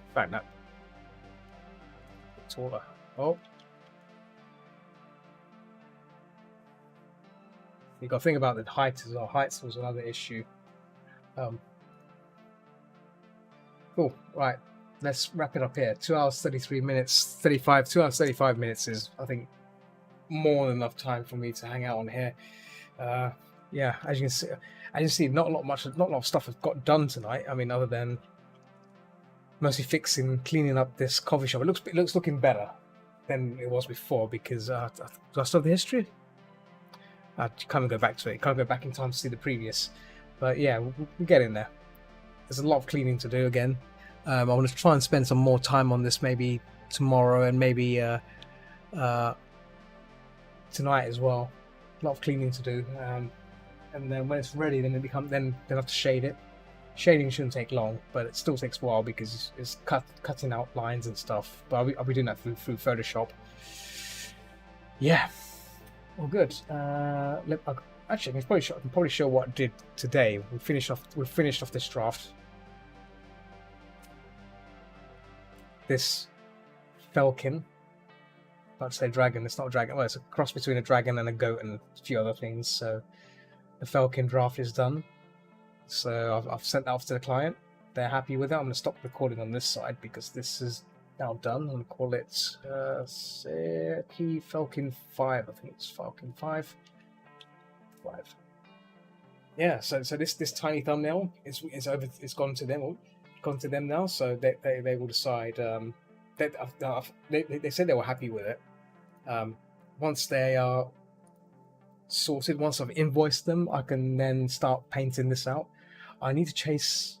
In fact, no. Taller. Oh. You got to think about the height as well. Height was another issue. Cool. Right. Let's wrap it up here. 2 hours 33 minutes. 2 hours 35 minutes is, I think, more than enough time for me to hang out on here. Yeah, as you can see, not a lot of stuff has got done tonight. I mean, other than mostly cleaning up this coffee shop. It looks looking better than it was before because do I still have the history? I can't go back to it. Can't go back in time to see the previous. But yeah, we'll get in there. There's a lot of cleaning to do again. I want to try and spend some more time on this maybe tomorrow and maybe tonight as well. A lot of cleaning to do. And then when it's ready, then they'll have to shade it. Shading shouldn't take long, but it still takes a while because it's cutting out lines and stuff. But I'll be doing that through Photoshop. Yeah. All good. Actually, I can probably show what I did today. We finished off this draft. This falcon. About to say dragon. It's not a dragon. Well, it's a cross between a dragon and a goat and a few other things. So the falcon draft is done. So I've sent that off to the client. They're happy with it. I'm going to stop recording on this side because this is now done. I'm going to call it Falcon 5. I think it's Falcon 5. 5. Yeah. So this tiny thumbnail is over. It's gone to them now. So they will decide. They said they were happy with it. Once they are sorted, once I've invoiced them, I can then start painting this out. I need to chase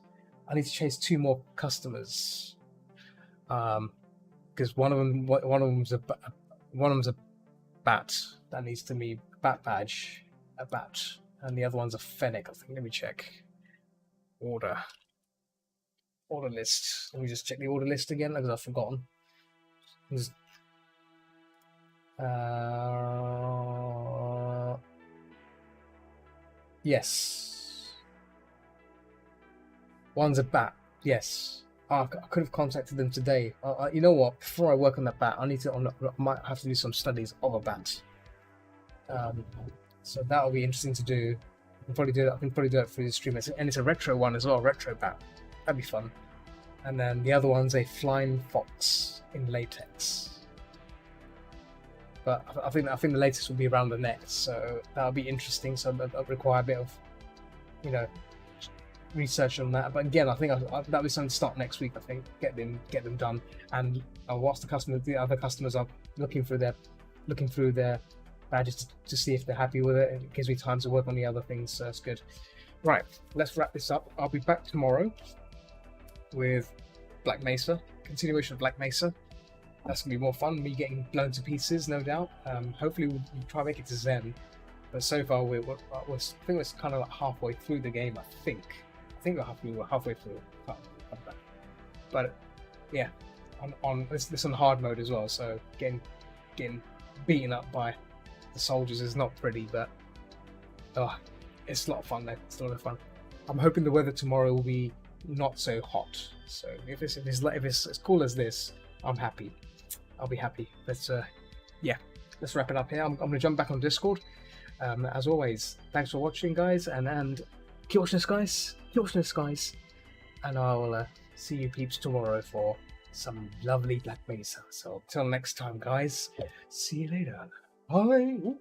2 more customers, because one of them's a bat that needs to be bat badge, a bat, and the other one's a fennec. I think. Let me check order list. Let me just check the order list again because I've forgotten. Yes. One's a bat. Yes. I could have contacted them today. You know what? Before I work on that bat, I might have to do some studies of a bat. So that'll be interesting to do. I can probably do it through the stream. And it's a retro one as well, retro bat. That'd be fun. And then the other one's a flying fox in latex. But I think the latest will be around the neck, so that'll be interesting. So that'll require a bit of, research on that. But again, I think that'll be something to start next week. I think get them done, and whilst the other customers are looking through their badges to see if they're happy with it, it gives me time to work on the other things. So that's good. Right, let's wrap this up. I'll be back tomorrow with Black Mesa, continuation of Black Mesa. That's going to be more fun, me getting blown to pieces, no doubt. Hopefully we'll try to make it to Zen. But so far, I think we're kind of like halfway through the game, I think. I think we're halfway through. But yeah, this on hard mode as well, so getting beaten up by the soldiers is not pretty, but it's a lot of fun though. It's a lot of fun. I'm hoping the weather tomorrow will be not so hot. So if it's as cool as this, I'm happy. I'll be happy. But yeah, let's wrap it up here. I'm going to jump back on Discord. As always, thanks for watching, guys, and keep watching this, guys. And I'll see you peeps tomorrow for some lovely Black Mesa. So till next time, guys. See you later. Bye.